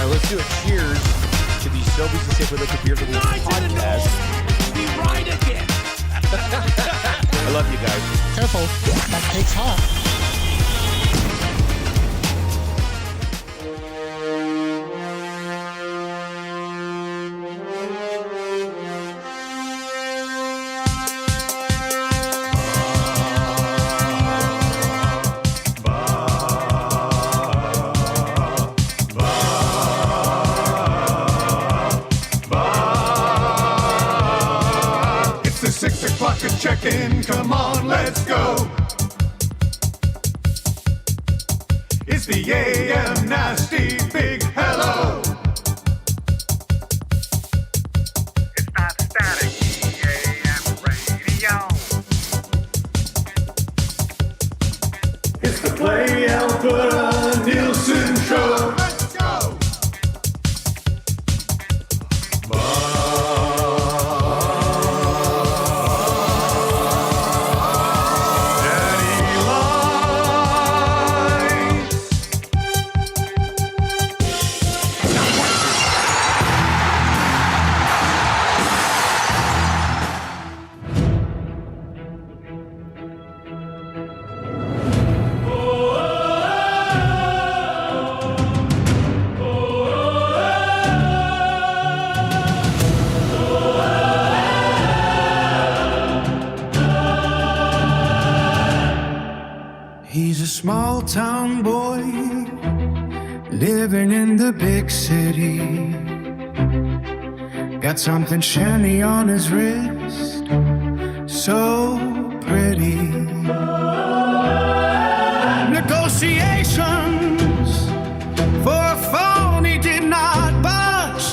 right, let's do a cheers to the Sobeys and Safe Liquid Beer for the podcast. Be right again. I love you guys. Careful, that cake's hot. Check-in, come on, let's go. It's the AM Nasty Big Hello. It's not static, AM radio. It's the Play Alberta Nielson Show. Let's go. He's a small town boy living in the big city. Got something shiny on his wrist, so pretty. Negotiations for a phone he did not budge.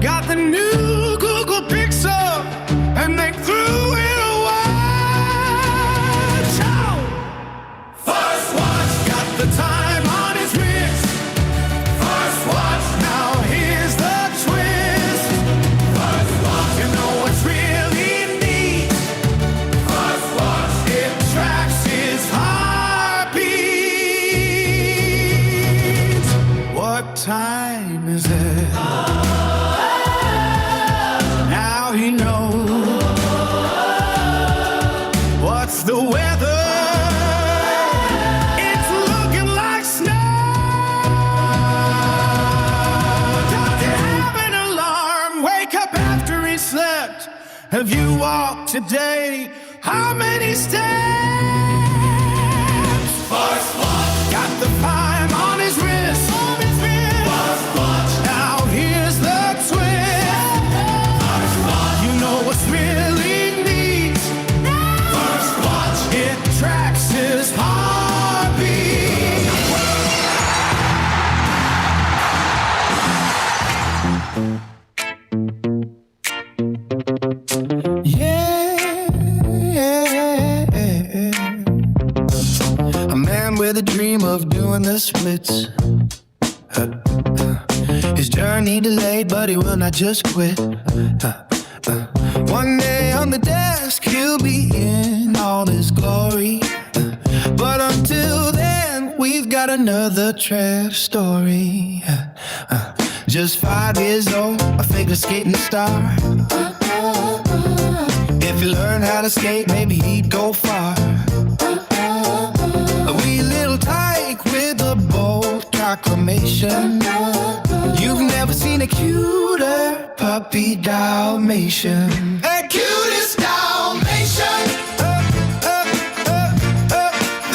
Got the new Google Pixel and they threw it. The time on his wrist. First watch, now here's the twist. First watch, you know what's really neat. First watch, it tracks his heartbeat. What time is it? Now he knows. What's the weather? Have you walked today? How many steps? First watch. Got the time on his wrist. First watch. Now here's the twist. First watch. You know what's really neat. First watch. It tracks his heartbeat. With a dream of doing the splits. His journey delayed, but he will not just quit. One day on the desk, he'll be in all his glory. But until then, we've got another Trev story. Just 5 years old, a figure skating star. If he learned how to skate, maybe he'd go far. A wee little tyke with a bold proclamation. You've never seen a cuter puppy Dalmatian. A cutest Dalmatian.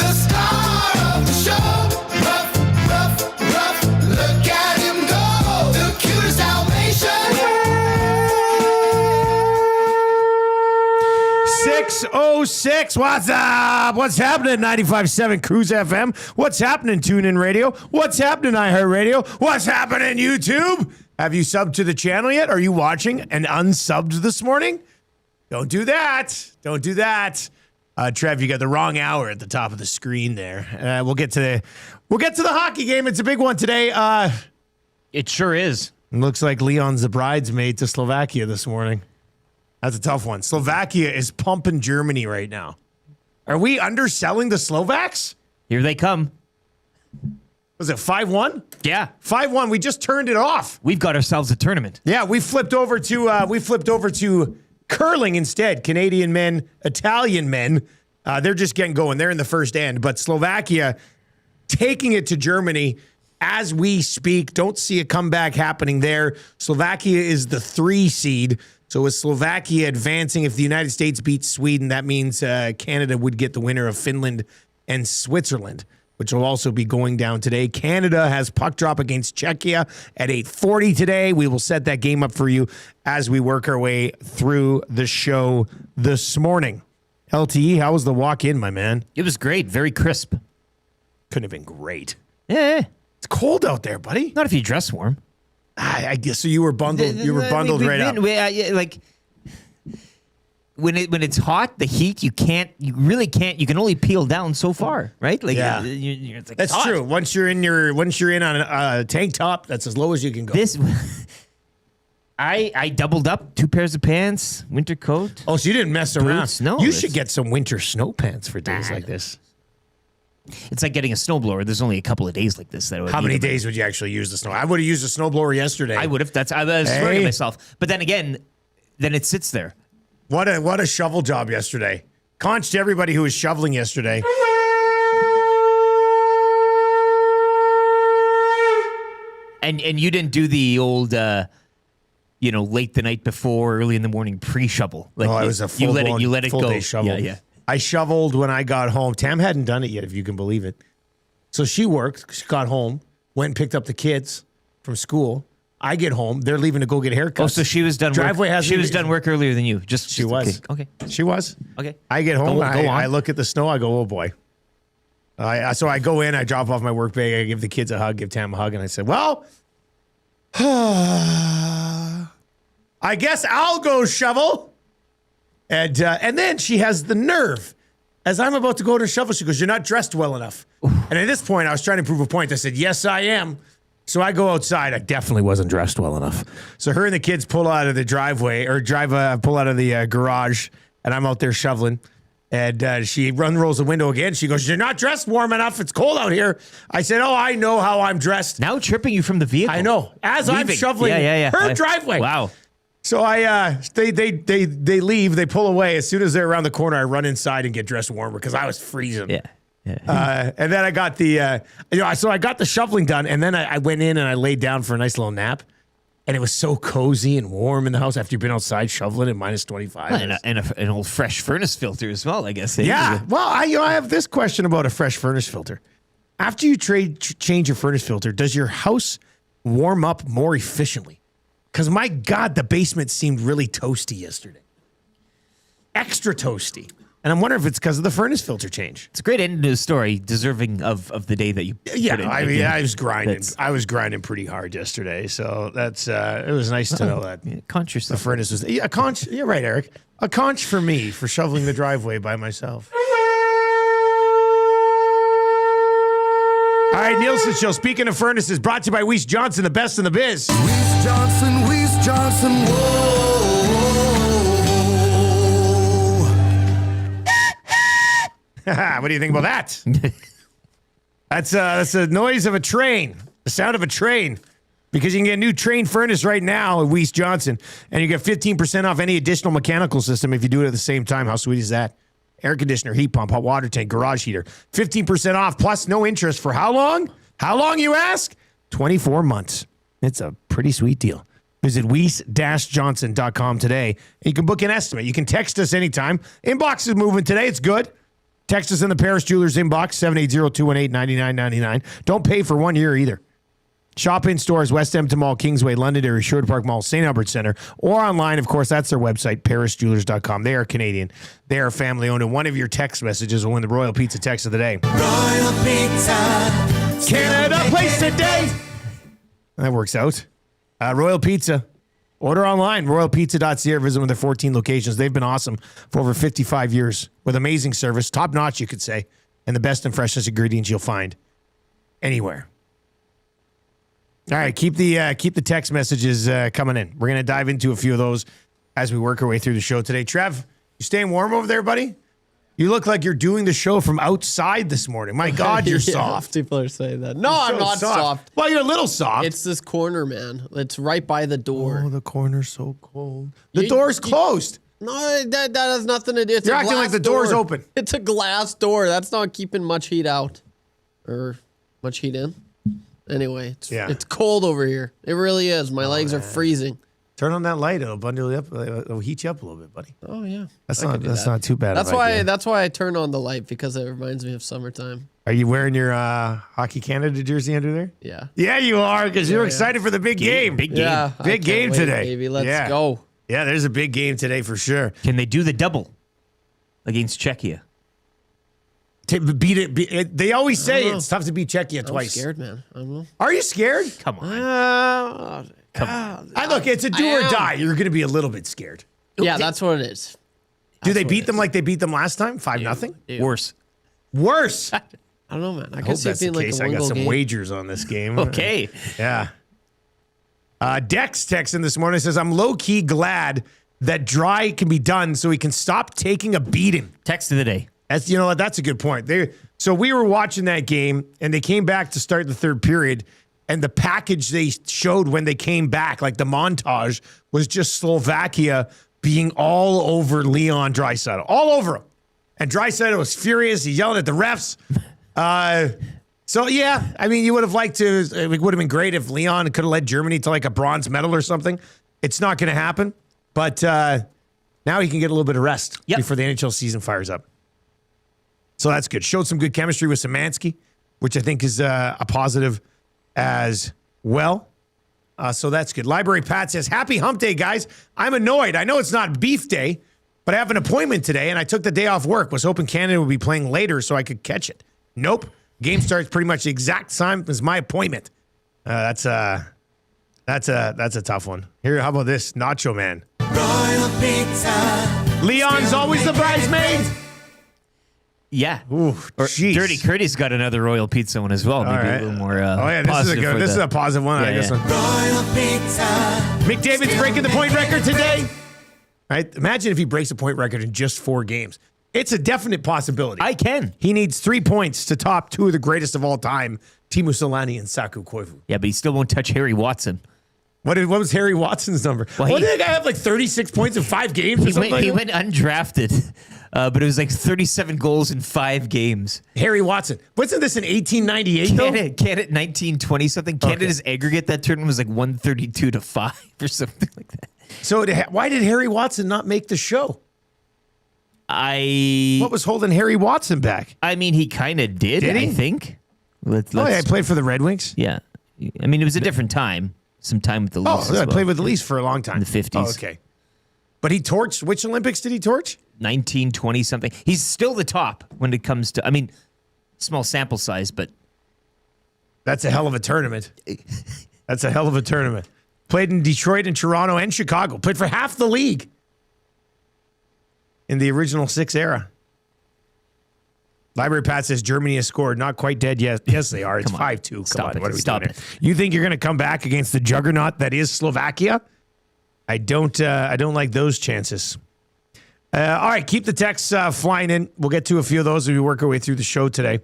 The star of the show. Rough, rough, rough. Look at him go. The cutest Dalmatian. 6:06. What's up? What's happening? 95.7 Cruise FM. What's happening? TuneIn Radio. What's happening? iHeartRadio. What's happening? YouTube. Have you subbed to the channel yet? Are you watching and unsubbed this morning? Don't do that. Don't do that. Trev, you got the wrong hour at the top of the screen there. We'll get to the hockey game. It's a big one today. It sure is. It looks like Leon's the bridesmaid to Slovakia this morning. That's a tough one. Slovakia is pumping Germany right now. Are we underselling the Slovaks? Here they come. Was it 5-1? Yeah. 5-1. We just turned it off. We've got ourselves a tournament. Yeah, we flipped over to curling instead. Canadian men, Italian men, they're just getting going. They're in the first end, but Slovakia taking it to Germany as we speak. Don't see a comeback happening there. Slovakia is the 3 seed. So with Slovakia advancing, if the United States beats Sweden, that means Canada would get the winner of Finland and Switzerland, which will also be going down today. Canada has puck drop against Czechia at 8:40 today. We will set that game up for you as we work our way through the show this morning. LTE, how was the walk-in, my man? It was great. Very crisp. Couldn't have been great. Yeah. It's cold out there, buddy. Not if you dress warm. I guess so. You were bundled. You were bundled right up. Like when it's hot, the heat you really can't. You can only peel down so far, right? Like Yeah. it's like That's hot. true. Once you're in on a tank top, that's as low as you can go. This, I doubled up 2 pairs of pants, winter coat. Oh, so you didn't mess around. Boots? No, you it's- should get some winter snow pants for days like this. It's like getting a snowblower. There's only a couple of days like this that I would. How need many them. days would you actually use the snow? I would have used a snowblower yesterday. I would have. I was swearing Hey. to myself. But then again, then it sits there. What a shovel job yesterday. Conch to everybody who was shoveling yesterday. And you didn't do the old, late the night before, early in the morning pre-shovel. Like Oh, it was a you let it full go. day shovel. Yeah. I shoveled when I got home. Tam hadn't done it yet, if you can believe it. So she worked. She got home, went and picked up the kids from school. I get home. They're leaving to go get haircuts. Oh, so she was done. Driveway work. hasn't She was even- done work earlier than you. She was. Okay. She was. Okay. I get home. Go on. I look at the snow. I go, oh boy. So I go in. I drop off my work bag. I give the kids a hug. Give Tam a hug, and I said, "Well, I guess I'll go shovel." And then she has the nerve. As I'm about to go to shovel, she goes, "You're not dressed well enough." And at this point, I was trying to prove a point. I said, "Yes, I am." So I go outside. I definitely wasn't dressed well enough. So her and the kids pull out of the driveway pull out of the garage, and I'm out there shoveling. And she rolls the window again. She goes, "You're not dressed warm enough. It's cold out here." I said, "Oh, I know how I'm dressed." Now tripping you from the vehicle. I know. As I'm Leaving. shoveling her driveway. Wow. So they leave. They pull away. As soon as they're around the corner, I run inside and get dressed warmer because I was freezing. Yeah. And then I got so I got the shoveling done, and then I went in and I laid down for a nice little nap, and it was so cozy and warm in the house after you've been outside shoveling at minus 25. And an old fresh furnace filter as well, I guess. Yeah. Well, I have this question about a fresh furnace filter. After you change your furnace filter, does your house warm up more efficiently? Because my God, the basement seemed really toasty yesterday. Extra toasty. And I'm wondering if it's because of the furnace filter change. It's a great end to the story, deserving of the day that you. Yeah, put in. I mean, I was grinding. That's- I was grinding pretty hard yesterday, so that's it was nice to know that Yeah, conch the yourself. furnace was a conch. You're right, Eric. A conch for me for shoveling the driveway by myself. All right, Nielson Show. Speaking of furnaces, brought to you by Weiss Johnson, the best in the biz. Weiss Johnson, whoa. What do you think about that? That's the noise of a train, the sound of a train. Because you can get a new train furnace right now at Weiss Johnson, and you get 15% off any additional mechanical system if you do it at the same time. How sweet is that? Air conditioner, heat pump, hot water tank, garage heater. 15% off plus no interest for how long? How long, you ask? 24 months. It's a pretty sweet deal. Visit weiss-johnson.com today. And you can book an estimate. You can text us anytime. Inbox is moving today. It's good. Text us in the Paris Jewelers inbox, 780-218-9999. Don't pay for 1 year either. Shop in stores, West Edmonton Mall, Kingsway, Londonderry, Sherwood Park Mall, St. Albert Center, or online. Of course, that's their website, parisjewelers.com. They are Canadian. They are family-owned. And one of your text messages will win the Royal Pizza text of the day. Royal Pizza. Canada place today. That works out. Royal Pizza. Order online, royalpizza.ca, or visit one of their 14 locations. They've been awesome for over 55 years with amazing service, top-notch, you could say, and the best and freshest ingredients you'll find anywhere. All right, keep the text messages coming in. We're going to dive into a few of those as we work our way through the show today. Trev, you staying warm over there, buddy? You look like you're doing the show from outside this morning. My God, you're soft. People are saying that. No, You're I'm so not soft. Well, you're a little soft. It's this corner, man. It's right by the door. Oh, the corner's so cold. The You- door's you- closed. No, that has nothing to do. It's You're a acting like glass the door's door. open. It's a glass door. That's not keeping much heat out. Or much heat in. Anyway, it's cold over here. It really is. My legs are freezing. Turn on that light. It'll bundle you up. It'll heat you up a little bit, buddy. Oh yeah. That's I not could do that's that. not too bad. That's of an why idea. that's why I turn on the light, because it reminds me of summertime. Are you wearing your Hockey Canada jersey under there? Yeah. Yeah, you are, because you're excited for the big game. Big game. Yeah. I Big can't game wait, today. Baby, let's Yeah. go. Yeah, there's a big game today for sure. Can they do the double against Czechia? To beat it, they always say know. it's tough to beat Czechia I'm twice. scared, man. I don't know. Are you scared? Come on. Come on. Look, it's a do I or am. die. You're going to be a little bit scared. Yeah, that's what it is. Do they what beat it them is. like they beat them last time? 5-0? Dude, Worse. Worse. I I don't know, man. I hope can see it that's the being like case. a I got one-goal some game. wagers on this game. Okay. Yeah. Dex texting this morning says, I'm low-key glad that Dry can be done so he can stop taking a beating. Text of the day. That's, you know what? That's a good point. So we were watching that game, and they came back to start the third period, and the package they showed when they came back, like the montage, was just Slovakia being all over Leon Draisaitl, all over him. And Draisaitl was furious. He yelled at the refs. So, yeah, I mean, you would have liked to, it would have been great if Leon could have led Germany to like a bronze medal or something. It's not going to happen. But now he can get a little bit of rest before the NHL season fires up. So that's good. Showed some good chemistry with Szymanski, which I think is a positive as well. So that's good. Library Pat says, happy hump day, guys. I'm annoyed. I know it's not beef day, but I have an appointment today, and I took the day off work. Was hoping Canada would be playing later so I could catch it. Nope. Game starts pretty much the exact time as my appointment. That's a tough one. Here, how about this? Nacho Man. Royal Pizza. Leon's always the bridesmaid. Yeah. Ooh, Or jeez. Dirty Curdy's got another Royal Pizza one as well. Maybe right. a little more Oh yeah, this is a positive good. for This is the- a positive one. I Yeah, guess. yeah. Royal Pizza. McDavid's breaking the point record today. Right? Imagine if he breaks a point record in just 4 games. It's a definite possibility. I can. He needs 3 points to top 2 of the greatest of all time, Teemu Selanne and Saku Koivu. Yeah, but he still won't touch Harry Watson. What was Harry Watson's number? Well, What did that guy have, like 36 points in 5 games or He something went, like that? undrafted, but it was like 37 goals in 5 games. Harry Watson. Wasn't this in 1898, though? Canada 1920 something. Canada's aggregate that tournament was like 132-5 or something like that. So why did Harry Watson not make the show? What was holding Harry Watson back? I mean, he kind of did. Did he? I think. Oh, yeah, I played for the Red Wings. Yeah. I mean, it was a different time. Some time with the Leafs. Oh, as I well. played with the Leafs for a long time. In the 50s. Oh, okay. But he torched, which Olympics did he torch? 1920 something. He's still the top when it comes to, I mean, small sample size, but That's a hell of a tournament. That's a hell of a tournament. Played in Detroit and Toronto and Chicago. Played for half the league in the original 6 era. Library Pat says Germany has scored. Not quite dead yet. Yes, they are. It's Come on. 5-2. Come Stop on. it. What are we Stop doing it. here? You think you're going to come back against the juggernaut that is Slovakia? I don't like those chances. All right, keep the texts flying in. We'll get to a few of those as we work our way through the show today.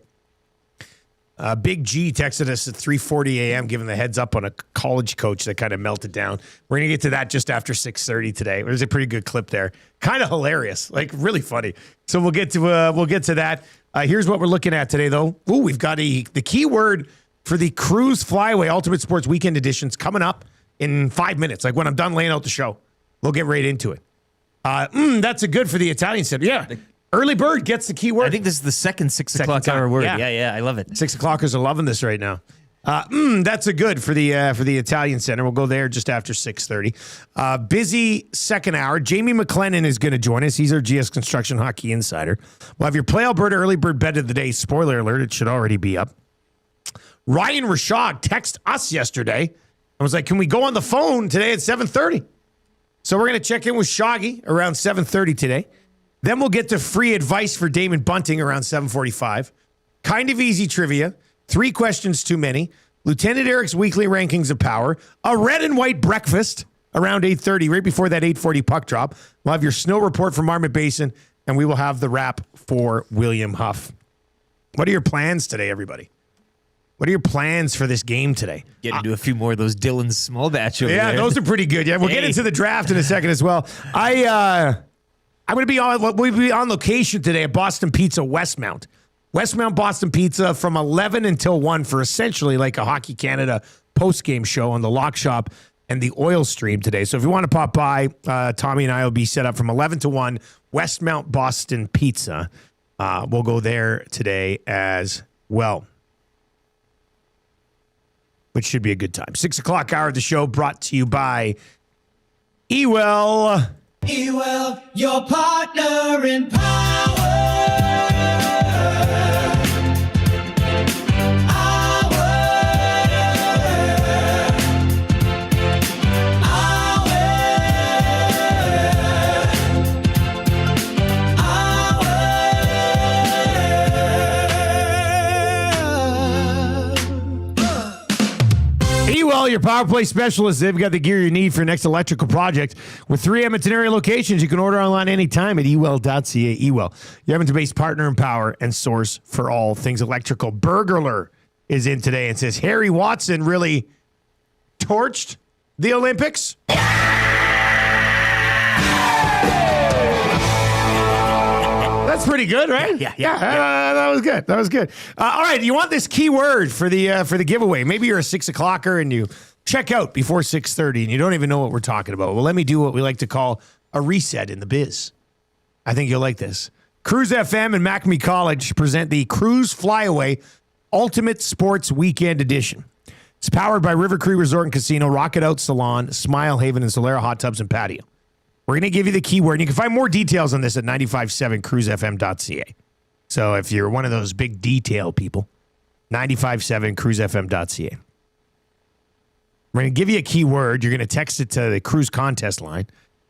Big G texted us at 3:40 a.m. giving the heads up on a college coach that kind of melted down. We're going to get to that just after 6:30 today. There's a pretty good clip there. Kind of hilarious, like really funny. So we'll get to that. Here's what we're looking at today, though. Ooh, we've got the keyword for the Cruise Flyaway Ultimate Sports Weekend Editions coming up in 5 minutes. Like when I'm done laying out the show, we'll get right into it. That's a good for the Italian set. Yeah. Early bird gets the keyword. I think this is the second 6 Second o'clock time. hour word. Yeah. Yeah, I love it. 6 o'clockers are loving this right now. That's a good for the Italian Center. We'll go there just after 6:30. Busy second hour. Jamie McClennon is going to join us. He's our GS Construction Hockey Insider. We'll have your Play Alberta Early Bird Bet of the Day. Spoiler alert, it should already be up. Ryan Rishaug texted us yesterday. I was like, can we go on the phone today at 7:30? So we're going to check in with Shoggy around 7:30 today. Then we'll get to free advice for Damon Bunting around 7:45. Kind of easy trivia. 3 questions too many. Lieutenant Eric's weekly rankings of power. A red and white breakfast around 8:30, right before that 8:40 puck drop. We'll have your snow report from Marmot Basin, and we will have the wrap for William Huff. What are your plans today, everybody? What are your plans for this game today? Get into a few more of those Dylan small batch over Yeah, there. those are pretty good. Yeah, we'll get into the draft in a second as well. I'm going to be on location today at Boston Pizza Westmount. Westmount Boston Pizza from 11 until 1 for essentially like a Hockey Canada post-game show on the Lock Shop and the Oil Stream today. So if you want to pop by, Tommy and I will be set up from 11 to 1, Westmount Boston Pizza. We'll go there today as well, which should be a good time. 6 o'clock hour of the show brought to you by Ewell. Ewell, your partner in power. Ewell, your power play specialist. They've got the gear you need for your next electrical project. With 3 Edmonton area locations, you can order online anytime at ewell.ca. Ewell, your Edmonton-based partner in power and source for all things electrical. Burglar is in today and says, Harry Watson really torched the Olympics? That's pretty good, right? Yeah. That was good. That was good. All right, you want this keyword for the giveaway? Maybe you're a 6 o'clocker and you check out before 6:30 and you don't even know what we're talking about. Well, let me do what we like to call a reset in the biz. I think you'll like this. Cruise FM and MacMe College present the Cruise Flyaway Ultimate Sports Weekend Edition. It's powered by River Cree Resort and Casino, Rocket Out Salon, Smile Haven, and Solera Hot Tubs and Patio. We're going to give you the keyword. And you can find more details on this at 957cruisefm.ca. So if you're one of those big detail people, 957cruisefm.ca. We're going to give you a keyword. You're going to text it to the cruise contest line,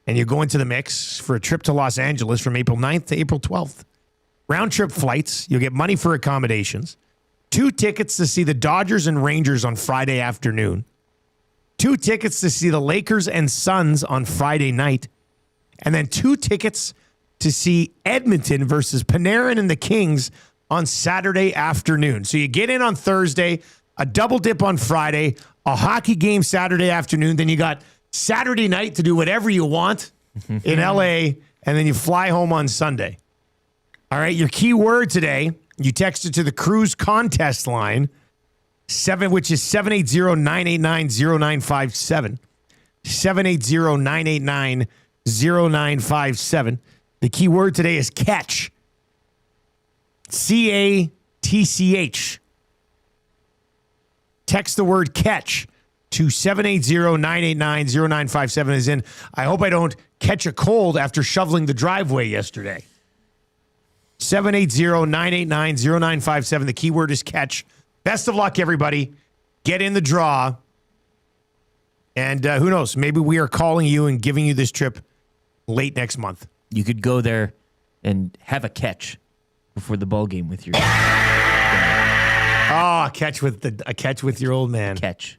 and you go into the mix for a trip to Los Angeles from April 9th to April 12th. Round trip flights. You'll get money for accommodations. 2 tickets to see the Dodgers and Rangers on Friday afternoon. 2 tickets to see the Lakers and Suns on Friday night. And then 2 tickets to see Edmonton versus Panarin and the Kings on Saturday afternoon. So you get in on Thursday, a double dip on Friday, a hockey game Saturday afternoon. Then you got Saturday night to do whatever you want in LA, and then you fly home on Sunday. All right, your key word today, you text it to the cruise contest line, which is 780-989-0957. 780-989-0957. The key word today is catch. C-A-T-C-H. Text the word catch to 780-989-0957 as in, I hope I don't catch a cold after shoveling the driveway yesterday. 780-989-0957. The keyword is catch. Best of luck, everybody. Get in the draw. And who knows? Maybe we are calling you and giving you this trip late next month. You could go there and have a catch before the ball game with your a catch with your old man. catch.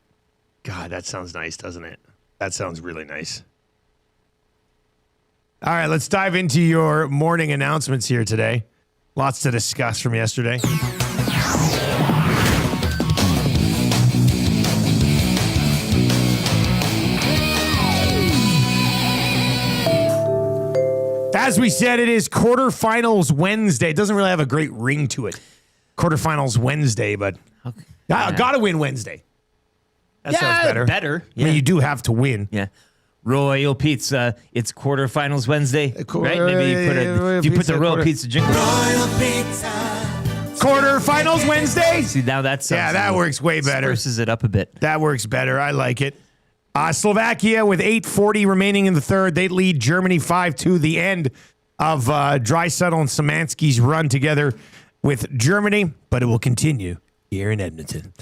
God, that sounds nice, doesn't it? That sounds really nice. All right, let's dive into your morning announcements here today. Lots to discuss from yesterday. As we said, it is Quarterfinals Wednesday. It doesn't really have a great ring to it. Quarterfinals Wednesday, but I got to win Wednesday. That sounds better. Better. I mean, you do have to win. Yeah. Royal Pizza. It's Quarterfinals Wednesday, right? Maybe you put the Royal Pizza jingle. Quarterfinals Wednesday. See, now that sounds that works way better. Spruces it up a bit. That works better. I like it. Slovakia with 8:40 remaining in the third. They lead Germany 5-2. The end of Draisaitl and Szymanski's run together with Germany, but it will continue here in Edmonton.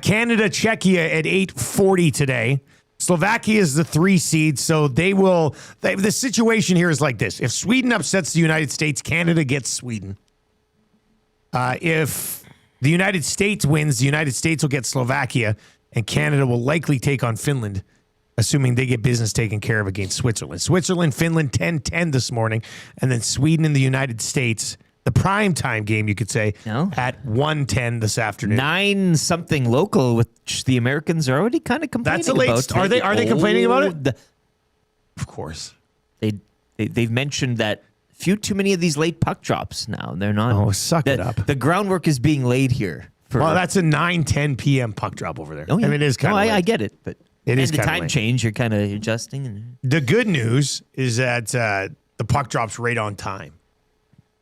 Canada, Czechia at 8:40 today. Slovakia is the 3 seed, so the situation here is like this. If Sweden upsets the United States, Canada gets Sweden. If the United States wins, the United States will get Slovakia, and Canada will likely take on Finland assuming they get business taken care of against Switzerland. Switzerland, Finland, 10-10 this morning, and then Sweden and the United States, the prime time game, you could say, at 1:10 this afternoon. 9-something local, which the Americans are already kind of complaining That's a late about. start. Are they complaining about it? Of course. They've mentioned that few too many of these late puck drops now. They're not. Oh, suck it up. The groundwork is being laid here. Well, that's a 9:10 p.m. puck drop over there. Oh, yeah. I mean, it is kind of I get it, but it is the kinda time late. change. You're kind of adjusting. The good news is that the puck drops right on time.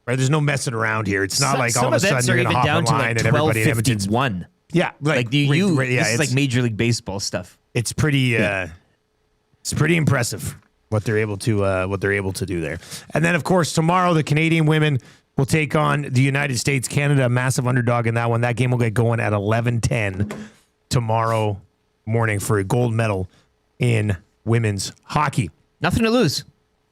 Right? There's no messing around here. It's not like all of a sudden you're going to hop down online to and everybody in Edmonton's 12:51. Yeah, This is like Major League Baseball stuff. It's pretty. It's pretty impressive what they're able to do there. And then, of course, tomorrow the Canadian women will take on the United States. Canada, a massive underdog in that one. That game will get going at 11:10 tomorrow morning for a gold medal in women's hockey. Nothing to lose.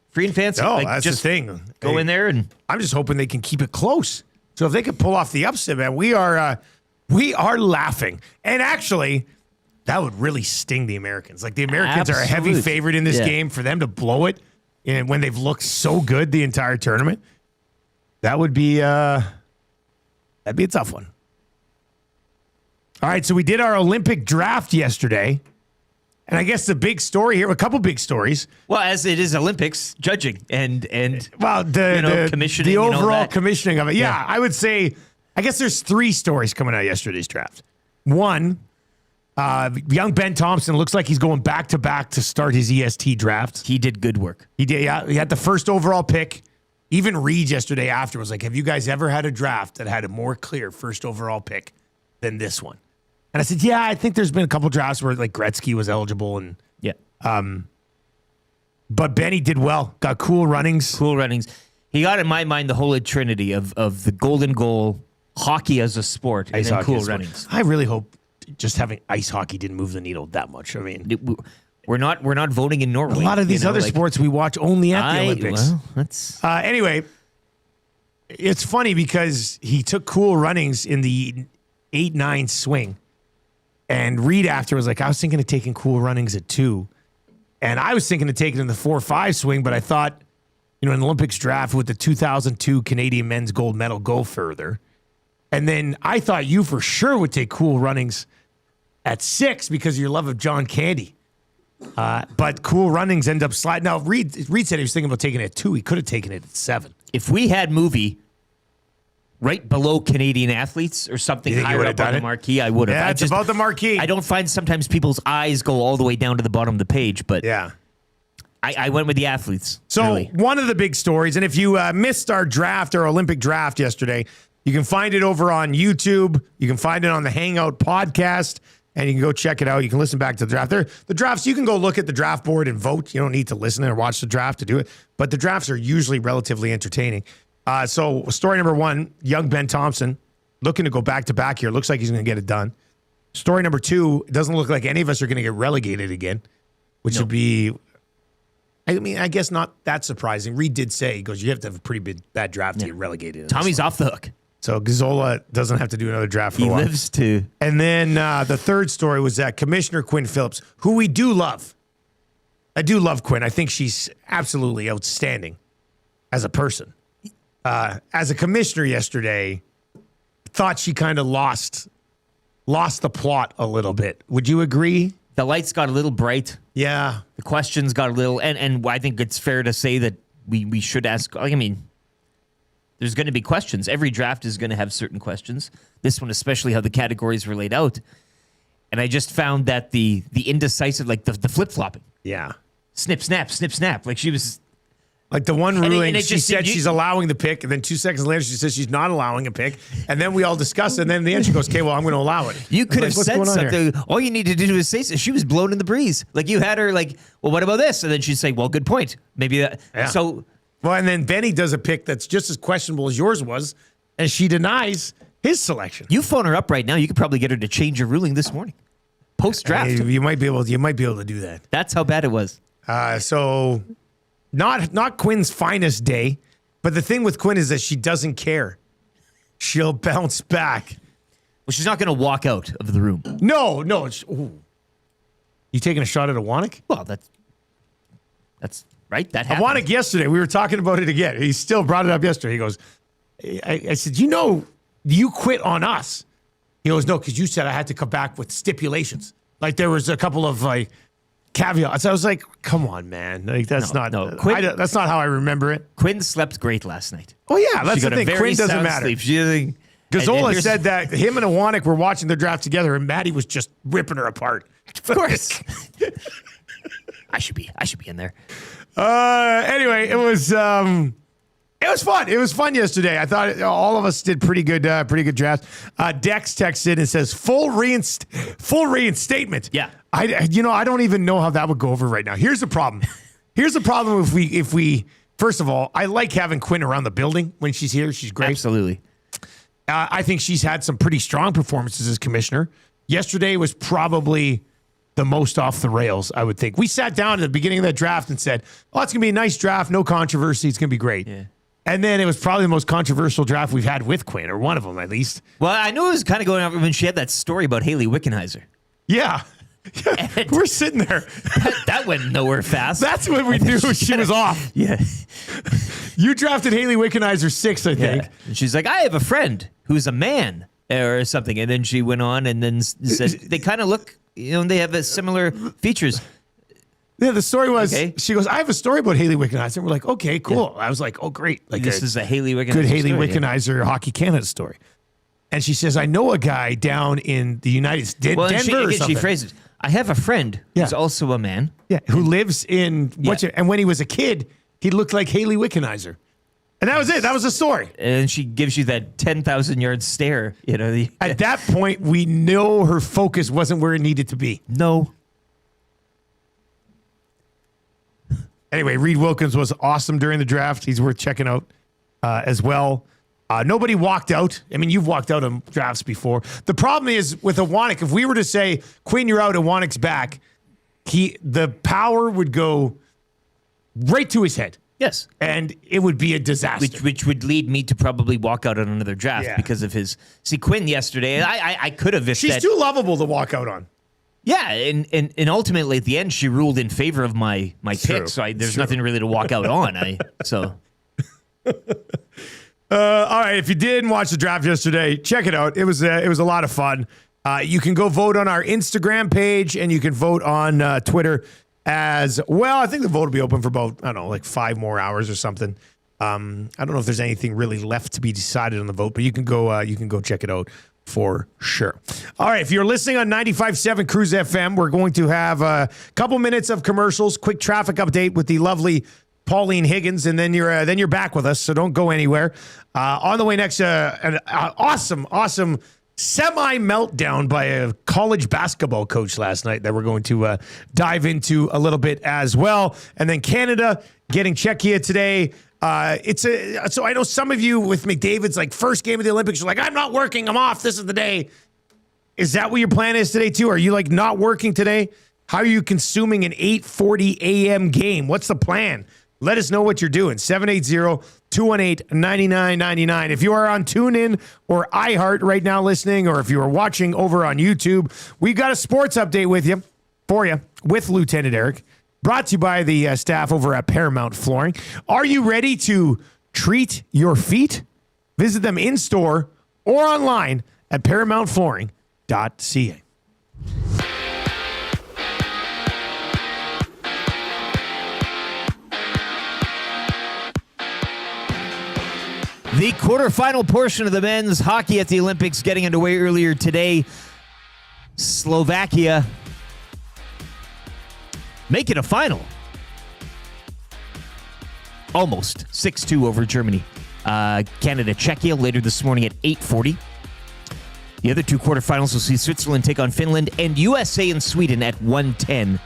Free and fancy. No, that's just the thing. Go in there and I'm just hoping they can keep it close. So if they can pull off the upset, man, we are laughing. And actually, that would really sting the Americans. Like the Americans are a heavy Absolutely. favorite in this game. For them to blow it, and when they've looked so good the entire tournament, that would be that'd be a tough one. All right, so we did our Olympic draft yesterday. And I guess the big story here, a couple big stories. well, as it is Olympics judging and Well, the commissioning, the and all overall that. commissioning of it. Yeah, I would say, I guess there's three stories coming out of yesterday's draft. One, young Ben Thompson looks like he's going back to back to start his EST draft. he did good work. He did. Yeah, he had the first overall pick. Even Reed yesterday after was like, "Have you guys ever had a draft that had a more clear first overall pick than this one?" And I said, "Yeah, I think there's been a couple drafts where like Gretzky was eligible, and Yeah. but Benny did well. Got cool runnings. Cool runnings. He got, in my mind, the holy trinity of the golden goal, hockey as a sport, and Ice then hockey cool is what- runnings. I really hope just having ice hockey didn't move the needle that much. I mean, We're not voting in Norway. a lot of these you know, other like- sports we watch only at the Olympics. Well, that's Anyway, it's funny because he took cool runnings in the 8-9 swing. And Reed after was like, I was thinking of taking cool runnings at 2. And I was thinking of taking it in the 4-5 swing, but I thought, an Olympics draft with the 2002 Canadian men's gold medal go further. And then I thought you for sure would take cool runnings at 6 because of your love of John Candy. But cool runnings end up sliding. Now, Reed said he was thinking about taking it at 2. He could have taken it at 7. if we had movie right below Canadian athletes or something You think you higher would up have on done the it? marquee, I would have. Yeah, I it's about the marquee. I don't find sometimes people's eyes go all the way down to the bottom of the page, but Yeah. I went with the athletes. So really. one of the big stories, and if you missed our Olympic draft yesterday, you can find it over on YouTube. You can find it on the Hangout podcast, and you can go check it out. You can listen back to the draft. The drafts, you can go look at the draft board and vote. You don't need to listen or watch the draft to do it, but the drafts are usually relatively entertaining. So story number 1, young Ben Thompson, looking to go back to back here. Looks like he's going to get it done. Story number 2, it doesn't look like any of us are going to get relegated again, which would be, I mean, I guess not that surprising. Reed did say, he goes, you have to have a pretty bad draft to get relegated. Tommy's off the hook. So Gazzola doesn't have to do another draft for He a while. lives to. And then the third story was that Commissioner Quinn Phillips, who we do love. I do love Quinn. I think she's absolutely outstanding as a person. As a commissioner yesterday, thought she kind of lost the plot a little bit. Would you agree? The lights got a little bright. Yeah. The questions got a little, and I think it's fair to say that we should ask. I mean, there's going to be questions. Every draft is going to have certain questions. This one, especially how the categories were laid out. And I just found that the indecisive, like the flip flopping, Yeah. snip snap, like she was. Like the one it- ruling, and it she just said seemed- she's allowing the pick, and then 2 seconds later she says she's not allowing a pick, and then we all discuss it, and then in the end she goes, okay, well, I'm going to allow it. You I was could like, have what's said going on here? something. All you needed to do is say so. She was blown in the breeze. Like you had her like, well, what about this? And then she'd say, well, good point. Maybe that. Yeah. So Well, and then Benny does a pick that's just as questionable as yours was, and she denies his selection. you phone her up right now. You could probably get her to change your ruling this morning. Post draft. You might be able to do that. That's how bad it was. So not Quinn's finest day, but the thing with Quinn is that she doesn't care. She'll bounce back. Well, she's not going to walk out of the room. No. You taking a shot at Iwanek? Well, that's right. That happened. Iwanek yesterday, we were talking about it again. He still brought it up yesterday. He goes, I said, you quit on us. He goes, no, because you said I had to come back with stipulations. Like there was a couple of caveats. I was like, come on, man. Like that's not that's not how I remember it. Quinn slept great last night. Oh yeah, that's She the got a thing. very Quinn doesn't sound matter. sleep. Gazzola said that him and Iwanek were watching the draft together, and Maddie was just ripping her apart. Of course. I should be in there. Anyway, it was fun. It was fun yesterday. I thought all of us did pretty good drafts. Dex texted and says full reinstatement. Yeah. I don't even know how that would go over right now. Here's the problem. if we first of all, I like having Quinn around the building when she's here. She's great. Absolutely. I think she's had some pretty strong performances as commissioner. Yesterday was probably the most off the rails, I would think. We sat down at the beginning of that draft and said, oh, it's going to be a nice draft, no controversy, it's going to be great. Yeah. And then it was probably the most controversial draft we've had with Quinn, or one of them at least. Well, I knew it was kind of going on when she had that story about Haley Wickenheiser. Yeah. We're sitting there. That went nowhere fast. That's when we knew she was off. Yeah. You drafted Haley Wickenheiser 6, I think. Yeah. And she's like, I have a friend who's a man or something. And then she went on and then said, they kind of look, they have a similar features. Yeah, the story was, Okay. She goes, I have a story about Haley Wickenheiser. We're like, okay, cool. I was like, oh, great. Like This is a Haley Wickenheiser good Haley story, Wickenheiser Hockey Canada story. And she says, I know a guy down in the United States, Well, Denver or something. she phrases, I have a friend who's also a man. Yeah, who lives in and when he was a kid, he looked like Haley Wickenheiser. And that was it. That was the story. And she gives you that 10,000-yard stare. At that point, we know her focus wasn't where it needed to be. No. Anyway, Reed Wilkins was awesome during the draft. He's worth checking out as well. Nobody walked out. I mean, you've walked out on drafts before. The problem is with Iwanek, if we were to say, Quinn, you're out, Iwanek's back, the power would go right to his head. Yes. And it would be a disaster. Which would lead me to probably walk out on another draft because of his... See, Quinn yesterday, I could have... She's too lovable to walk out on. Yeah, and ultimately at the end, she ruled in favor of my pick, so there's nothing really to walk out on. All right, if you didn't watch the draft yesterday, check it out. It was a lot of fun. You can go vote on our Instagram page, and you can vote on Twitter as well. I think the vote will be open for about, 5 more hours or something. I don't know if there's anything really left to be decided on the vote, but you can go check it out for sure. All right, if you're listening on 95.7 Cruise FM, we're going to have a couple minutes of commercials, quick traffic update with the lovely Pauline Higgins, and then you're back with us, so don't go anywhere. On the way next, an awesome semi-meltdown by a college basketball coach last night that we're going to dive into a little bit as well. And then Canada getting Czechia today. So I know some of you with McDavid's first game of the Olympics, you're like, I'm not working, I'm off, this is the day. Is that what your plan is today too? Are you not working today? How are you consuming an 8:40 a.m. game? What's the plan? Let us know what you're doing. 780-218-9999. If you are on TuneIn or iHeart right now listening, or if you are watching over on YouTube, we've got a sports update for you with Lieutenant Eric, brought to you by the staff over at Paramount Flooring. Are you ready to treat your feet? Visit them in-store or online at paramountflooring.ca. The quarterfinal portion of the men's hockey at the Olympics getting underway earlier today. Slovakia making a final. Almost 6-2 over Germany. Canada, Czechia later this morning at 8:40. The other two quarterfinals will see Switzerland take on Finland and USA and Sweden at 1:10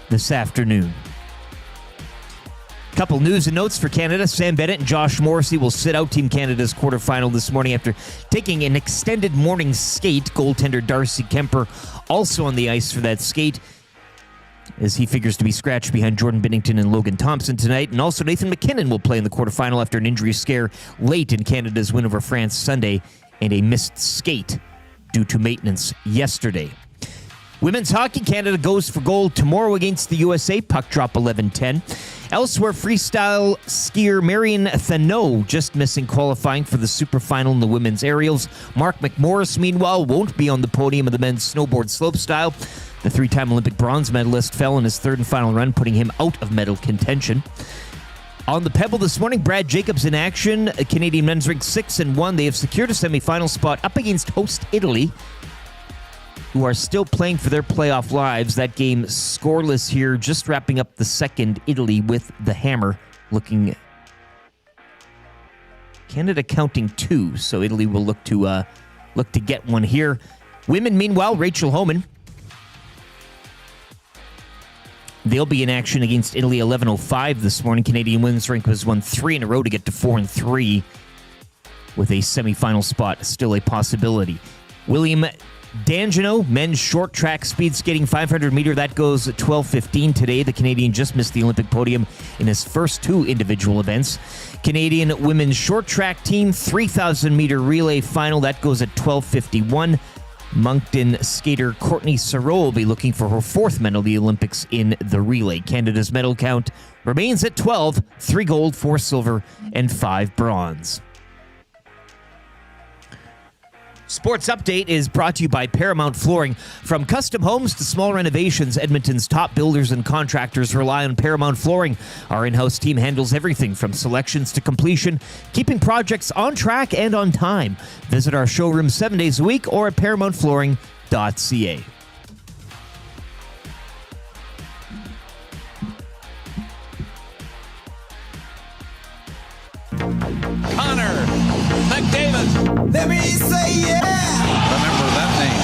this afternoon. Couple news and notes for Canada. Sam Bennett and Josh Morrissey will sit out Team Canada's quarterfinal this morning after taking an extended morning skate. Goaltender Darcy Kemper also on the ice for that skate, as he figures to be scratched behind Jordan Binnington and Logan Thompson tonight. And also Nathan McKinnon will play in the quarterfinal after an injury scare late in Canada's win over France Sunday and a missed skate due to maintenance yesterday. Women's hockey, Canada goes for gold tomorrow against the USA. Puck drop 11-10. Elsewhere, freestyle skier Marion Thaneau just missing qualifying for the super final in the women's aerials. Mark McMorris, meanwhile, won't be on the podium of the men's snowboard slopestyle. The three-time Olympic bronze medalist fell in his third and final run, putting him out of medal contention. On the Pebble this morning, Brad Jacobs in action. Canadian men's ranked 6-1. They have secured a semifinal spot up against host Italy, who are still playing for their playoff lives. That game scoreless here, just wrapping up the second. Italy with the hammer, looking Canada counting 2, so Italy will look to get one here. Women, meanwhile, Rachel Homan. They'll be in action against Italy 11:05 this morning. Canadian women's rank has won 3 in a row to get to 4-3, with a semifinal spot still a possibility. William D'Angelo, men's short track speed skating 500 meter, that goes at 12:15 today. The Canadian just missed the Olympic podium in his first 2 individual events. Canadian women's short track team 3,000 meter relay final, that goes at 12:51. Moncton skater Courtney Saroux will be looking for her 4th medal of the Olympics in the relay. Canada's medal count remains at 12, 3 gold, 4 silver, and 5 bronze. Sports Update is brought to you by Paramount Flooring. From custom homes to small renovations, Edmonton's top builders and contractors rely on Paramount Flooring. Our in-house team handles everything from selections to completion, keeping projects on track and on time. Visit our showroom 7 days a week or at ParamountFlooring.ca. Connor McDavid. Let me say yeah. Remember that name.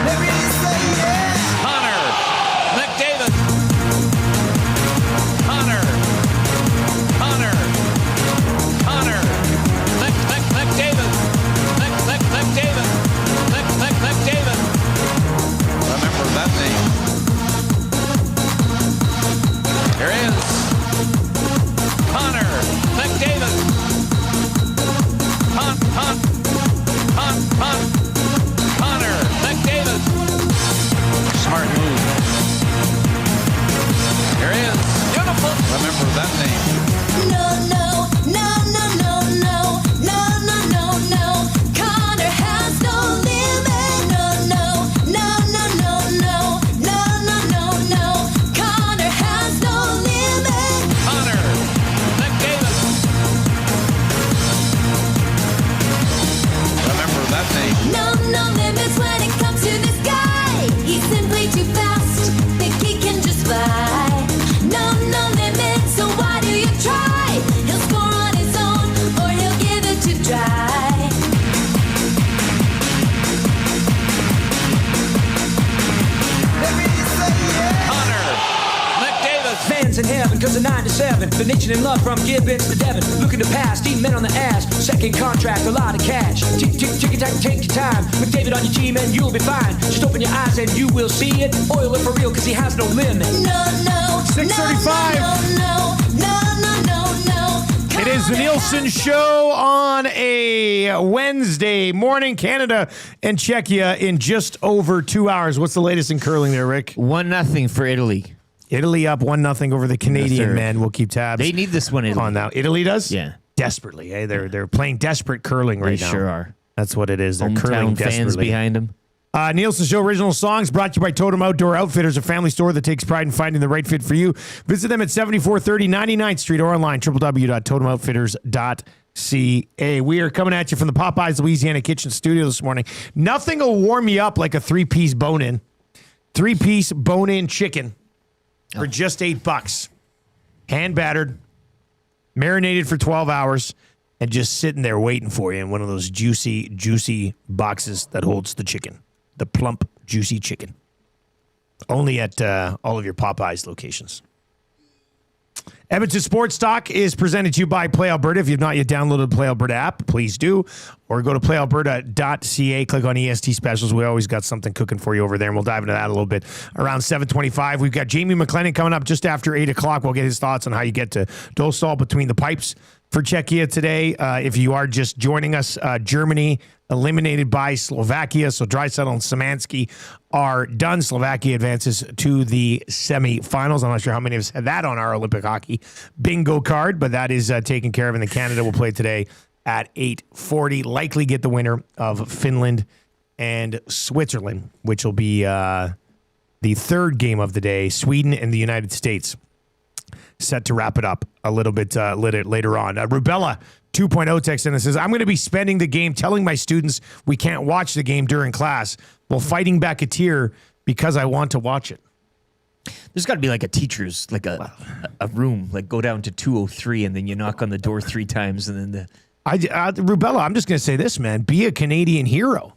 Let me say yeah. Connor McDavid. Connor McDavid. McDavid. Remember that name. Here is Connor McDavid. Connor McDavid. Smart move. Here is beautiful. Remember that name. No. Connor has no limit. No. Connor has no limit. Connor McDavid. Remember that name. No limits when it comes to this guy. He's simply too fast. Think he can just fly. No limits, so why do you try? He'll score on his own, or he'll give it to dry. Let me say yeah. Connor McDavid. Fans in heaven, cause of 9 to 7. The nation in love from Gibbons to Devon. Looking to pass, eating men on the ass. Second contract, a lot of cash. Tick, take your time. McDavid on your team and you'll be fine. Just open your eyes and you will see it. Oil it for real, cause he has no limit. No. 6:35. No. It is the Nielson Show on a Wednesday morning. Canada and Czechia in just over 2 hours. What's the latest in curling there, Rick? 1-0 for Italy. Italy up 1-0 over the Canadian men. We'll keep tabs. They need this one, Italy. on now. Italy does? Yeah. Desperately. Eh? They're playing desperate curling right They now. sure are. That's what it is. They're curling Hometown fans desperately. behind them. Nielsen Show original songs brought to you by Totem Outdoor Outfitters, a family store that takes pride in finding the right fit for you. Visit them at 7430 99th Street or online, www.totemoutfitters.ca. We are coming at you from the Popeyes Louisiana Kitchen Studio this morning. Nothing will warm you up like a 3-piece bone-in. 3-piece bone-in chicken for just $8. Hand battered, marinated for 12 hours, and just sitting there waiting for you in one of those juicy boxes that holds the chicken. The plump, juicy chicken. Only at all of your Popeyes locations. Edmonton Sports Talk is presented to you by Play Alberta. If you've not yet downloaded the Play Alberta app, please do. Or go to playalberta.ca, click on EST Specials. We always got something cooking for you over there, and we'll dive into that a little bit. Around 7:25, we've got Jamie McClennon coming up just after 8 o'clock. We'll get his thoughts on how you get to Dostal between the pipes for Czechia today. If you are just joining us, Germany eliminated by Slovakia. So Draisaitl and Szymanski are done. Slovakia advances to the semifinals. I'm not sure how many of us had that on our Olympic hockey bingo card, but that is taken care of. And then Canada will play today at 8:40. Likely get the winner of Finland and Switzerland, which will be the third game of the day. Sweden and the United States set to wrap it up a little bit later on. Rubella 2.0 text in and says, I'm going to be spending the game telling my students we can't watch the game during class while fighting back a tear because I want to watch it. There's got to be like a teacher's, like a room, like go down to 203 and then you knock on the door 3 times and then Rubella, I'm just going to say this, man. Be a Canadian hero.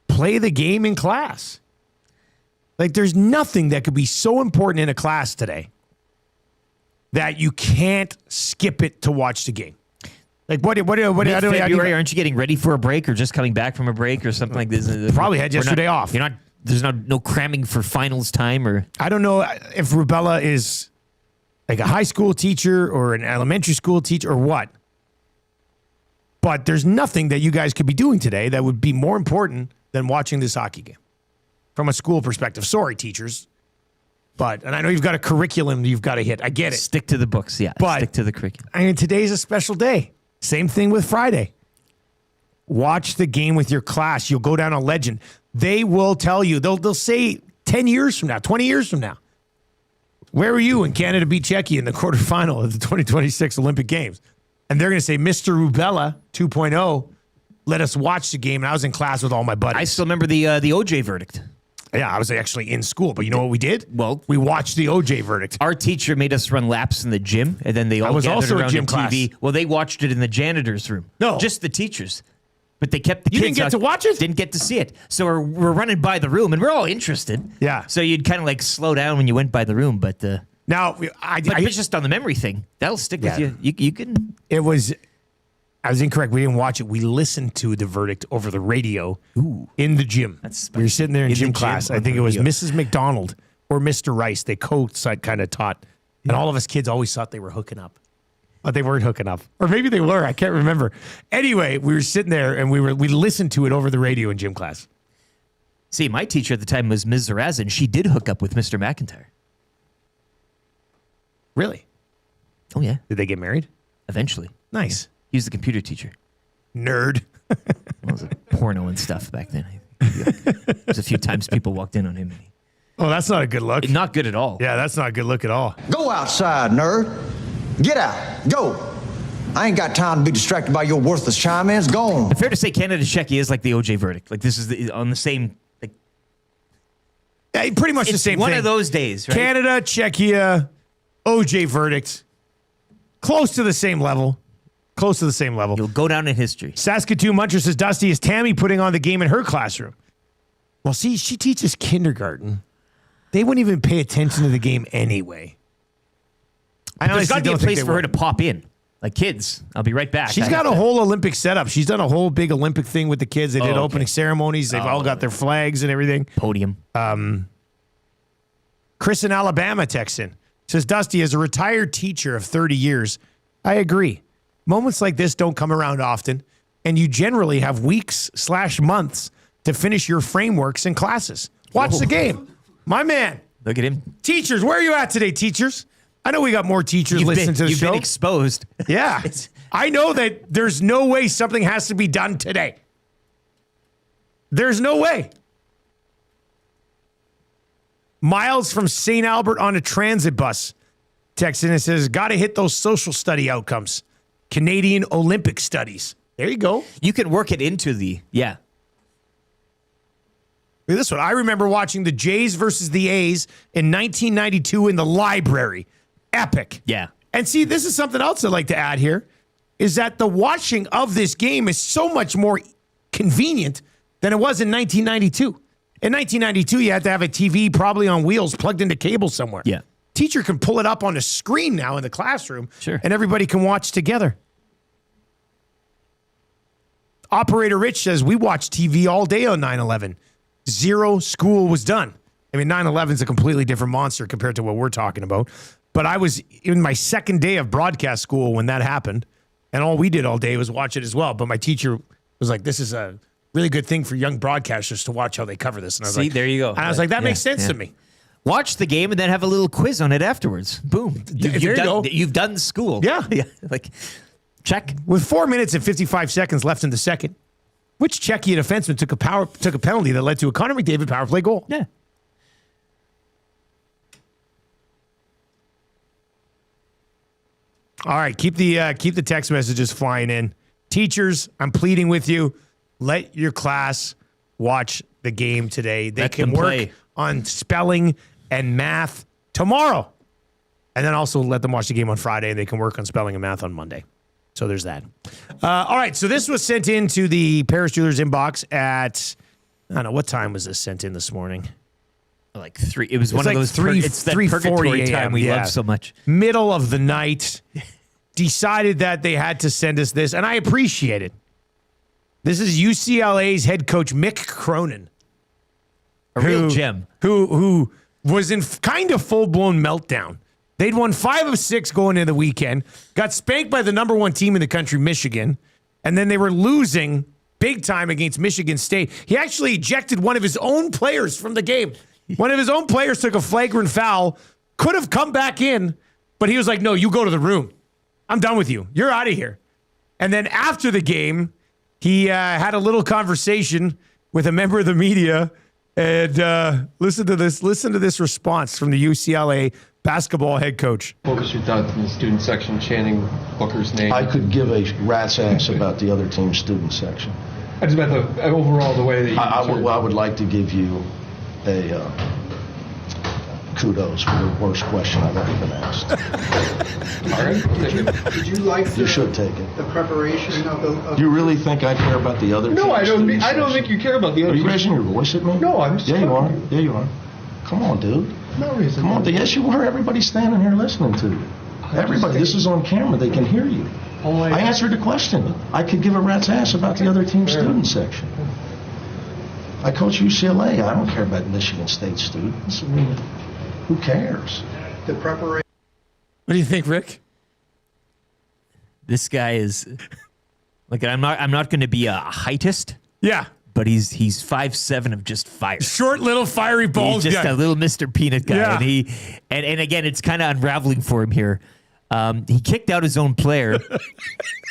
Play the game in class. Like there's nothing that could be so important in a class today that you can't skip it to watch the game. Like what February, aren't you getting ready for a break or just coming back from a break or something like this? Probably had yesterday off. You're not. There's no cramming for finals time or. I don't know if Rubella is like a high school teacher or an elementary school teacher or what. But there's nothing that you guys could be doing today that would be more important than watching this hockey game from a school perspective. Sorry, teachers. And I know you've got a curriculum you've got to hit. I get it. Stick to the books, yeah. But stick to the curriculum. I mean, today's a special day. Same thing with Friday. Watch the game with your class. You'll go down a legend. They will tell you. They'll say 10 years from now, 20 years from now, where were you when Canada beat Czechia in the quarterfinal of the 2026 Olympic Games? And they're going to say, Mr. Rubella 2.0, let us watch the game. And I was in class with all my buddies. I still remember the OJ verdict. Yeah, I was actually in school, but you know what we did? Well, we watched the OJ verdict. Our teacher made us run laps in the gym, and then they all gathered around the TV. Well, they watched it in the janitor's room. No, just the teachers. But they kept the kids. You didn't get to watch it? Didn't get to see it. So we're running by the room, and we're all interested. Yeah. So you'd kind of like slow down when you went by the room, but now it's just on the memory thing. That'll stick with you. You can. I was incorrect. We didn't watch it. We listened to the verdict over the radio in the gym. We were sitting there in gym class. I think it was Mrs. McDonald or Mr. Rice. They kind of taught. And all of us kids always thought they were hooking up. But they weren't hooking up. Or maybe they were. I can't remember. Anyway, we were sitting there and we listened to it over the radio in gym class. See, my teacher at the time was Ms. Zarazin. She did hook up with Mr. McIntyre. Really? Oh, yeah. Did they get married? Eventually. Nice. He was the computer teacher. Nerd. Well, it was like porno and stuff back then. There's a few times people walked in on him. Oh, that's not a good look. Not good at all. Yeah, that's not a good look at all. Go outside, nerd. Get out. Go. I ain't got time to be distracted by your worthless chime-ins. Go on. Fair to say Canada-Czechia is like the OJ verdict. Like this is on the same... Like, yeah, pretty much the same one thing. Of those days, right? Canada, Czechia, OJ verdict. Close to the same level. Close to the same level. You'll go down in history. Saskatoon Muncher says, Dusty, is Tammy putting on the game in her classroom? Well, see, she teaches kindergarten. They wouldn't even pay attention to the game anyway. There's got to be a place for her to pop in. Like, kids, I'll be right back. She's got a whole Olympic setup. She's done a whole big Olympic thing with the kids. They did opening ceremonies. They've all got their flags and everything. Podium. Chris in Alabama texts in. Says, Dusty, as a retired teacher of 30 years, I agree. Moments like this don't come around often, and you generally have weeks/months to finish your frameworks and classes. Watch the game. My man. Look at him. Teachers, where are you at today, teachers? I know we got more teachers listening to the show. You've been exposed. Yeah. I know that there's no way something has to be done today. There's no way. Miles from St. Albert on a transit bus texts in and says, got to hit those social study outcomes. Canadian Olympic studies. There you go. You can work it into the, yeah. Look at this one. I remember watching the Jays versus the A's in 1992 in the library. Epic. Yeah. And see, this is something else I'd like to add here, is that the watching of this game is so much more convenient than it was in 1992. In 1992, you had to have a TV probably on wheels plugged into cable somewhere. Yeah. teacher can pull it up on a screen now in the classroom, Sure. and everybody can watch together. Operator Rich says, we watched TV all day on 9/11. 0 school was done. I mean, 9/11 is a completely different monster compared to what we're talking about. But I was in my second day of broadcast school when that happened, and all we did all day was watch it as well. But my teacher was like, this is a really good thing for young broadcasters to watch how they cover this. And I was like, there you go. And I was like, that makes sense to me. Watch the game and then have a little quiz on it afterwards. Boom. There you go. You've done school. Yeah. Like, check. With 4 minutes and 55 seconds left in the second, which Czechia defenseman took a penalty that led to a Connor McDavid power play goal? Yeah. All right, keep the text messages flying in. Teachers, I'm pleading with you, let your class watch the game today. They Let can them work play. on spelling and math tomorrow. And then also let them watch the game on Friday, and they can work on spelling and math on Monday. So there's that. All right, so this was sent into the Paris Jewelers inbox at, I don't know, what time was this sent in this morning? Like 3. It was one like of those. 3, It's that 3:40 purgatory time we yeah. love so much. Middle of the night. Decided that they had to send us this, and I appreciate it. This is UCLA's head coach, Mick Cronin. A real gem. Who was in kind of full-blown meltdown. They'd won 5 of 6 going into the weekend, got spanked by the number 1 team in the country, Michigan, and then they were losing big time against Michigan State. He actually ejected one of his own players from the game. One of his own players took a flagrant foul, could have come back in, but he was like, no, you go to the room. I'm done with you. You're out of here. And then after the game, he had a little conversation with a member of the media. And listen to this response from the UCLA basketball head coach. What was your thoughts in the student section chanting Booker's name? I could give a rat's ass about the other team's student section. I just meant overall the way that you... I would like to give you a kudos for the worst question I've ever been asked. All right. Did you like You should take it. the preparation of the... You really think I care about the other team's No, I don't section? think you care about the other Are you team. raising your voice at me? No, I'm just... Yeah, you are. Yeah, you are. Come on, dude. No reason. Come on. Yes, you are. Everybody's standing here listening to you. Everybody. This is on camera. They can hear you. I answered the question. I could give a rat's ass about the other team's student section. I coach UCLA. I don't care about Michigan State students. I mean, who cares? The preparation... What do you think, Rick? This guy is like, I'm not going to be a heightist. Yeah. But he's 5'7" of just fire. Short little fiery balls He's just guy. a little Mr. Peanut guy. Yeah. And again, it's kind of unraveling for him here. He kicked out his own player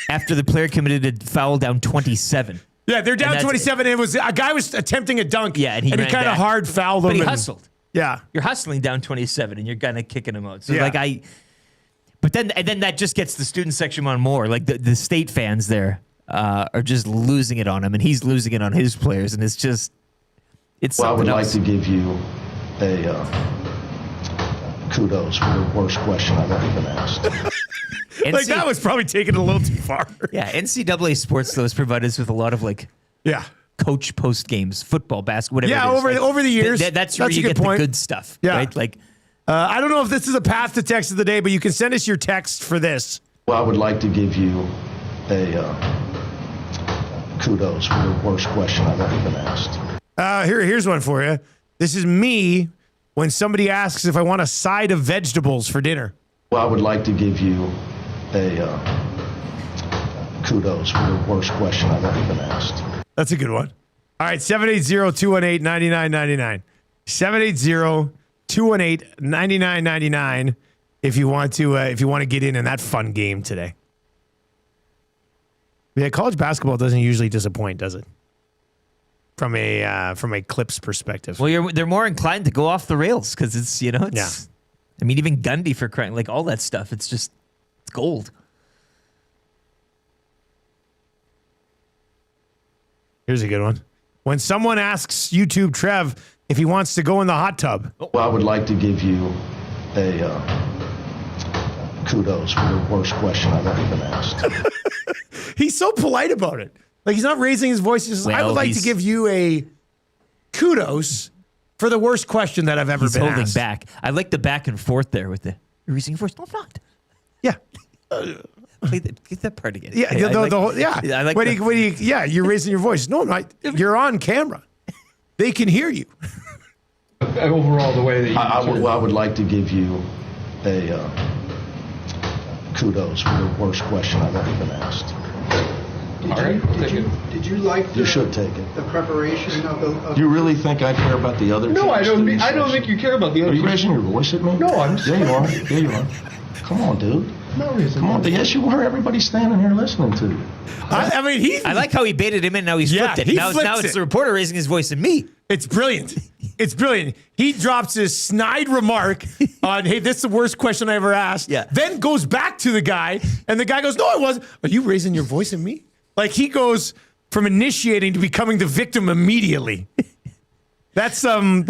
after the player committed a foul down 27. Yeah, they're down And 27. It was a guy was attempting a dunk. Yeah, and he ran kind of back. hard fouled him. But he and- hustled. Yeah. You're hustling down 27 and you're kind of kicking him out. So Yeah. but then that just gets the student section on more. Like the state fans there are just losing it on him, and he's losing it on his players, and it's just it's. Well, I would something like else. to give you a kudos for the worst question I've ever been asked. Like that was probably taken a little too far. Yeah, NCAA sports though has provided us with a lot of coach post games, football, basketball, whatever. Yeah, it is. over the years, that's where that's you a good get point. the good stuff. Yeah. Right? Like I don't know if this is a path to text of the day, but you can send us your text for this. Well, I would like to give you a kudos for the worst question I've ever been asked. Here's one for you. This is me when somebody asks if I want a side of vegetables for dinner. Well, I would like to give you a kudos for the worst question I've ever been asked. That's a good one. All right, 780-218-9999. 780-218-9999 if you want to get in that fun game today. Yeah, college basketball doesn't usually disappoint, does it? From a Clips perspective. well, they're more inclined to go off the rails because it's it's. Yeah. I mean, even Gundy for crying, like all that stuff. It's just it's gold. Here's a good one. When someone asks YouTube Trev if he wants to go in the hot tub. Well, I would like to give you a kudos for the worst question I've ever been asked. He's so polite about it. Like he's not raising his voice. He's just, I Well, would like to give you a kudos for the worst question that I've ever He's been holding asked. back. I like the back and forth there with the raising your voice. No, I'm not. Yeah. Get that part again. Yeah, Hey, I like- I like when that. you're raising your voice. No, I'm not. You're on camera. They can hear you. Overall, the way that you I would like to give you a kudos for the worst question I've ever been asked. Did you like You should take it. the preparation of You really think I care about the other No, team I don't. student I don't section? think you care about the other. Are you team. raising your voice at me? No, I'm. Yeah, you are. Yeah, you are. Come on, dude. No reason. Come on. Yes, you were. Everybody's standing here listening to you. I mean, I like how he baited him in. Now he's Yeah, flipped it. he Now flips it's it. the reporter raising his voice at me. It's brilliant. It's brilliant. He drops his snide remark on, hey, this is the worst question I ever asked. Yeah. Then goes back to the guy, and the guy goes, no, I wasn't. Are you raising your voice at me? Like, he goes from initiating to becoming the victim immediately. That's some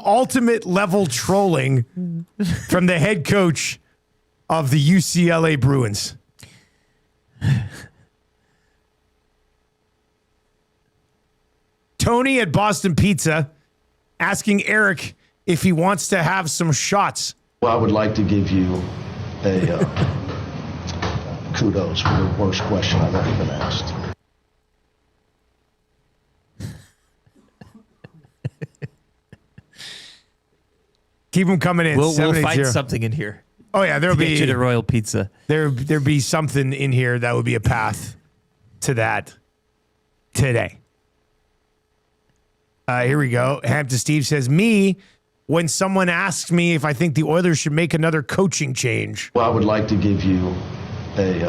ultimate level trolling from the head coach of the UCLA Bruins. Tony at Boston Pizza asking Eric if he wants to have some shots. Well, I would like to give you a kudos for the worst question I've ever been asked. Keep them coming in. We'll find 780. something in here. Oh yeah, there'll Get be you to Royal Pizza. there'll be something in here that would be a path to that today. Here we go. Hampton Steve says, me, when someone asks me if I think the Oilers should make another coaching change. Well, I would like to give you a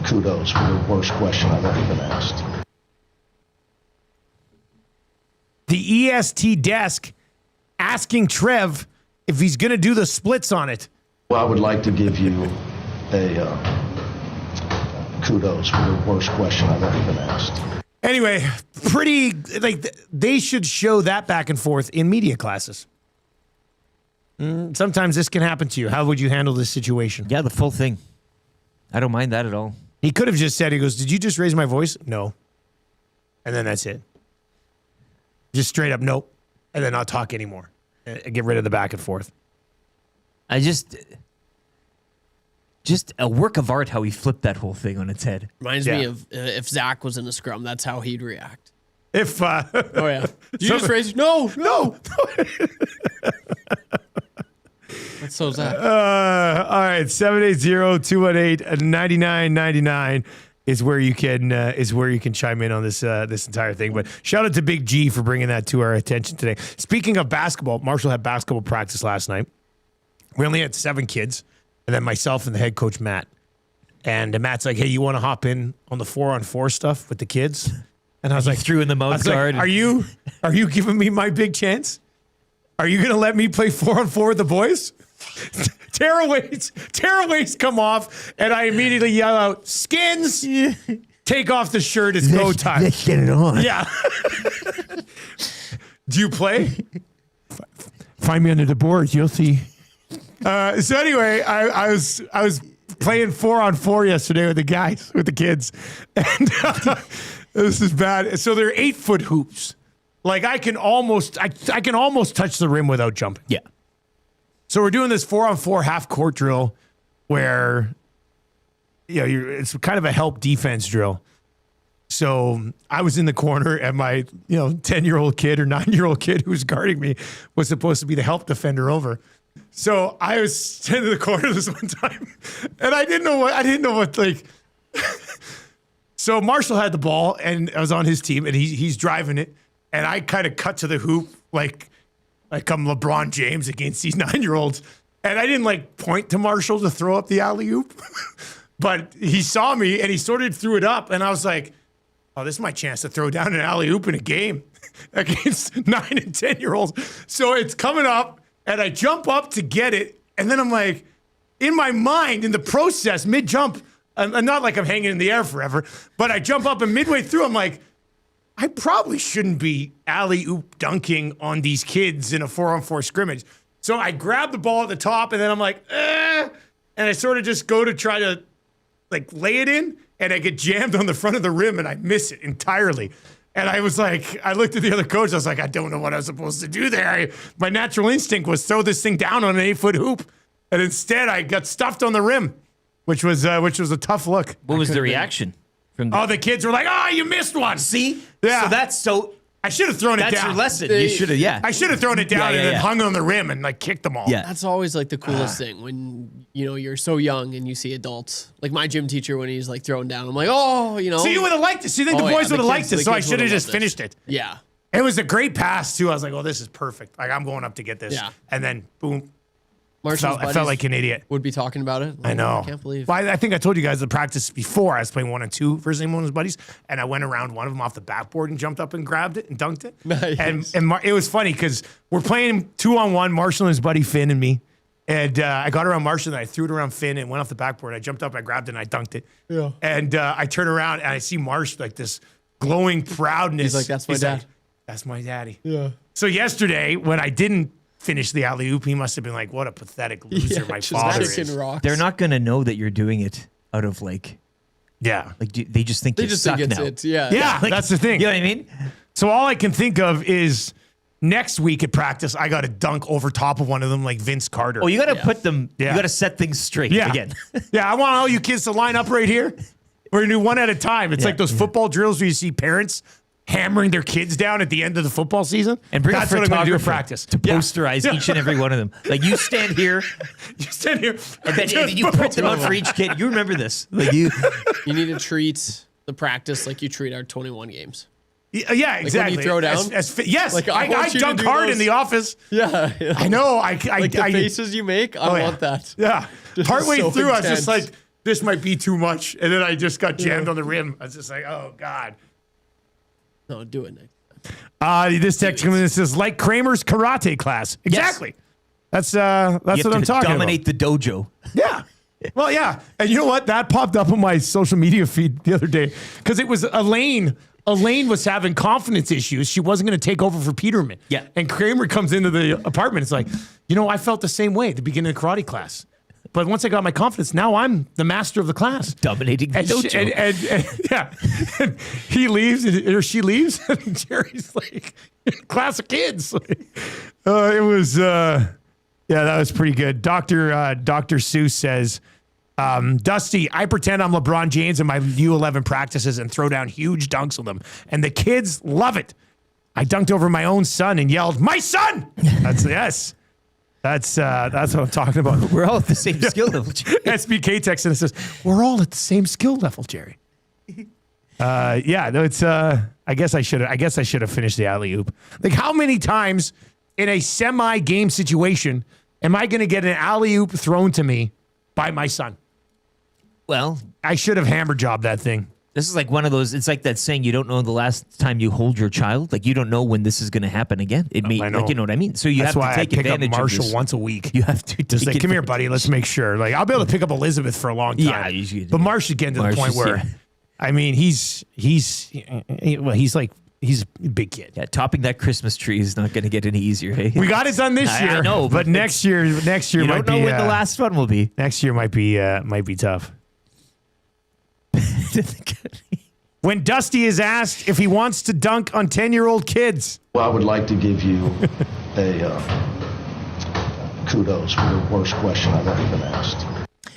kudos for the worst question I've ever been asked. The EST desk asking Trev if he's going to do the splits on it. Well, I would like to give you a kudos for the worst question I've ever been asked. Anyway, pretty, like, they should show that back and forth in media classes. Sometimes this can happen to you. How would you handle this situation? Yeah, the full thing. I don't mind that at all. He could have just said, he goes, did you just raise my voice? No. And then that's it. Just straight up, nope. And then not talk anymore. Get rid of the back and forth. I just a work of art how he flipped that whole thing on its head. Reminds me of if Zach was in a scrum, that's how he'd react. If, Oh, yeah. Did you just raise? No. That's so Zach. All right, 780-218-9999 is where you can chime in on this entire thing. But shout out to Big G for bringing that to our attention today. Speaking of basketball, Marshall had basketball practice last night. We only had 7 kids, and then myself and the head coach Matt. And Matt's like, "Hey, you want to hop in on the 4-on-4 stuff with the kids?" And I was like, threw in the mouth guard. Are you giving me my big chance? Are you going to let me play 4-on-4 with the boys? Tearaways come off, and I immediately yell out, "Skins! Take off the shirt. It's go time." Let's get it on. Yeah. Do you play? Find me under the boards. You'll see. So anyway, I was playing 4-on-4 yesterday with the guys, with the kids, and this is bad. So they're 8-foot hoops. Like I can almost touch the rim without jumping. Yeah. So we're doing this 4-on-4 half court drill where, it's kind of a help defense drill. So I was in the corner and my, 10-year-old kid or 9-year-old kid who was guarding me was supposed to be the help defender over. So I was standing in the corner this one time and I didn't know what so Marshall had the ball and I was on his team and he's driving it and I kind of cut to the hoop like I'm LeBron James against these 9-year-olds. And I didn't point to Marshall to throw up the alley-oop, but he saw me and he sort of threw it up. And I was like, oh, this is my chance to throw down an alley-oop in a game against 9 and 10-year-olds. So it's coming up and I jump up to get it. And then I'm like, in my mind, in the process, mid-jump, I'm not like I'm hanging in the air forever, but I jump up and midway through, I'm like, I probably shouldn't be alley-oop dunking on these kids in a 4-on-4 scrimmage. So I grab the ball at the top, and then I'm like, and I sort of just go to try to lay it in, and I get jammed on the front of the rim, and I miss it entirely. And I was like, I looked at the other coach. I was like, I don't know what I was supposed to do there. My natural instinct was throw this thing down on an 8-foot hoop. And instead, I got stuffed on the rim, which was a tough look. What was the reaction? The kids were like, "Oh, you missed one." See? Yeah. So I should have thrown it down. That's your lesson. You should have, yeah. I should have thrown it down and then hung on the rim and like kicked them all. Yeah. That's always like the coolest thing when you're so young and you see adults. Like my gym teacher when he's like throwing down, I'm like, oh, So you would have liked it. See, I think the boys would have liked it. So I should have just finished it. Yeah. It was a great pass too. I was like, "Oh, this is perfect. Like I'm going up to get this." Yeah. And then boom. I Marshall's felt buddies like an idiot. Would be talking about it. Like, I know. I can't believe. Well, I think I told you guys the practice before. I was playing 1 and 2 versus one of his buddies, and I went around one of them off the backboard and jumped up and grabbed it and dunked it. Nice. And it was funny because we're playing 2-on-1, Marshall and his buddy Finn and me. And I got around Marshall and I threw it around Finn and went off the backboard. I jumped up, I grabbed it, and I dunked it. Yeah. And I turn around and I see Marsh like this glowing proudness. He's like, "That's my dad." Like, "That's my daddy." Yeah. So yesterday when I didn't finish the alley-oop, he must have been like, "What a pathetic loser my father is." Rocks. They're not going to know that you're doing it out of like they just think They you just suck think now. Yeah, Like, that's the thing. You know what I mean? So all I can think of is next week at practice, I got to dunk over top of one of them like Vince Carter. Oh, you got to put them. Yeah. You got to set things straight yeah. again. Yeah, I want all you kids to line up right here. We're going to do one at a time. It's like those football drills where you see parents hammering their kids down at the end of the football season. And bring That's a what I'm going to do at photographer practice. to posterize each and every one of them. Like you stand here, and then you print them out for each kid. You remember this? Like you need to treat the practice like you treat our 21 games. Yeah, exactly. Like when you throw down. Yes, Like, I want you to dunk do hard those- in the office. Yeah. I know. Like the faces you make, I want that. Yeah. Just Partway so through, I was just intense. like, this might be too much. And then I just got jammed on the rim. I was just like, oh, God. No, do it next time. This text comes in and says, like Kramer's karate class. Exactly. That's what I'm talking dominate about. the dojo. Yeah. Well, yeah. And you know what? That popped up on my social media feed the other day because it was Elaine. Elaine was having confidence issues. She wasn't going to take over for Peterman. Yeah. And Kramer comes into the apartment. It's like, I felt the same way at the beginning of karate class. But once I got my confidence, now I'm the master of the class. Dominating the dojo. And he leaves, or she leaves, and Jerry's like, class of kids. It was, that was pretty good. Dr. Seuss says, Dusty, I pretend I'm LeBron James in my U11 practices and throw down huge dunks on them. And the kids love it. I dunked over my own son and yelled, "My son!" Yes. That's what I'm talking about. We're all at the same skill level. SBK texts and says, "We're all at the same skill level, Jerry." I guess I should have finished the alley-oop. Like, how many times in a semi-game situation am I going to get an alley-oop thrown to me by my son? Well, I should have hammer jobbed that thing. This is like one of those. It's like that saying, you don't know the last time you hold your child. Like, you don't know when this is going to happen again. It may, I know. like, you know what I mean. So you That's have why to take I pick advantage up Marshall of this. once a week. You have to Just take like, come here, advantage. buddy. Let's make sure. Like, I'll be able to pick up Elizabeth for a long time. Yeah, you but Marsh is getting to the point where, I mean, he's a big kid. Yeah, topping that Christmas tree is not going to get any easier. Hey? We got it done this year. I know, but next year you might don't know be. when the last one will be. Next year might be tough. When Dusty is asked if he wants to dunk on 10-year-old kids. Well, I would like to give you a kudos for the worst question I've ever been asked.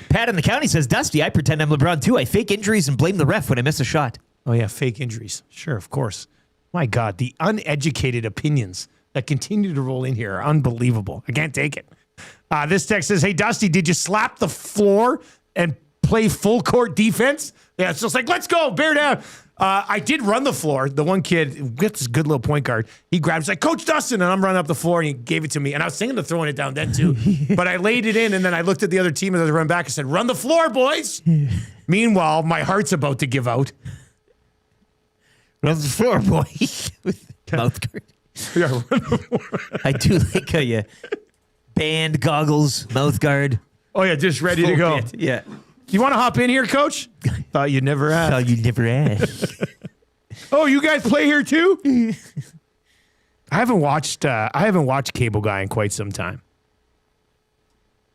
Pat in the county says, Dusty, I pretend I'm LeBron too. I fake injuries and blame the ref when I miss a shot. Oh, yeah, fake injuries. Sure, of course. My God, the uneducated opinions that continue to roll in here are unbelievable. I can't take it. This text says, hey, Dusty, did you slap the floor and play full court defense? Yeah, it's just like, let's go, bear down. I did run the floor. The one kid, gets this good little point guard. He grabs like, Coach Dustin, and I'm running up the floor, and he gave it to me. And I was thinking of throwing it down then too, but I laid it in, and then I looked at the other team as I run back and said, run the floor, boys. Meanwhile, my heart's about to give out. Run the floor, boy. With mouth guard. Yeah, run the floor. I do like how you band, goggles, mouth guard. Oh, yeah, just ready to go. Bit. Yeah. You want to hop in here, Coach? Thought you'd never ask. Thought you'd never ask. Oh, you guys play here too? I haven't watched Cable Guy in quite some time,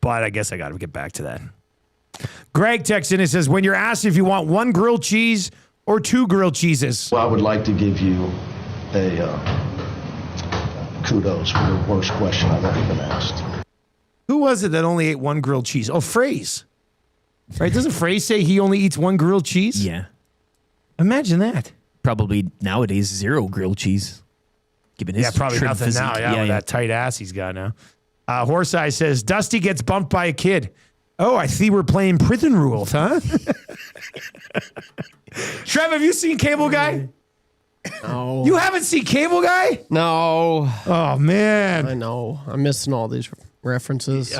but I guess I got to get back to that. Greg texts in and says, when you're asked if you want one grilled cheese or 2 grilled cheeses? Well, I would like to give you a kudos for the worst question I've ever been asked. Who was it that only ate 1 grilled cheese? Oh, Phrase. Right? Doesn't Phrase say he only eats 1 grilled cheese? Yeah. Imagine that. Probably nowadays 0 grilled cheese. Given his probably trim nothing physique. now. With that tight ass he's got now. Horse Eye says, Dusty gets bumped by a kid. Oh, I see we're playing prison rules, huh? Trev, have you seen Cable Guy? No. You haven't seen Cable Guy? No. Oh, man. I know. I'm missing all these references.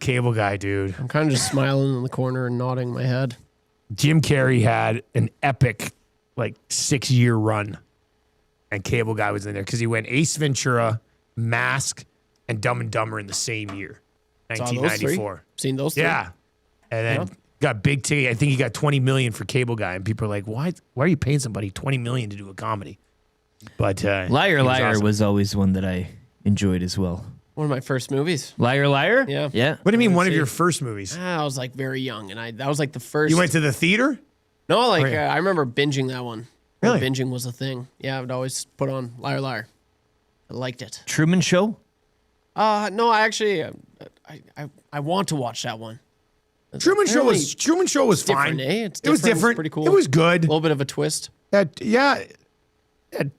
Cable Guy, dude. I'm kind of just smiling in the corner and nodding my head. Jim Carrey had an epic, 6-year run. And Cable Guy was in there because he went Ace Ventura, Mask, and Dumb and Dumber in the same year, 1994. Seen those 3? Yeah. And then got big ticket. I think he got $20 million for Cable Guy. And people are like, why are you paying somebody $20 million to do a comedy? But Liar Liar was always one that I enjoyed as well. One of my first movies. Liar Liar? Yeah. Yeah. What do you mean one of your first movies? I was very young, and that was the first. You went to the theater? No, I remember binging that one. Really? Binging was a thing. Yeah, I would always put on Liar Liar. I liked it. Truman Show? No, I actually, I want to watch that one. Truman Show was fine. Eh? It was different. Pretty cool. It was good. A little bit of a twist.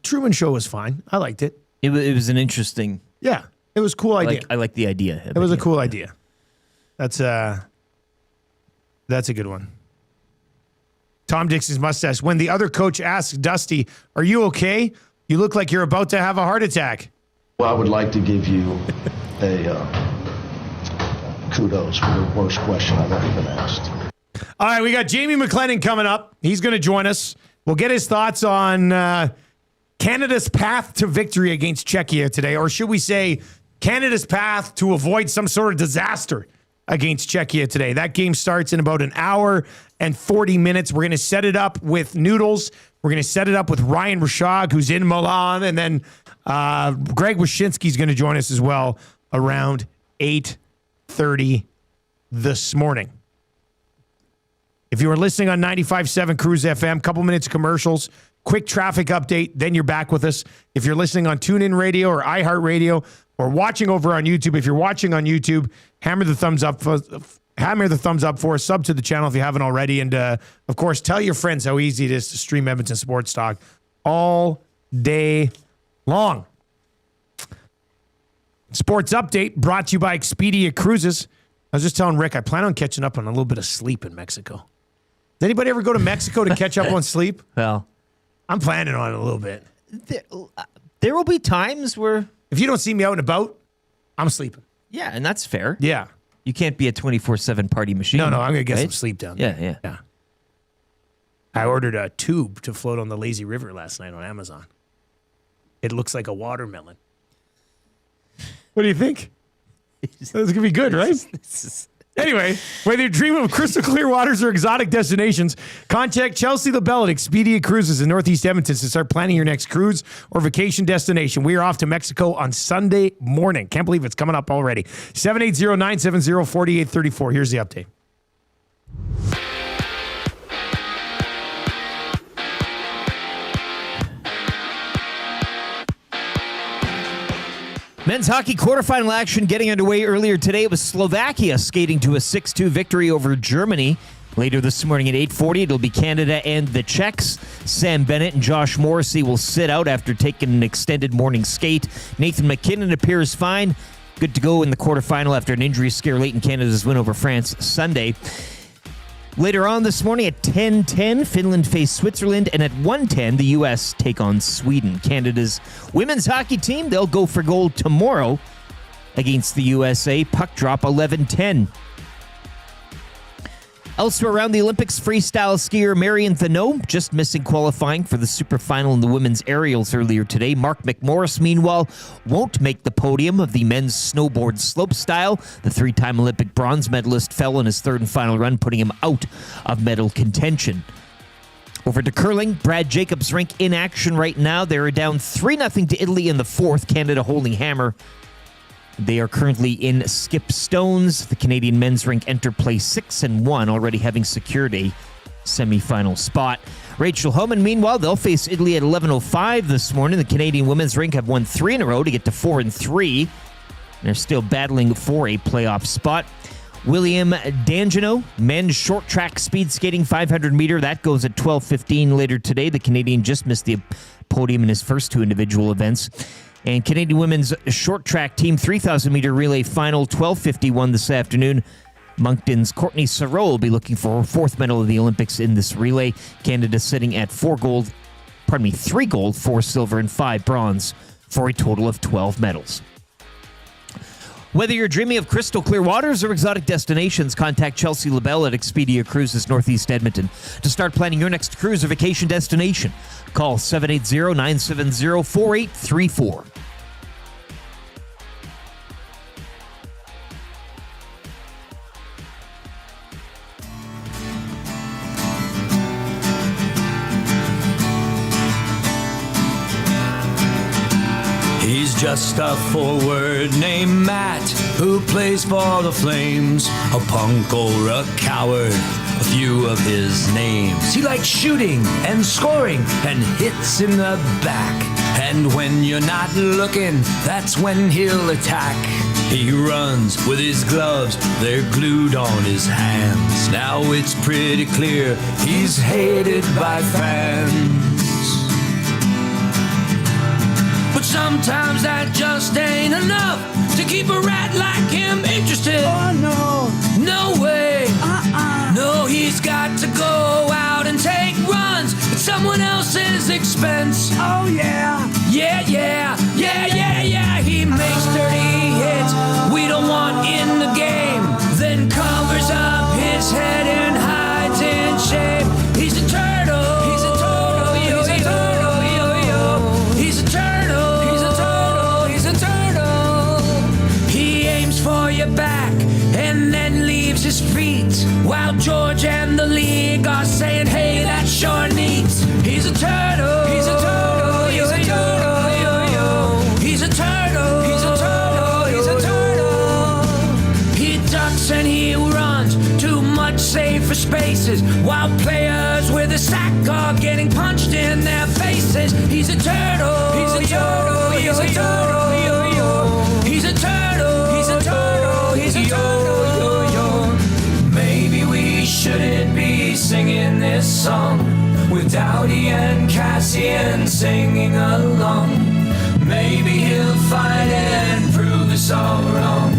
Truman Show was fine. I liked it. It was an interesting. Yeah, it was a cool idea. I like the idea. It was a cool idea. That's a good one. Tom Dixon's mustache. When the other coach asks Dusty, "Are you okay? You look like you're about to have a heart attack." Well, I would like to give you a kudos for the worst question I've ever been asked. All right, we got Jamie McClennon coming up. He's going to join us. We'll get his thoughts on Canada's path to victory against Czechia today, or should we say Canada's path to avoid some sort of disaster against Czechia today. That game starts in about an hour and 40 minutes. We're going to set it up with Noodles. We're going to set it up with Ryan Rishaug, who's in Milan, and then Greg Wyshynski is going to join us as well around 8:30 this morning. If you are listening on 95.7 Cruise FM, couple minutes of commercials, quick traffic update, then you're back with us. If you're listening on TuneIn Radio or iHeartRadio or watching over on YouTube, if you're watching on YouTube, hammer the thumbs up for us, sub to the channel if you haven't already, and of course, tell your friends how easy it is to stream Edmonton Sports Talk all day long. Sports update brought to you by Expedia Cruises. I was just telling Rick, I plan on catching up on a little bit of sleep in Mexico. Does anybody ever go to Mexico to catch up on sleep? Well, I'm planning on it a little bit. There will be times where... If you don't see me out and about, I'm sleeping. Yeah, and that's fair. Yeah. You can't be a 24/7 party machine. No, I'm going to get right? some sleep down there. Yeah. I ordered a tube to float on the lazy river last night on Amazon. It looks like a watermelon. What do you think? It's going to be good, right? Anyway, whether you're dreaming of crystal clear waters or exotic destinations, contact Chelsea LaBelle at Expedia Cruises in Northeast Edmonton to start planning your next cruise or vacation destination. We are off to Mexico on Sunday morning. Can't believe it's coming up already. 780-970-4834. Here's the update. Men's hockey quarterfinal action getting underway earlier today. It was Slovakia skating to a 6-2 victory over Germany. Later this morning at 8:40, it'll be Canada and the Czechs. Sam Bennett and Josh Morrissey will sit out after taking an extended morning skate. Nathan McKinnon appears fine. Good to go in the quarterfinal after an injury scare late in Canada's win over France Sunday. Later on this morning at 10:10, Finland face Switzerland, and at 1:10, the U.S. take on Sweden. Canada's women's hockey team, they'll go for gold tomorrow against the USA. Puck drop 11:10. Elsewhere around the Olympics, freestyle skier Marion Thaneau just missing qualifying for the super final in the women's aerials earlier today. Mark McMorris, meanwhile, won't make the podium of the men's snowboard slopestyle. The three-time Olympic bronze medalist fell in his third and final run, putting him out of medal contention. Over to curling, Brad Jacobs' rink in action right now. They're down 3-0 to Italy in the fourth, Canada holding hammer. They are currently in Skip Stones. The Canadian men's rink enter play 6-1, already having secured a semifinal spot. Rachel Homan, meanwhile, they'll face Italy at 11:05 this morning. The Canadian women's rink have won 3 in a row to get to 4-3. They're still battling for a playoff spot. William D'Angelo, men's short track speed skating 500 meter. That goes at 12:15 later today. The Canadian just missed the podium in his first 2 individual events. And Canadian women's short track team 3,000 meter relay final 12:51 this afternoon. Moncton's Courtney Sarot will be looking for her 4th medal of the Olympics in this relay. Canada sitting at 3 gold, 4 silver, and 5 bronze for a total of 12 medals. Whether you're dreaming of crystal clear waters or exotic destinations, contact Chelsea LaBelle at Expedia Cruises Northeast Edmonton to start planning your next cruise or vacation destination. Call 780-970-4834. He's just a forward named Matt who plays for the Flames. A punk or a coward, a few of his names. He likes shooting and scoring and hits in the back. And when you're not looking, that's when he'll attack. He runs with his gloves, they're glued on his hands. Now it's pretty clear he's hated by fans. But sometimes that just ain't enough to keep a rat like him interested. Oh no, no way. No, he's got to go out and take runs at someone else's expense. Oh yeah, yeah, yeah, yeah, yeah, yeah. He makes dirty hits we don't want in the game, then covers up his head and hides in shame. He's a turtle. He's a turtle. He's a turtle. Yo-yo. He's a turtle. He's a turtle. He's a turtle. He aims for your back and then leaves his feet, while George and the league are saying, hey, that's sure neat. He's a turtle. He's a turtle. He's a turtle. Yo-yo. He's a turtle. He's a turtle. He's a turtle. He ducks and he runs to much safer spaces, while players with a sack are getting punched in their faces. He's a turtle. He's a turtle. He's a turtle. Yo-yo. He's a turtle. He's a turtle. He's a turtle. Yo-yo. Maybe we shouldn't be singing this song with Dowdy and Cassian singing along. Maybe he'll fight and prove us all wrong.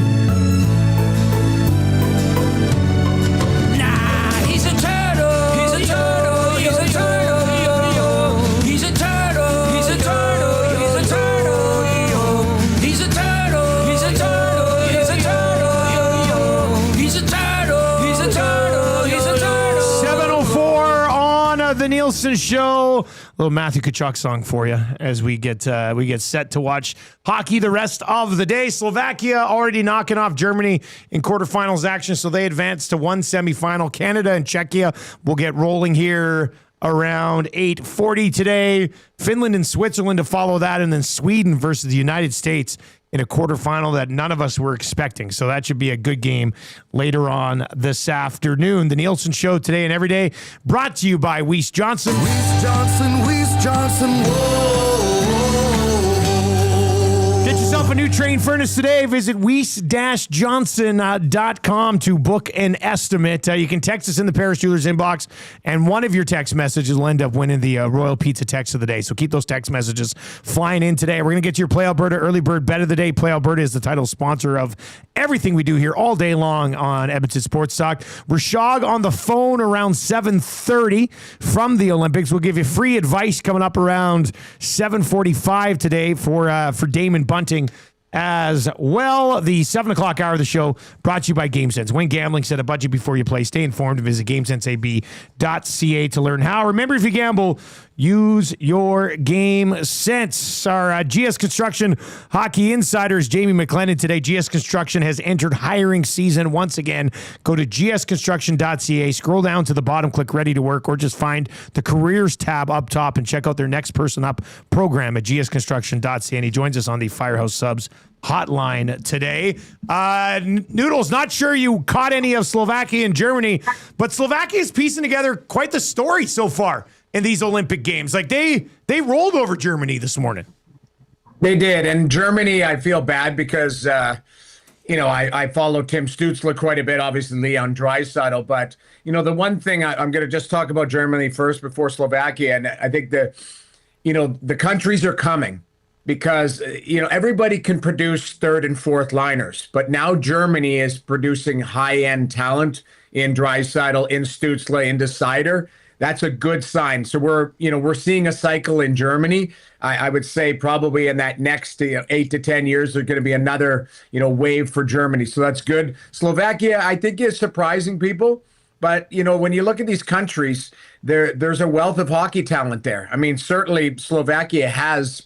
Nah, he's a turtle. He's a turtle. He's a turtle. Yo-yo. He's a turtle. He's a turtle. He's a turtle. Yo-yo. He's a turtle. He's a turtle. He's a turtle. Yo-yo. He's a turtle. He's a turtle. He's a turtle. 7:04 on the Nielson Show. A little Matthew Tkachuk song for you as we get set to watch hockey the rest of the day. Slovakia already knocking off Germany in quarterfinals action, so they advance to 1 semifinal. Canada and Czechia will get rolling here around 8:40 today. Finland and Switzerland to follow that, and then Sweden versus the United States in a quarterfinal that none of us were expecting. So that should be a good game later on this afternoon. The Nielsen Show today and every day brought to you by Weiss Johnson. Weiss Johnson, Weiss Johnson, whoa. Get yourself a new train furnace today. Visit weiss-johnson.com to book an estimate. You can text us in the Paris Jewelers inbox, and one of your text messages will end up winning the Royal Pizza text of the day. So keep those text messages flying in today. We're going to get to your Play Alberta Early Bird Bet of the Day. Play Alberta is the title sponsor of everything we do here all day long on Edmonton Sports Talk. Rishaug on the phone around 7:30 from the Olympics. We'll give you free advice coming up around 7:45 today for Damon Bunting as well. The 7 o'clock hour of the show brought to you by GameSense. When gambling, set a budget before you play. Stay informed and visit GameSenseAB.ca to learn how. Remember, if you gamble, use your game sense. Our GS Construction Hockey Insiders, Jamie McClennon today. GS Construction has entered hiring season once again. Go to gsconstruction.ca, scroll down to the bottom, click Ready to Work, or just find the Careers tab up top and check out their Next Person Up program at gsconstruction.ca. And he joins us on the Firehouse Subs hotline today. Noodles, not sure you caught any of Slovakia and Germany, but Slovakia is piecing together quite the story so far. in these Olympic Games. Like they rolled over Germany this morning. They did. And Germany, I feel bad because, I follow Tim Stützle quite a bit, obviously Leon Draisaitl. But, the one thing I'm going to just talk about Germany first before Slovakia. And I think the countries are coming because, everybody can produce third and fourth liners. But now Germany is producing high-end talent in Draisaitl, in Stützle, in Decider. That's a good sign. So we're seeing a cycle in Germany. I would say probably in that next 8 to 10 years, there's going to be another, wave for Germany. So that's good. Slovakia, I think, is surprising people. But, when you look at these countries, there's a wealth of hockey talent there. I mean, certainly Slovakia has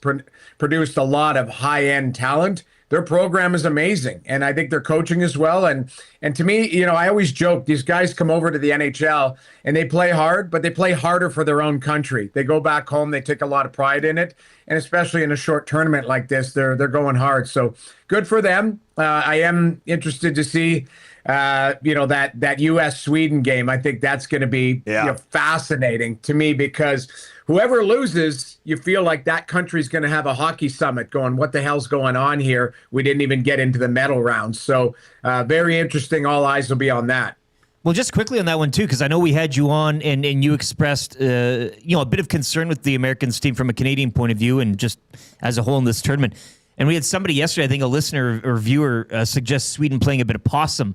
produced a lot of high-end talent. Their program is amazing, and I think their coaching as well. And to me, I always joke, these guys come over to the NHL and they play hard, but they play harder for their own country. They go back home, they take a lot of pride in it, and especially in a short tournament like this, they're going hard. So good for them. I am interested to see that U.S.-Sweden game. I think that's going to be fascinating to me because whoever loses, you feel like that country's going to have a hockey summit going, what the hell's going on here? We didn't even get into the medal round. So very interesting. All eyes will be on that. Well, just quickly on that one, too, because I know we had you on and you expressed, a bit of concern with the Americans team from a Canadian point of view and just as a whole in this tournament. And we had somebody yesterday, I think a listener or viewer, suggest Sweden playing a bit of possum.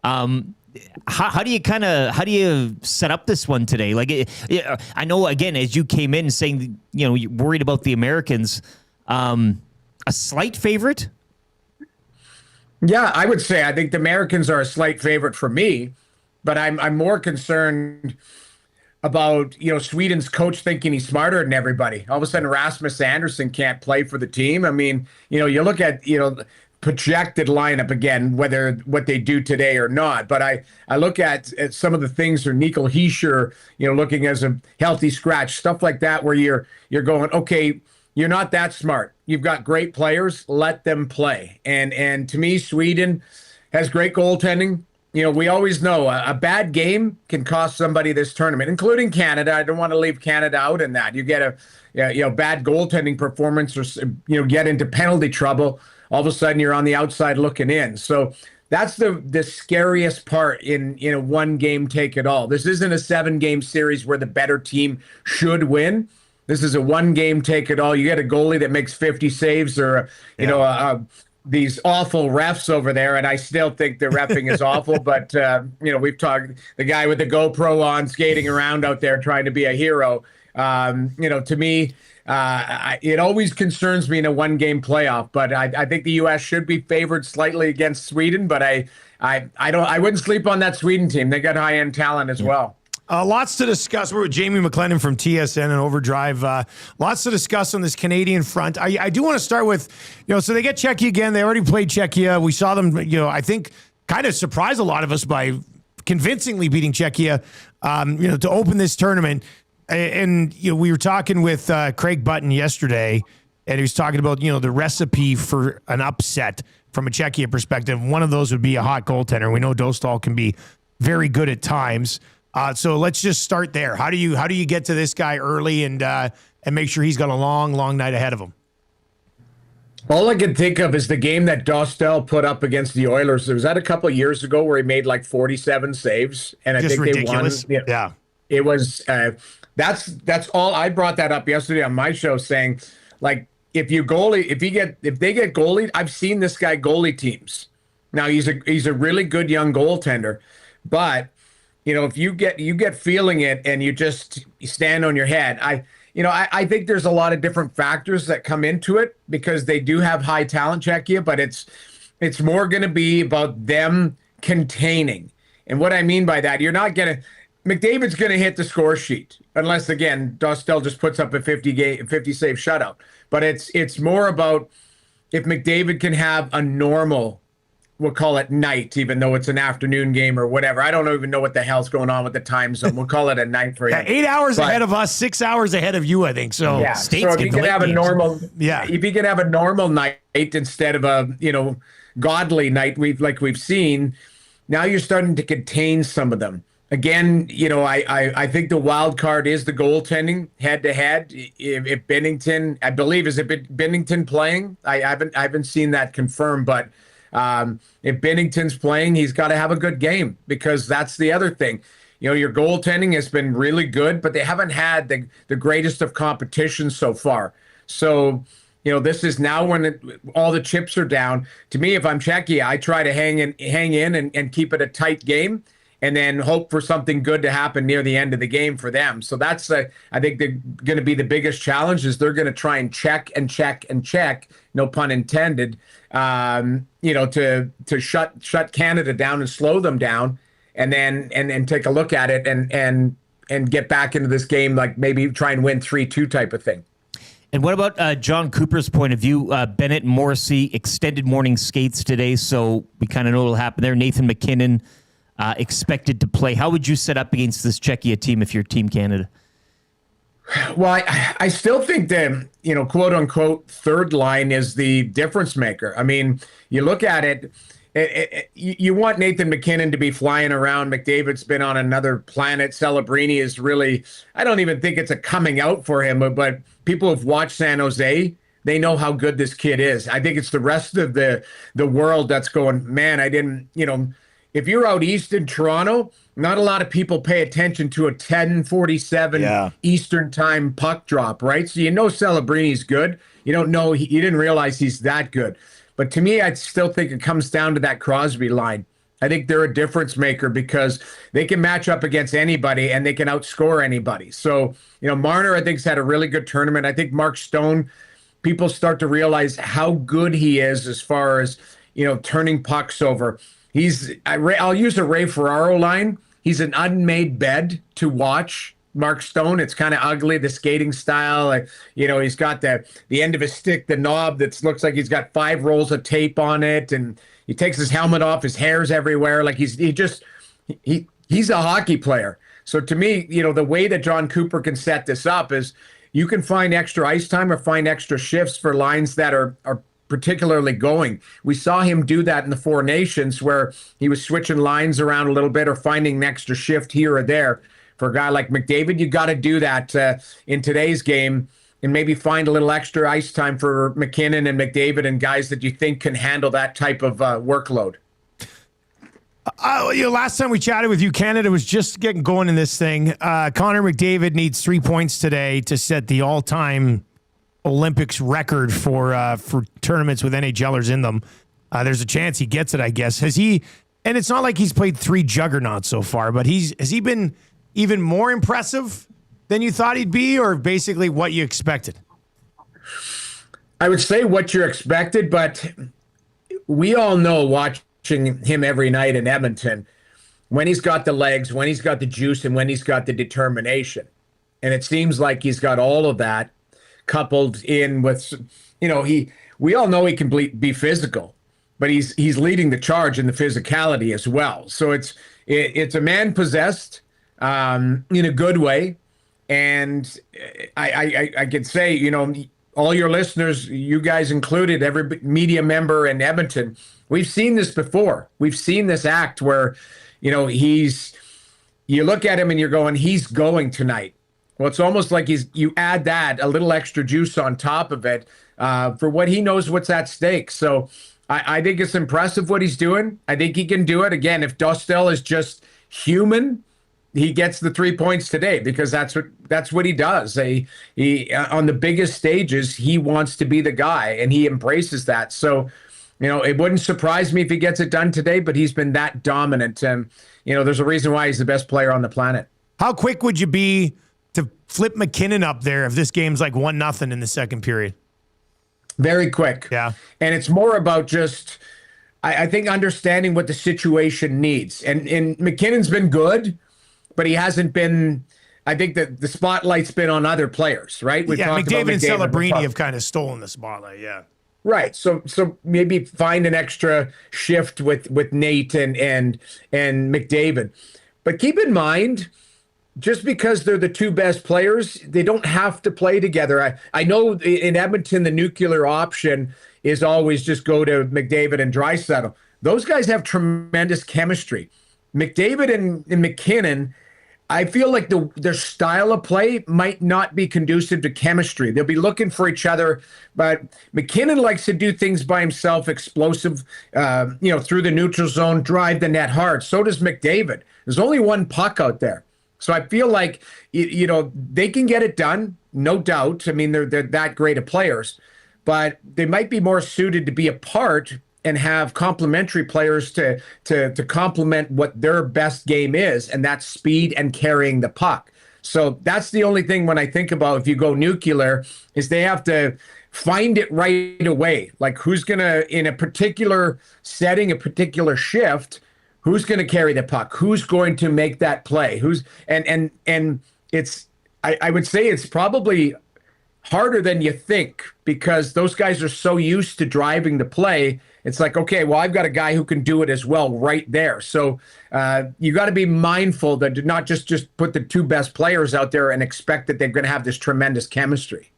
How do you set up this one today? Like, I know, again, as you came in saying, you're worried about the Americans, a slight favorite? Yeah, I would say I think the Americans are a slight favorite for me, but I'm more concerned about, Sweden's coach thinking he's smarter than everybody. All of a sudden, Rasmus Andersson can't play for the team. I mean, you look at, projected lineup again, whether what they do today or not. But I look at some of the things, or Nico Hischier, looking as a healthy scratch, stuff like that, where you're going, okay, you're not that smart. You've got great players, let them play. And to me, Sweden has great goaltending. We always know a bad game can cost somebody this tournament, including Canada. I don't want to leave Canada out in that. You get a bad goaltending performance, or get into penalty trouble. All of a sudden, you're on the outside looking in. So that's the scariest part in a one-game take-it-all. This isn't a 7-game series where the better team should win. This is a one-game take-it-all. You get a goalie that makes 50 saves, or these awful refs over there, and I still think the reffing is awful. But we've talked the guy with the GoPro on skating around out there trying to be a hero. To me, it always concerns me in a one-game playoff. But I think the U.S. should be favored slightly against Sweden. But I wouldn't sleep on that Sweden team. They got high-end talent as well. Lots to discuss. We're with Jamie McClennon from TSN and Overdrive. Lots to discuss on this Canadian front. I do want to start with, so they get Czechia again. They already played Czechia. We saw them, I think, kind of surprise a lot of us by convincingly beating Czechia, to open this tournament. And we were talking with Craig Button yesterday, and he was talking about, the recipe for an upset from a Czechia perspective. One of those would be a hot goaltender. We know Dostal can be very good at times. So let's just start there. How do you get to this guy early and make sure he's got a long, long night ahead of him? All I can think of is the game that Dostal put up against the Oilers. Was that a couple of years ago where he made like 47 saves, and I think ridiculous. They won. Yeah, it was. That's all. I brought that up yesterday on my show, saying like if they get goalie, I've seen this guy goalie teams. Now he's a really good young goaltender, but. If you get feeling it and you stand on your head, I think there's a lot of different factors that come into it because they do have high talent, Czechia, but it's more going to be about them containing. And what I mean by that, McDavid's going to hit the score sheet unless, again, Dostal just puts up a 50 save shutout. But it's more about if McDavid can have a normal, we'll call it night, even though it's an afternoon game or whatever. I don't even know what the hell's going on with the time zone. We'll call it a night for him. 8 hours ahead of us, 6 hours ahead of you, I think. So, yeah. So if he can have a normal, if he can have a normal night instead of a godly night we've seen, now you're starting to contain some of them. Again, I think the wild card is the goaltending head to head. If Bennington, I believe, is it Bennington playing? I haven't seen that confirmed, but if Bennington's playing, he's got to have a good game, because that's the other thing. Your goaltending has been really good, but they haven't had the greatest of competition so far. So, this is now when all the chips are down. To me, if I'm Czechia, I try to hang in and keep it a tight game, and then hope for something good to happen near the end of the game for them. So that's, I think, they're going to be the biggest challenge, is they're going to try and check and check and check, no pun intended, to shut Canada down and slow them down, and then take a look at it and get back into this game, like maybe try and win 3-2 type of thing. And what about John Cooper's point of view? Bennett and Morrissey extended morning skates today, so we kind of know what'll happen there. Nathan McKinnon expected to play. How would you set up against this Czechia team if you're Team Canada? Well, I still think the, quote unquote, third line is the difference maker. I mean, you look at it, you want Nathan McKinnon to be flying around. McDavid's been on another planet. Celebrini is really, I don't even think it's a coming out for him, but people who've watched San Jose, they know how good this kid is. I think it's the rest of the world that's going, man, I didn't, if you're out east in Toronto, not a lot of people pay attention to a 10:47 Eastern time puck drop, right? So Celebrini's good. You don't know, you didn't realize he's that good. But to me, I still think it comes down to that Crosby line. I think they're a difference maker, because they can match up against anybody and they can outscore anybody. So, Marner, I think, has had a really good tournament. I think Mark Stone, people start to realize how good he is as far as, turning pucks over. I'll use a Ray Ferraro line. He's an unmade bed to watch. Mark Stone, it's kind of ugly, the skating style. He's got the end of his stick, the knob that looks like he's got 5 rolls of tape on it, and he takes his helmet off, his hair's everywhere. Like he's a hockey player. So to me, the way that John Cooper can set this up is you can find extra ice time or find extra shifts for lines that are particularly going. We saw him do that in the Four Nations, where he was switching lines around a little bit or finding an extra shift here or there. For a guy like McDavid, you got to do that in today's game, and maybe find a little extra ice time for McKinnon and McDavid and guys that you think can handle that type of workload. Last time we chatted with you, Canada was just getting going in this thing. Connor McDavid needs 3 points today to set the all-time Olympics record for tournaments with NHLers in them. There's a chance he gets it, I guess. Has he? And it's not like he's played 3 juggernauts so far, but has he been even more impressive than you thought he'd be, or basically what you expected? I would say what you expected, but we all know, watching him every night in Edmonton, when he's got the legs, when he's got the juice, and when he's got the determination. And it seems like he's got all of that coupled in with, we all know he can be physical, but he's leading the charge in the physicality as well. So it's a man possessed in a good way. And I could say, all your listeners, you guys included, every media member in Edmonton, we've seen this before. We've seen this act where, you look at him and you're going, he's going tonight. Well, it's almost like you add that, a little extra juice on top of it for what he knows what's at stake. So I think it's impressive what he's doing. I think he can do it. Again, if Dostal is just human, he gets the 3 points today, because that's what he does. He on the biggest stages, he wants to be the guy, and he embraces that. So, it wouldn't surprise me if he gets it done today, but he's been that dominant. And, there's a reason why he's the best player on the planet. How quick would you be to flip McKinnon up there if this game's like 1-0 in the second period? Very quick. Yeah. And it's more about just, I think, understanding what the situation needs. And McKinnon's been good, but he hasn't been, I think that the spotlight's been on other players, right? McDavid and Celebrini have kind of stolen the spotlight, yeah. Right. So maybe find an extra shift with Nate and McDavid. But keep in mind, just because they're the 2 best players, they don't have to play together. I know in Edmonton, the nuclear option is always just go to McDavid and Draisaitl. Those guys have tremendous chemistry. McDavid and McKinnon, I feel like their style of play might not be conducive to chemistry. They'll be looking for each other, but McKinnon likes to do things by himself, explosive, through the neutral zone, drive the net hard. So does McDavid. There's only one puck out there. So I feel like, they can get it done, no doubt. I mean, they're that great of players, but they might be more suited to be apart and have complementary players to complement what their best game is, and that's speed and carrying the puck. So that's the only thing when I think about if you go nuclear is they have to find it right away. Like who's going to, in a particular setting, a particular shift, who's going to carry the puck? Who's going to make that play? And it's, I would say it's probably harder than you think because those guys are so used to driving the play. It's like, okay, well, I've got a guy who can do it as well right there. So you got to be mindful that not just put the two best players out there and expect that they're going to have this tremendous chemistry.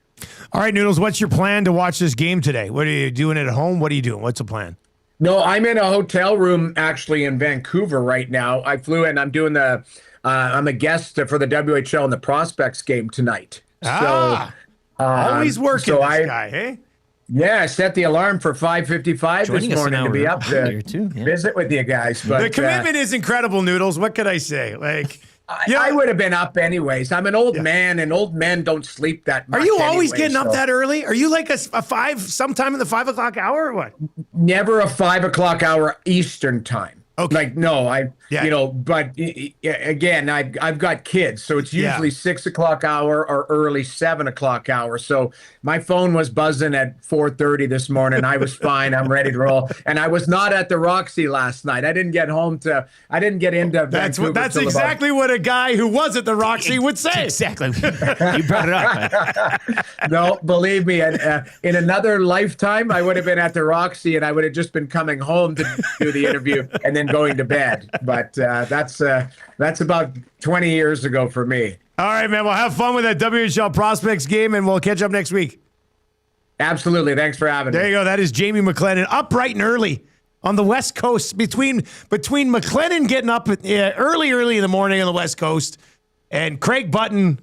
All right, Noodles, what's your plan to watch this game today? What are you doing at home? What are you doing? What's the plan? No, I'm in a hotel room actually in Vancouver right now. I flew in. I'm doing I'm a guest for the WHL and the Prospects game tonight. Always working so this guy, hey? Yeah, I set the alarm for 5:55 this morning to be up to visit with you guys. But the commitment is incredible, Noodles. What could I say? I would have been up anyways. I'm an old man, and old men don't sleep that much. Are you always getting up that early? Are you like a 5 sometime in the 5 o'clock hour or what? Never a 5 o'clock hour Eastern time. Okay. But again, I've got kids, so it's usually 6 o'clock hour or early 7 o'clock hour. So my phone was buzzing at 4:30 this morning. I was fine. I'm ready to roll. And I was not at the Roxy last night. I didn't get into Vancouver. That's exactly what a guy who was at the Roxy would say. Exactly. You brought it up. No, believe me. In another lifetime, I would have been at the Roxy, and I would have just been coming home to do the interview and then going to bed. But that's about 20 years ago for me. All right, man. Well, have fun with that WHL Prospects game, and we'll catch up next week. Absolutely. Thanks for having me. There you go. That is Jamie McClennon, up bright and early on the West Coast. Between McLennan getting up early in the morning on the West Coast and Craig Button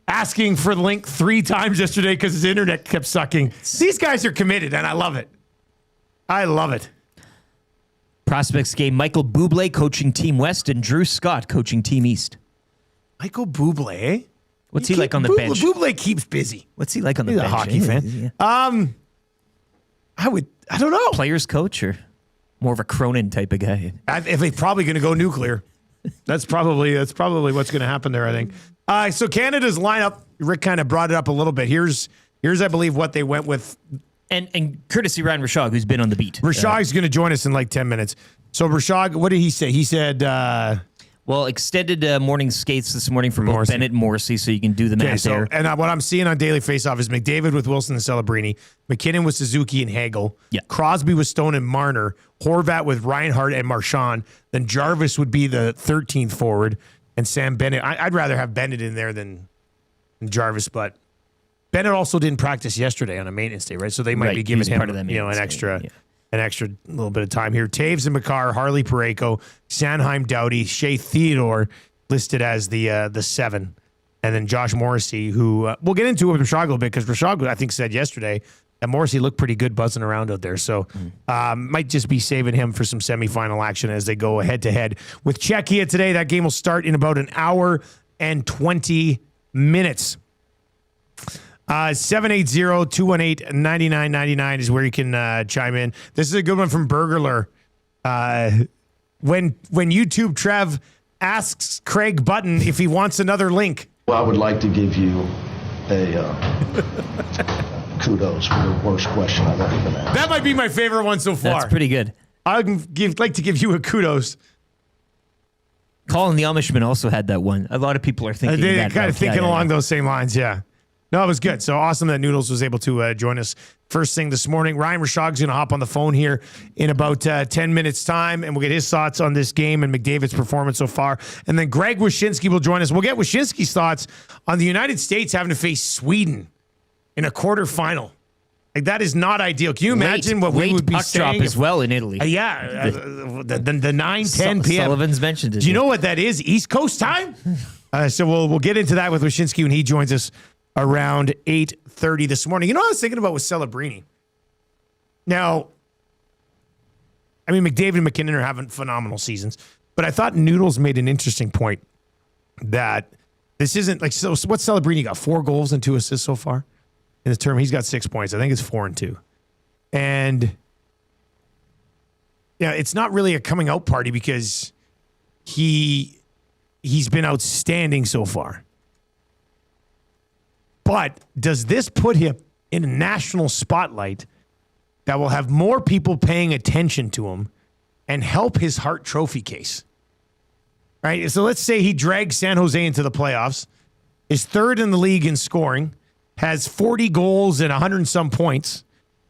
asking for the link 3 times yesterday because his internet kept sucking. These guys are committed, and I love it. I love it. Prospects game, Michael Bublé coaching Team West and Drew Scott coaching Team East. Michael Bublé, eh? What's he like on the bench? Bublé keeps busy. What's he like on the bench? He's a hockey fan. I don't know. Players coach or more of a Cronin type of guy? If he's probably going to go nuclear. That's probably what's going to happen there, I think. So Canada's lineup, Rick kind of brought it up a little bit. Here's I believe what they went with. And courtesy Ryan Rishaug, who's been on the beat. Rishaug's going to join us in like 10 minutes. So Rishaug, what did he say? He said... extended morning skates this morning for both Bennett and Morrissey, so you can do the math there. And what I'm seeing on Daily Faceoff is McDavid with Wilson and Celebrini, McKinnon with Suzuki and Hagel, Crosby with Stone and Marner, Horvat with Reinhart and Marchand, then Jarvis would be the 13th forward, and Sam Bennett. I'd rather have Bennett in there than Jarvis, but Bennett also didn't practice yesterday on a maintenance day, right? So they might be giving him an extra little bit of time here. Taves and Makar, Harley Parayko, Sanheim Doughty, Shea Theodore listed as the 7. And then Josh Morrissey, who we'll get into with Rishaug a little bit because Rishaug, I think, said yesterday that Morrissey looked pretty good buzzing around out there. So might just be saving him for some semifinal action as they go head-to-head with Czechia today. That game will start in about an hour and 20 minutes. 780-218-9999 is where you can chime in. This is a good one from Burglar. When YouTube Trev asks Craig Button if he wants another link. Well, I would like to give you a kudos for the worst question I've ever been asked. That might be my favorite one so far. That's pretty good. I'd like to give you a kudos. Colin the Amishman also had that one. A lot of people are thinking they're kind of thinking along those same lines, yeah. No, it was good. So awesome that Noodles was able to join us first thing this morning. Ryan Rishaug's going to hop on the phone here in about 10 minutes' time, and we'll get his thoughts on this game and McDavid's performance so far. And then Greg Wyshynski will join us. We'll get Wyshynski's thoughts on the United States having to face Sweden in a quarterfinal. Like, that is not ideal. Can you imagine what we would be puck drop saying as well in Italy? The 9, 10 p.m. Sullivan's mentioned it. Do you know what that is? East Coast time? So we'll get into that with Wyshynski when he joins us around 8:30 this morning. You know what I was thinking about with Celebrini? Now, I mean, McDavid and McKinnon are having phenomenal seasons, but I thought Noodles made an interesting point that this isn't like, so what Celebrini got? 4 goals and 2 assists so far in this term. He's got 6 points. I think it's 4 and 2. And yeah, it's not really a coming out party because he's been outstanding so far. But does this put him in a national spotlight that will have more people paying attention to him and help his Hart Trophy case? Right? So let's say he drags San Jose into the playoffs, is 3rd in the league in scoring, has 40 goals and 100 and some points,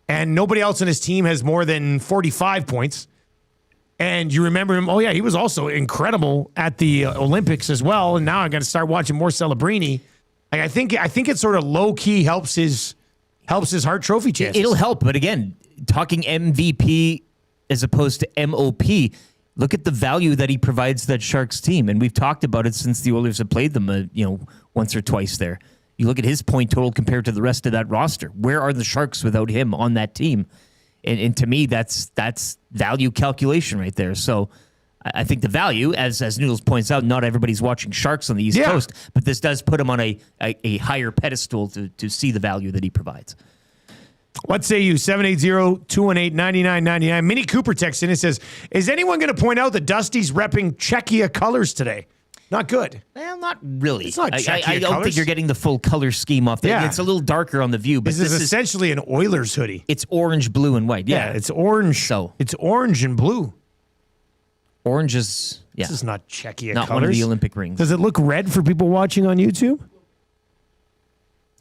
and nobody else on his team has more than 45 points. And you remember him, oh yeah, he was also incredible at the Olympics as well, and now I'm going to start watching more Celebrini. Like, I think it sort of low-key helps his Hart Trophy chances. It'll help, but again, talking MVP as opposed to MOP, look at the value that he provides that Sharks team, and we've talked about it since the Oilers have played them, once or twice there. You look at his point total compared to the rest of that roster. Where are the Sharks without him on that team? And to me, that's value calculation right there. So I think the value, as Noodles points out, not everybody's watching Sharks on the East Coast, but this does put him on a higher pedestal to see the value that he provides. What say you? 780-218-9999. Minnie Cooper texts in and says, is anyone going to point out that Dusty's repping Czechia colors today? Not good. Well, not really. It's not Czechia I don't colors. think you're getting the full color scheme off there. Yeah. It's a little darker on the view. But this is essentially an Oilers hoodie. It's orange, blue, and white. Yeah, it's orange. So it's orange and blue. Orange is, This is not Czechia not colors. one of the Olympic rings. Does it look red for people watching on YouTube?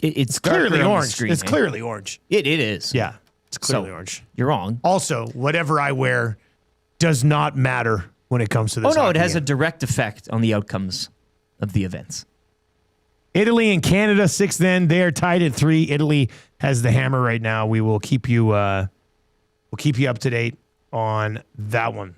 It's clearly orange. Screen, it's clearly orange. It is. Yeah, it's clearly orange. You're wrong. Also, whatever I wear does not matter when it comes to this. Oh, no, it has a direct effect on the outcomes of the events. Italy and Canada, 6th then. They are tied at 3. Italy has the hammer right now. We will keep you up to date on that one.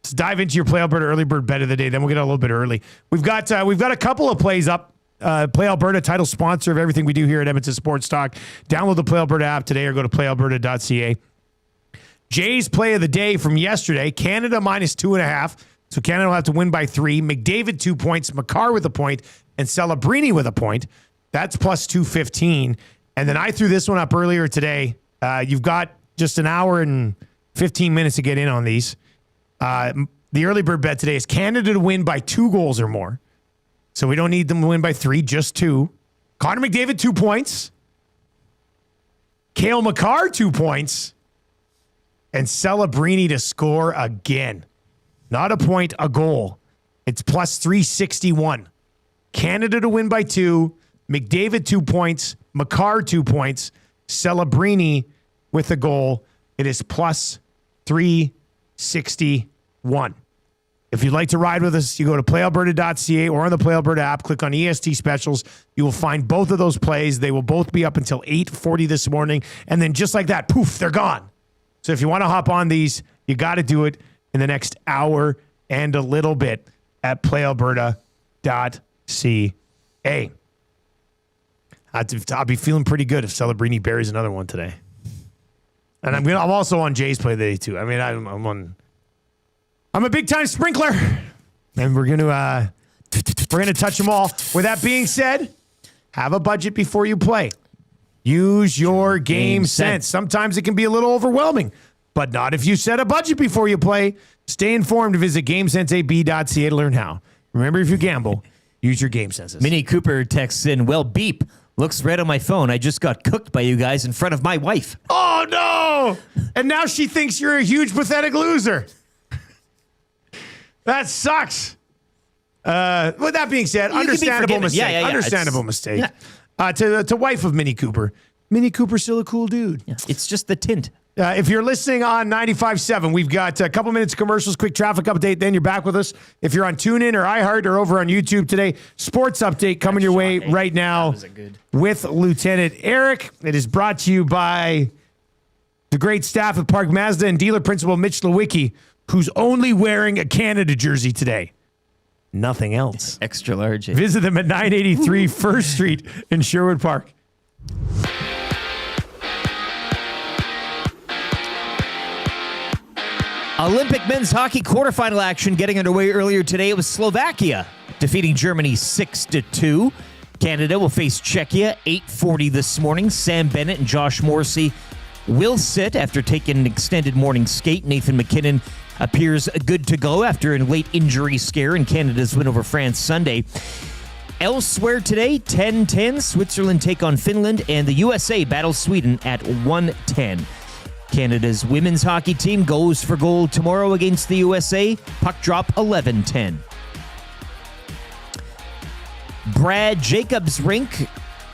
Let's dive into your Play Alberta early bird bet of the day. Then we'll get a little bit early. We've got a couple of plays up. Play Alberta, title sponsor of everything we do here at Edmonton Sports Talk. Download the Play Alberta app today or go to playalberta.ca. Jay's play of the day from yesterday, Canada -2.5. So Canada will have to win by 3. McDavid 2 points, Makar with a point, and Celebrini with a point. That's plus 215. And then I threw this one up earlier today. You've got just an hour and 15 minutes to get in on these. The early bird bet today is Canada to win by 2 goals or more. So we don't need them to win by 3, just 2. Connor McDavid 2 points. Cale Makar 2 points. And Celebrini to score again. Not a point, a goal. It's plus 361. Canada to win by 2. McDavid 2 points. Makar 2 points. Celebrini with a goal. It is plus 361. If you'd like to ride with us, you go to playalberta.ca or on the Play Alberta app, click on EST Specials. You will find both of those plays. They will both be up until 8:40 this morning. And then just like that, poof, they're gone. So if you want to hop on these, you got to do it in the next hour and a little bit at playalberta.ca. I'll be feeling pretty good if Celebrini buries another one today. And I'm also on Jay's play of the day too. I mean, I'm a big time sprinkler, and we're gonna touch them all. With that being said, have a budget before you play. Use your game sense. Sometimes it can be a little overwhelming, but not if you set a budget before you play. Stay informed. Visit GameSenseAB.ca to learn how. Remember, if you gamble, use your game senses. Minnie Cooper texts in, well, beep. Looks red on my phone. I just got cooked by you guys in front of my wife. Oh, no! And now she thinks you're a huge, pathetic loser. That sucks. With that being said, understandable mistake. Yeah, understandable mistake. To wife of Minnie Cooper. Minnie Cooper's still a cool dude. Yeah. It's just the tint If you're listening on 95.7, we've got a couple minutes of commercials, quick traffic update, then you're back with us. If you're on TuneIn or iHeart or over on YouTube today, sports update coming your way right now with Lieutenant Eric. It is brought to you by the great staff at Park Mazda and dealer principal Mitch Lewicki, who's only wearing a Canada jersey today. Nothing else. Extra large. Visit them at 983 First Street in Sherwood Park. Olympic men's hockey quarterfinal action getting underway earlier today. It was Slovakia defeating Germany 6-2. Canada will face Czechia 8:40 this morning. Sam Bennett and Josh Morrissey will sit after taking an extended morning skate. Nathan McKinnon appears good to go after a late injury scare in Canada's win over France Sunday. Elsewhere today, 10:10, Switzerland take on Finland, and the USA battles Sweden at 1:10. Canada's women's hockey team goes for gold tomorrow against the USA. Puck drop 11:10. Brad Jacobs Rink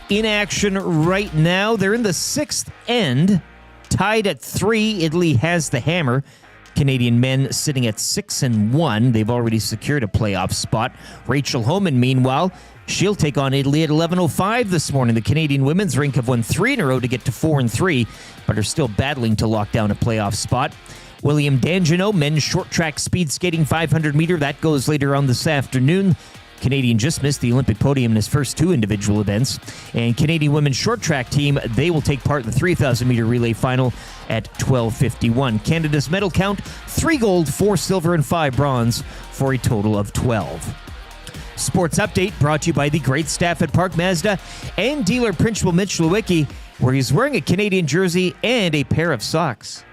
in action right now. They're in the sixth end, tied at 3. Italy has the hammer. Canadian men sitting at 6-1. They've already secured a playoff spot. Rachel Homan, meanwhile, she'll take on Italy at 11:05 this morning. The Canadian women's rink have won 3 in a row to get to 4-3, but are still battling to lock down a playoff spot. William Dangeneau, men's short track speed skating 500 meter. That goes later on this afternoon. Canadian just missed the Olympic podium in his first 2 individual events. And Canadian women's short track team, they will take part in the 3,000 meter relay final at 12:51. Canada's medal count, 3 gold, 4 silver, and 5 bronze for a total of 12. Sports update brought to you by the great staff at Park Mazda and dealer principal Mitch Lewicki, where he's wearing a Canadian jersey and a pair of socks.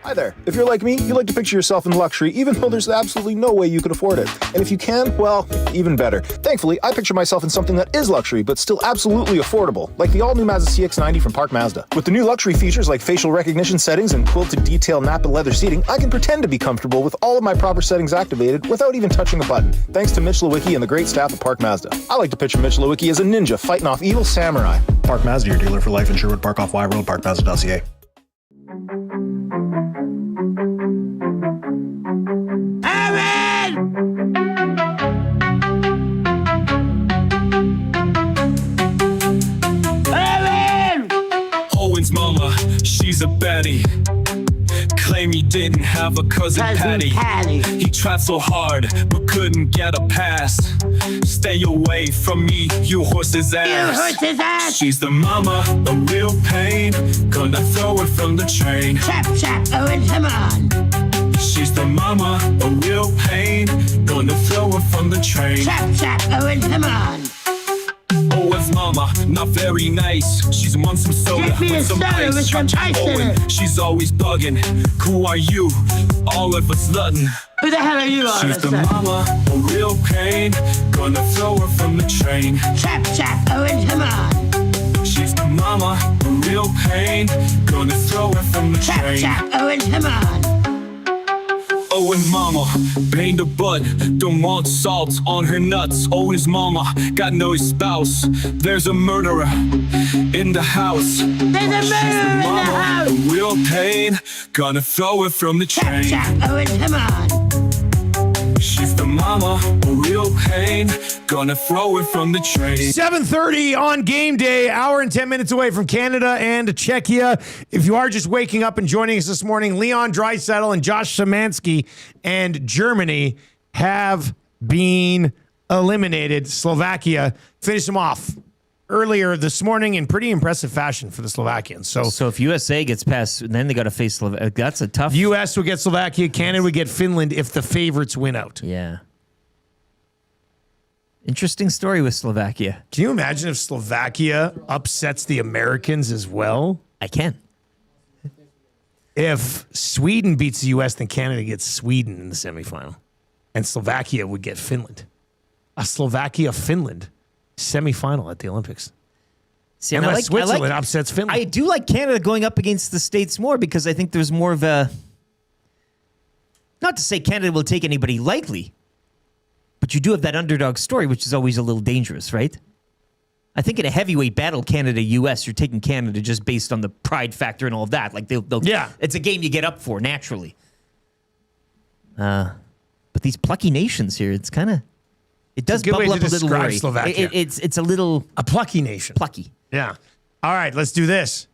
Hi there. If you're like me, you like to picture yourself in luxury, even though there's absolutely no way you could afford it. And if you can, well, even better. Thankfully, I picture myself in something that is luxury, but still absolutely affordable, like the all-new Mazda CX-90 from Park Mazda. With the new luxury features like facial recognition settings and quilted detail Napa leather seating, I can pretend to be comfortable with all of my proper settings activated without even touching a button. Thanks to Mitch Lewicki and the great staff at Park Mazda. I like to picture Mitch Lewicki as a ninja fighting off evil samurai. Park Mazda, your dealer for life in Sherwood Park off Y Road, parkmazda.ca. Owen's mama, she's a baddie. Claim he didn't have a cousin Patty. He tried so hard, but couldn't get a pass. Stay away from me, you horse's ass. She's the mama, a real pain. Gonna throw her from the train. Chap, Owen, come on. She's the mama, a real pain. Gonna throw her from the train. Chap, Owen, come on. Owen's mama, not very nice. She's on some soda Get me with a some soda ice. with some ice in Owen, it. she's always bugging. Who are you? All of a sudden. Who the hell are you all She's of a the sudden? mama, a real pain. Gonna throw her from the train. Chap, Owen, come on. She's the mama, a real pain. Gonna throw her from the train. Chap, Owen, come on. Owen's mama, pain the butt, don't want salt on her nuts. Owen's mama, got no spouse. There's a murderer in the house. There's a murderer in the house. A real pain, gonna throw her from the train. Chap, Owen, come on. She's the mama, a real pain, gonna throw her from the train. 7:30 on game day, hour and 10 minutes away from Canada and Czechia. If you are just waking up and joining us this morning, Leon Draisaitl and Josh Szymanski and Germany have been eliminated. Slovakia finished them off earlier this morning in pretty impressive fashion for the Slovakians. So if USA gets past, then they got to face Slovakia. That's a tough. U.S. would get Slovakia. Canada would get Finland if the favorites win out. Yeah. Interesting story with Slovakia. Can you imagine if Slovakia upsets the Americans as well? I can. If Sweden beats the U.S., then Canada gets Sweden in the semifinal. And Slovakia would get Finland. A Slovakia-Finland semifinal at the Olympics. See, unless Switzerland upsets Finland. I do like Canada going up against the States more because I think there's more of a... Not to say Canada will take anybody lightly, but you do have that underdog story, which is always a little dangerous, right? I think in a heavyweight battle, Canada-US, you're taking Canada just based on the pride factor and all of that. Like they'll it's a game you get up for naturally. But these plucky nations here, it's kind of it does bubble up a little worry. Slovakia. It's a little plucky nation. Plucky. Yeah. All right, let's do this.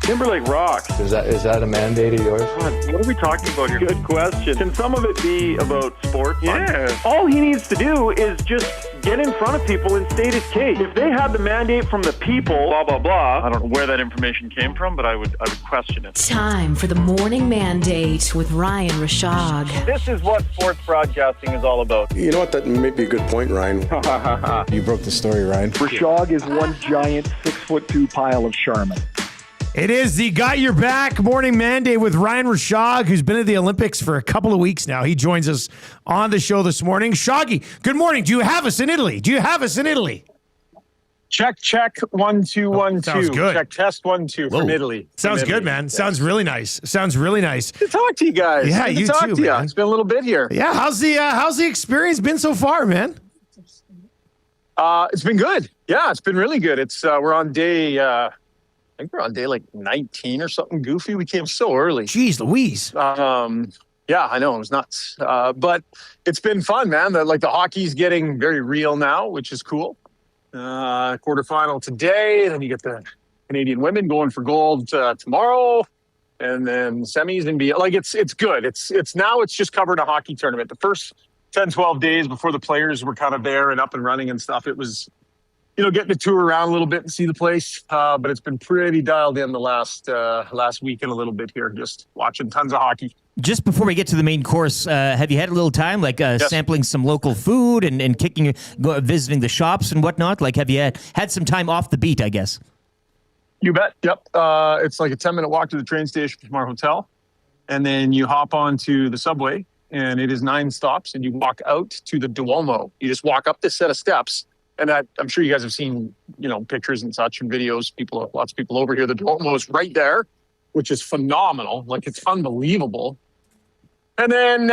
Timberlake rocks. Is that a mandate of yours? God, what are we talking about here? Good question. Can some of it be about sports? Yeah. All he needs to do is just get in front of people and state his case. If they had the mandate from the people, blah, blah, blah, I don't know where that information came from, but I would question it. Time for the Morning Mandate with Ryan Rishaug. This is what sports broadcasting is all about. You know what? That may be a good point, Ryan. You broke the story, Ryan. Rishaug is one giant 6'2" pile of Charmin. It is the Got Your Back Morning Mandate with Ryan Rishaug, who's been at the Olympics for a couple of weeks now. He joins us on the show this morning. Shoggy, good morning. Do you have us in Italy? Check, 1 2 1 2. Sounds good. Check, test 1 2 from Italy. Sounds good, man. Yes. Sounds really nice. Good to talk to you guys. Yeah, good to you talk too, to you. man. It's been a little bit here. Yeah, how's the experience been so far, man? It's been good. Yeah, it's been really good. It's we're on day I think we're on day like 19 or something goofy. We came so early. Jeez Louise. Yeah, I know. It was nuts. But it's been fun, man. The hockey's getting very real now, which is cool. Quarterfinal today. Then you get the Canadian women going for gold tomorrow. And then semis and beyond. Like, it's good. It's now it's just covering a hockey tournament. The first 10, 12 days before the players were kind of there and up and running and stuff, it was, getting to tour around a little bit and see the place. But it's been pretty dialed in the last week and a little bit here, just watching tons of hockey. Just before we get to the main course, have you had a little time, like sampling some local food and visiting the shops and whatnot? Like, have you had some time off the beat, I guess? You bet. Yep. It's like a 10-minute walk to the train station from our hotel. And then you hop onto the subway, and it is 9 stops, and you walk out to the Duomo. You just walk up this set of steps. And I'm sure you guys have seen, pictures and such and videos. Lots of people over here. The Duomo is right there, which is phenomenal. Like, it's unbelievable. And then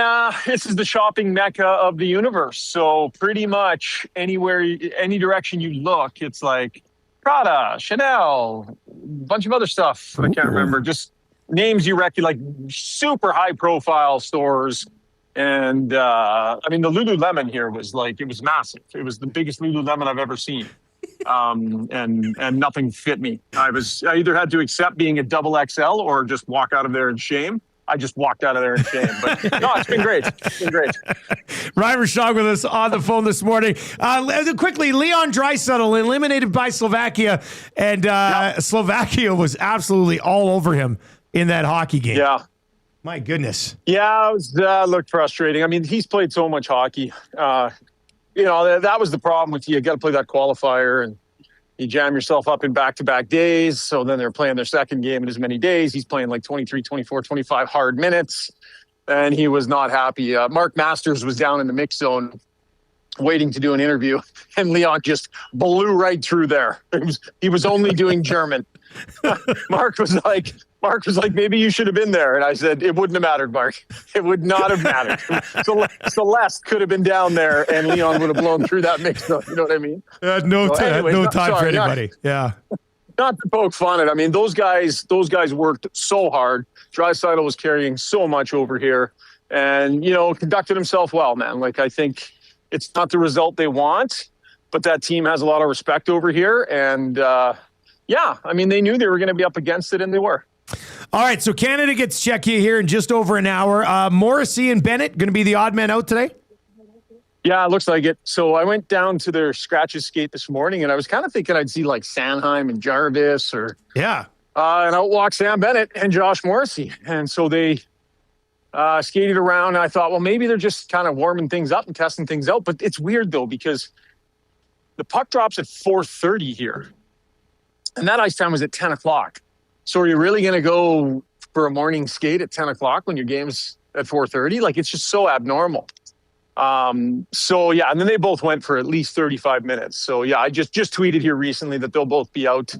this is the shopping mecca of the universe. So pretty much anywhere, any direction you look, it's like Prada, Chanel, a bunch of other stuff. I can't remember. Just names you reckon, like super high profile stores. And the Lululemon here was it was massive. It was the biggest Lululemon I've ever seen. And nothing fit me. I either had to accept being a double XL or just walk out of there in shame. I just walked out of there in shame. But no, it's been great. Ryan Rishaug with us on the phone this morning. Quickly, Leon Draisaitl eliminated by Slovakia, and Slovakia was absolutely all over him in that hockey game. Yeah. My goodness. Yeah, it looked frustrating. I mean, he's played so much hockey. That was the problem with you. You got to play that qualifier, and you jam yourself up in back-to-back days. So then they're playing their second game in as many days. He's playing like 23, 24, 25 hard minutes, and he was not happy. Mark Masters was down in the mix zone waiting to do an interview, and Leon just blew right through there. He was only doing German. Mark was like, maybe you should have been there. And I said, it wouldn't have mattered, Mark. It would not have mattered. Celeste could have been down there, and Leon would have blown through that mix. You know what I mean? No time for anybody. Yeah. Not to poke fun at. I mean, those guys worked so hard. Draisaitl was carrying so much over here, and conducted himself well, man. Like, I think it's not the result they want, but that team has a lot of respect over here, and they knew they were going to be up against it, and they were. All right, so Canada gets Czechia here in just over an hour. Morrissey and Bennett going to be the odd men out today? Yeah, it looks like it. So I went down to their scratches skate this morning, and I was kind of thinking I'd see like Sanheim and Jarvis and out walk Sam Bennett and Josh Morrissey. And so they skated around, and I thought, well, maybe they're just kind of warming things up and testing things out. But it's weird, though, because the puck drops at 4:30 here, and that ice time was at 10 o'clock. So are you really going to go for a morning skate at 10 o'clock when your game's at 4:30? Like, it's just so abnormal. And then they both went for at least 35 minutes. So, yeah, I just tweeted here recently that they'll both be out.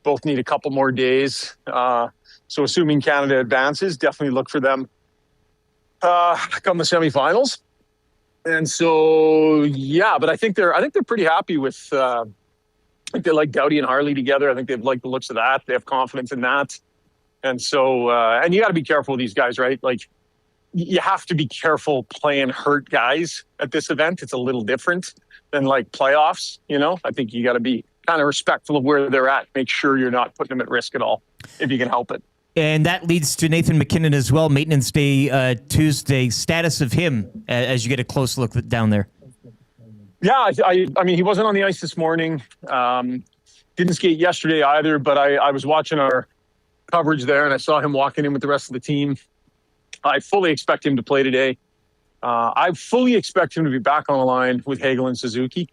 Both need a couple more days. So assuming Canada advances, definitely look for them come the semifinals. And so, yeah, but I think they're pretty happy with. I think they like Doughty and Harley together. I think they like the looks of that. They have confidence in that. And so, and you got to be careful with these guys, right? Like, you have to be careful playing hurt guys at this event. It's a little different than like playoffs. I think you got to be kind of respectful of where they're at. Make sure you're not putting them at risk at all, if you can help it. And that leads to Nathan McKinnon as well. Maintenance Day Tuesday. Status of him as you get a close look down there. Yeah, I mean, he wasn't on the ice this morning. Didn't skate yesterday either, but I was watching our coverage there, and I saw him walking in with the rest of the team. I fully expect him to play today. I fully expect him to be back on the line with Hagel and Suzuki,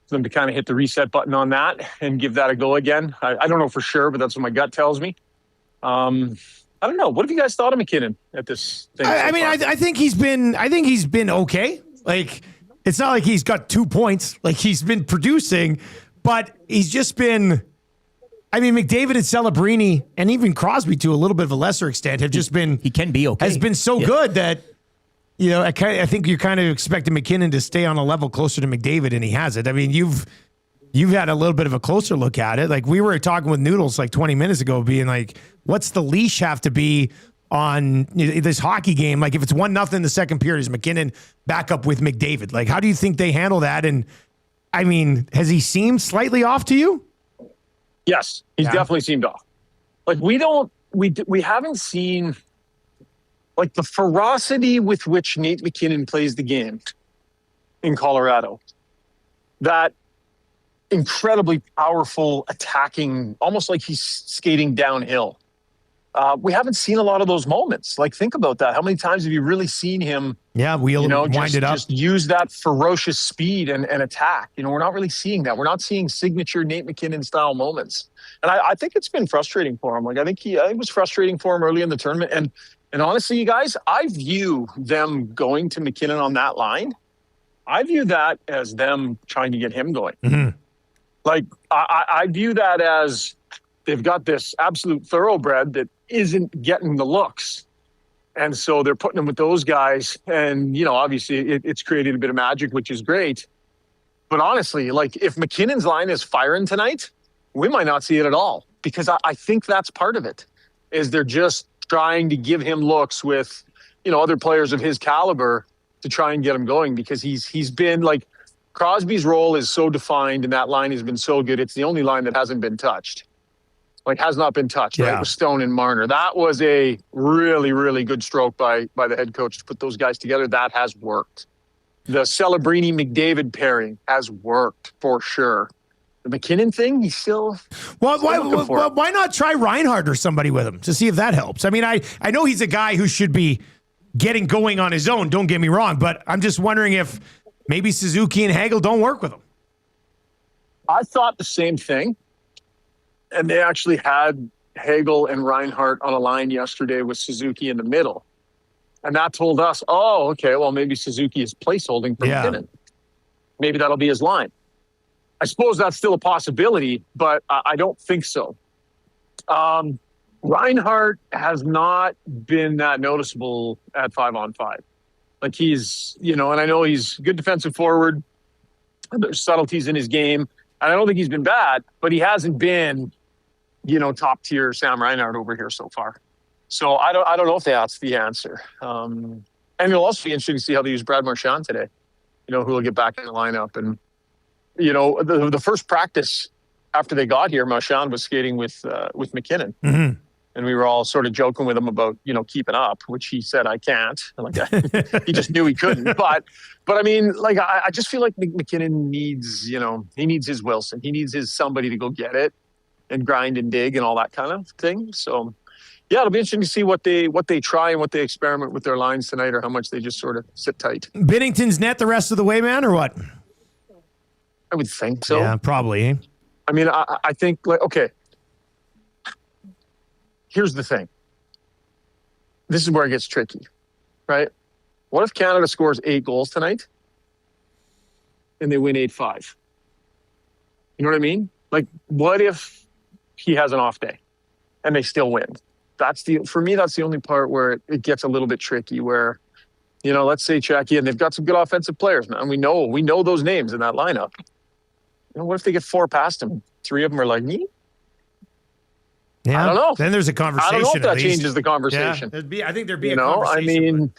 for them to kind of hit the reset button on that and give that a go again. I don't know for sure, but that's what my gut tells me. I don't know. What have you guys thought of McKinnon at this thing? I think he's been okay. Like, it's not like he's got 2 points. Like, he's been producing, but he's just been. I mean, McDavid and Celebrini, and even Crosby to a little bit of a lesser extent, have just been. He can be okay. Has been so good that, I think you're kind of expecting McKinnon to stay on a level closer to McDavid, and he hasn't. I mean, you've had a little bit of a closer look at it. Like, we were talking with Noodles like 20 minutes ago, being like, what's the leash have to be on this hockey game? Like, if it's 1-0 in the second period, is McKinnon back up with McDavid? Like, how do you think they handle that? And, I mean, has he seemed slightly off to you? Yes, he's definitely seemed off. Like, we haven't seen like the ferocity with which Nate McKinnon plays the game in Colorado. That incredibly powerful attacking, almost like he's skating downhill. We haven't seen a lot of those moments. Like, think about that. How many times have you really seen him? Yeah, wind it up. Just use that ferocious speed and attack. We're not really seeing that. We're not seeing signature Nate McKinnon style moments. And I think it's been frustrating for him. Like, I think it was frustrating for him early in the tournament. And honestly, you guys, I view them going to McKinnon on that line. I view that as them trying to get him going. Mm-hmm. Like, I view that as they've got this absolute thoroughbred that isn't getting the looks. And so they're putting him with those guys. And, obviously it's created a bit of magic, which is great. But honestly, like, if McKinnon's line is firing tonight, we might not see it at all, because I think that's part of it, is they're just trying to give him looks with, other players of his caliber to try and get him going, because he's been like, Crosby's role is so defined and that line has been so good. It's the only line that hasn't been touched. Like, has not been touched, right? With Stone and Marner. That was a really, really good stroke by the head coach to put those guys together. That has worked. The Celebrini-McDavid pairing has worked for sure. The McKinnon thing, he's still. Why not try Reinhardt or somebody with him to see if that helps? I mean, I know he's a guy who should be getting going on his own, don't get me wrong, but I'm just wondering if maybe Suzuki and Hagel don't work with him. I thought the same thing. And they actually had Hagel and Reinhardt on a line yesterday with Suzuki in the middle. And that told us, oh, okay, well, maybe Suzuki is placeholding for McKinnon. Maybe that'll be his line. I suppose that's still a possibility, but I don't think so. Reinhardt has not been that noticeable at 5-on-5. Like, he's, and I know he's a good defensive forward. There's subtleties in his game. And I don't think he's been bad, but he hasn't been, top tier Sam Reinhart over here so far. So I don't know if that's the answer. And it'll also be interesting to see how they use Brad Marchand today. Who will get back in the lineup. And, the first practice after they got here, Marchand was skating with McKinnon. Mm-hmm. And we were all sort of joking with him about, keeping up, which he said, I can't. He just knew he couldn't. But I mean, like, I just feel like McKinnon needs, he needs his Wilson. He needs his somebody to go get it and grind and dig and all that kind of thing. So, yeah, it'll be interesting to see what they try and what they experiment with their lines tonight, or how much they just sort of sit tight. Binnington's net the rest of the way, man, or what? I would think so. Yeah, probably. I mean, I think, like, okay. Here's the thing. This is where it gets tricky, right? What if Canada scores 8 goals tonight and they win 8-5? You know what I mean? Like, what if he has an off day and they still win? For me, that's the only part where it gets a little bit tricky, where, let's say Czechia, and they've got some good offensive players, man. We know those names in that lineup. What if they get 4 past them? 3 of them are like me. Yeah, I don't know. Then there's a conversation. I don't know if that at least. changes the conversation. Yeah, I think there'd be a conversation.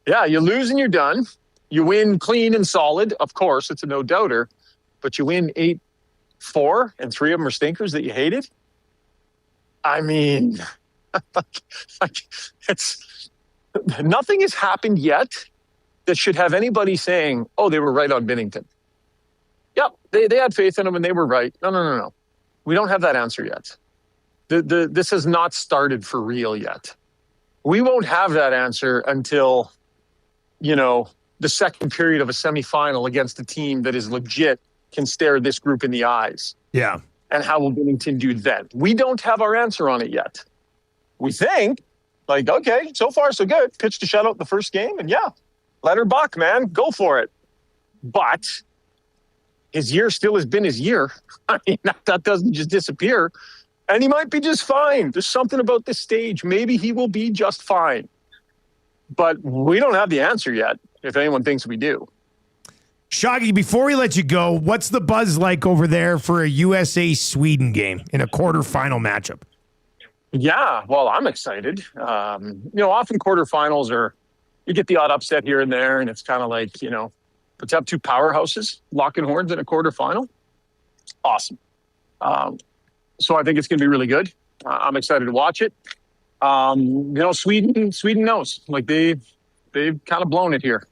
You lose and you're done. You win clean and solid. Of course, it's a no-doubter. But you win 8-4, and 3 of them are stinkers that you hated. I mean, it's nothing has happened yet that should have anybody saying, "Oh, they were right on Binnington." Yep, they had faith in him and they were right. No. We don't have that answer yet. This has not started for real yet. We won't have that answer until, the second period of a semifinal against a team that is legit, can stare this group in the eyes. Yeah. And how will Binnington do then? We don't have our answer on it yet. We think, okay, so far so good. Pitched a shutout the first game, and let her buck, man. Go for it. But his year still has been his year. I mean, that doesn't just disappear. And he might be just fine. There's something about this stage. Maybe he will be just fine. But we don't have the answer yet, if anyone thinks we do. Shoggy, before we let you go, what's the buzz like over there for a USA-Sweden game in a quarterfinal matchup? Yeah, well, I'm excited. Often quarterfinals you get the odd upset here and there, and it's kind of like, but to have 2 powerhouses locking horns in a quarterfinal, awesome. So I think it's going to be really good. I'm excited to watch it. Sweden knows. They've kind of blown it here.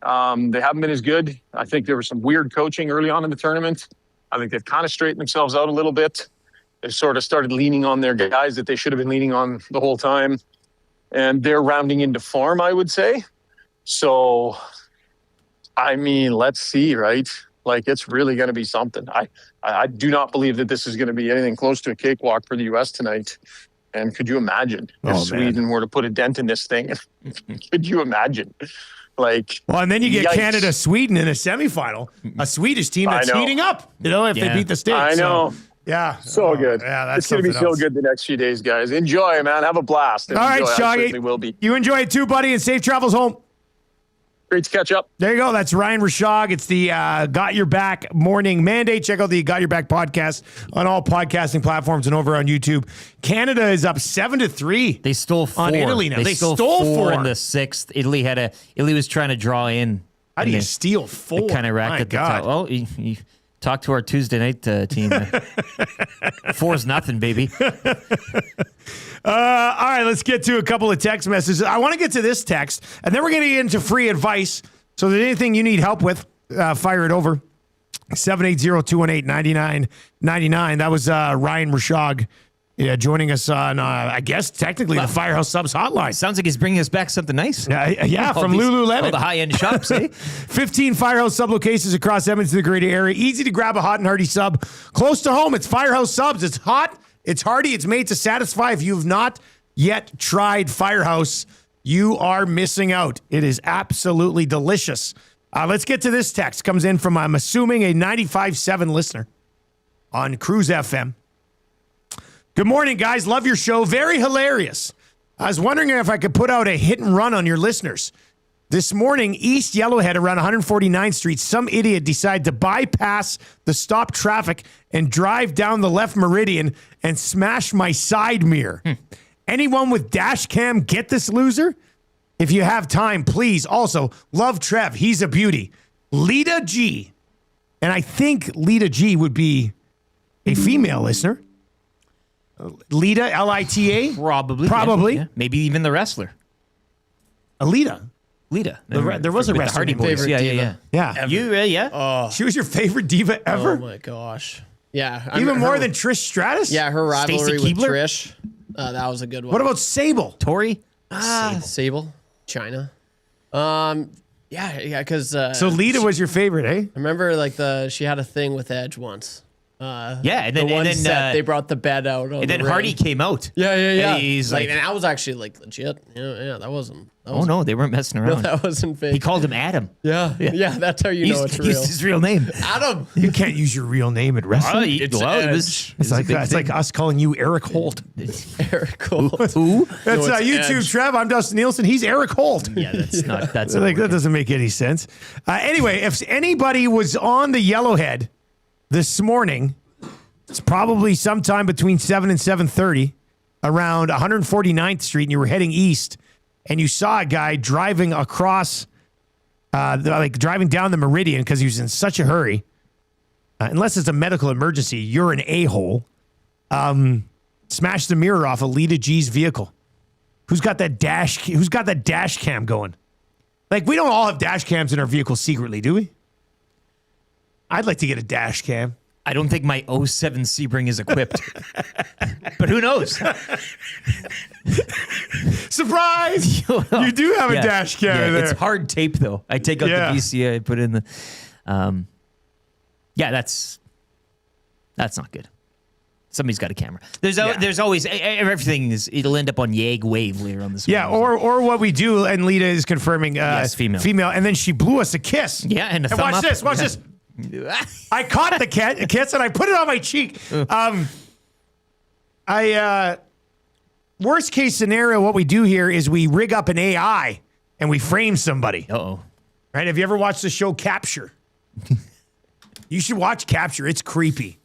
They haven't been as good. I think there was some weird coaching early on in the tournament. I think they've kind of straightened themselves out a little bit. They've sort of started leaning on their guys that they should have been leaning on the whole time. And they're rounding into form, I would say. So, I mean, let's see, right? It's really going to be something. I do not believe that this is going to be anything close to a cakewalk for the U.S. tonight. And could you imagine if Sweden were to put a dent in this thing? Could you imagine? And then you get Canada-Sweden in a semifinal, a Swedish team that's heating up, if they beat the States. I know. So, yeah. So good. Yeah, it's going to be so good the next few days, guys. Enjoy, man. Have a blast. All right, Shoggy. Certainly will be. You enjoy it too, buddy, and safe travels home. Great to catch up. There you go. That's Ryan Rishaug. It's the Got Your Back Morning Mandate. Check out the Got Your Back podcast on all podcasting platforms and over on YouTube. Canada is up 7-3. They stole 4 on Italy now. They stole 4 in the 6th. Italy was trying to draw in. How do you steal 4? Kind of racked at the top. Oh, you talk to our Tuesday night team. 4-0, baby. All right, let's get to a couple of text messages. I want to get to this text, and then we're going to get into free advice. So if there's anything you need help with, fire it over. 780-218-9999. That was Ryan Rishaug joining us on, I guess, technically the Firehouse Subs hotline. Sounds like he's bringing us back something nice. Yeah, from Lululemon. All the high-end shops, eh? 15 Firehouse Sub locations across Edmonton, the greater area. Easy to grab a hot and hearty sub. Close to home, it's Firehouse Subs. It's hot. It's hearty. It's made to satisfy. If you've not yet tried Firehouse, you are missing out. It is absolutely delicious. Let's get to this text. Comes in from, I'm assuming, a 95.7 listener on Cruise FM. Good morning, guys. Love your show. Very hilarious. I was wondering if I could put out a hit and run on your listeners. This morning, East Yellowhead around 149th Street, some idiot decided to bypass the stop traffic and drive down the left meridian and smash my side mirror. Anyone with dash cam get this loser? If you have time, please. Also, love Trev. He's a beauty. Lita G. And I think Lita G would be a female listener. Lita, L-I-T-A? Probably. Yeah. Maybe even the wrestler. Alita. Lita. There was a wrestler named favorite diva. Yeah. You, she was your favorite diva ever? Oh, my gosh. Yeah. Even more than Trish Stratus? Yeah, her rivalry Stacey with Keibler? Trish. That was a good one. What about Sable? Tori? Sable. China. Yeah, because... so Lita was your favorite, eh? I remember, she had a thing with Edge once. And then, the one and then set, they brought the bed out. On and then the ring. Hardy came out. Yeah. And he's like, and that was actually like legit. Yeah, that wasn't. oh no, they weren't messing No, around. that wasn't fake. He called him Adam. Yeah, that's how you know it's real. He's his real name. Adam. You can't use your real name at wrestling. It's like us calling you Eric Holt. Eric Holt. Who? That's No, it's YouTube, Edge. Trev. I'm Dustin Nielsen. He's Eric Holt. Yeah, that's not. That's So, not like, that doesn't make any sense. Anyway, if anybody was on the Yellowhead this morning, it's probably sometime between 7 and 7:30 around 149th Street, and you were heading east, and you saw a guy driving across, driving down the Meridian because he was in such a hurry. Unless it's a medical emergency, you're an a-hole. Smashed the mirror off Alita G's vehicle. Who's got that dash cam going? Like, we don't all have dash cams in our vehicles secretly, do we? I'd like to get a dash cam. I don't think my 07 Sebring is equipped. But who knows? Surprise! You do have a dash cam there. It's hard tape, though. I take out the VCA, I put in the... that's not good. Somebody's got a camera. There's always... Everything is... It'll end up on Yag Wave later on this morning. Yeah, or what we do, and Lita is confirming Yes, female. Female, and then she blew us a kiss. Yeah, and a thumb watch up. this, watch Yeah. this. I caught the kiss and I put it on my cheek. Worst case scenario, what we do here is we rig up an AI and we frame somebody. Uh-oh. Right? Have you ever watched the show Capture? You should watch Capture. It's creepy.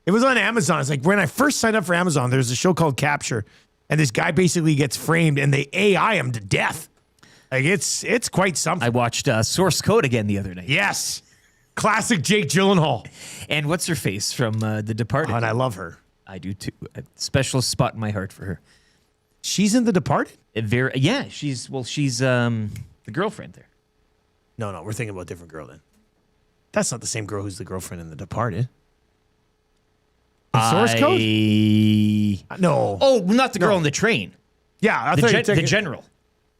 It was on Amazon. It's like when I first signed up for Amazon, there's a show called Capture, and this guy basically gets framed and they AI him to death. Like it's quite something. I watched Source Code again the other night. Yes. Classic Jake Gyllenhaal. And what's her face from The Departed? Oh, and I love her. I do too. A special spot in my heart for her. She's in The Departed? She's the girlfriend there. No, we're thinking about a different girl then. That's not the same girl who's the girlfriend in The Departed. Source Code? No. Oh, not the girl on the train. Yeah, I the general.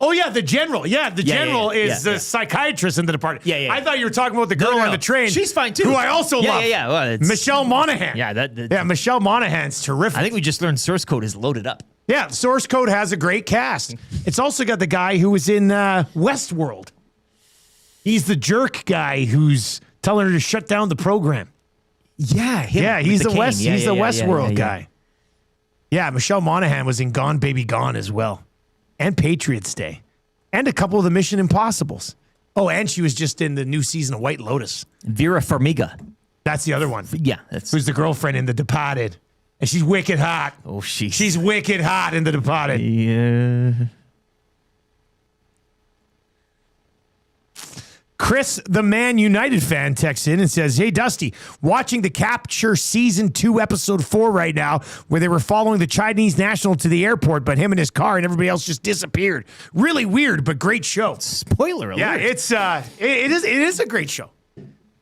Oh, yeah, the general. Yeah, the general is the psychiatrist in The Departed. Yeah. I thought you were talking about the girl on the train. She's fine, too. Who I also love. Yeah. Well, Michelle Monaghan. Yeah, Michelle Monaghan's terrific. I think we just learned Source Code is loaded up. Yeah, Source Code has a great cast. It's also got the guy who was in Westworld. He's the jerk guy who's telling her to shut down the program. Yeah, he's the Westworld guy. Yeah, Michelle Monaghan was in Gone Baby Gone as well. And Patriots Day. And a couple of the Mission Impossibles. Oh, and she was just in the new season of White Lotus. Vera Farmiga. That's the other one. Yeah. Who's the girlfriend in The Departed. And she's wicked hot. Oh, she's wicked hot in The Departed. Yeah. Chris, the Man United fan, texts in and says, "Hey, Dusty, watching the Capture Season 2, Episode 4 right now, where they were following the Chinese national to the airport, but him in his car and everybody else just disappeared. Really weird, but great show." Spoiler alert. Yeah, it is a great show.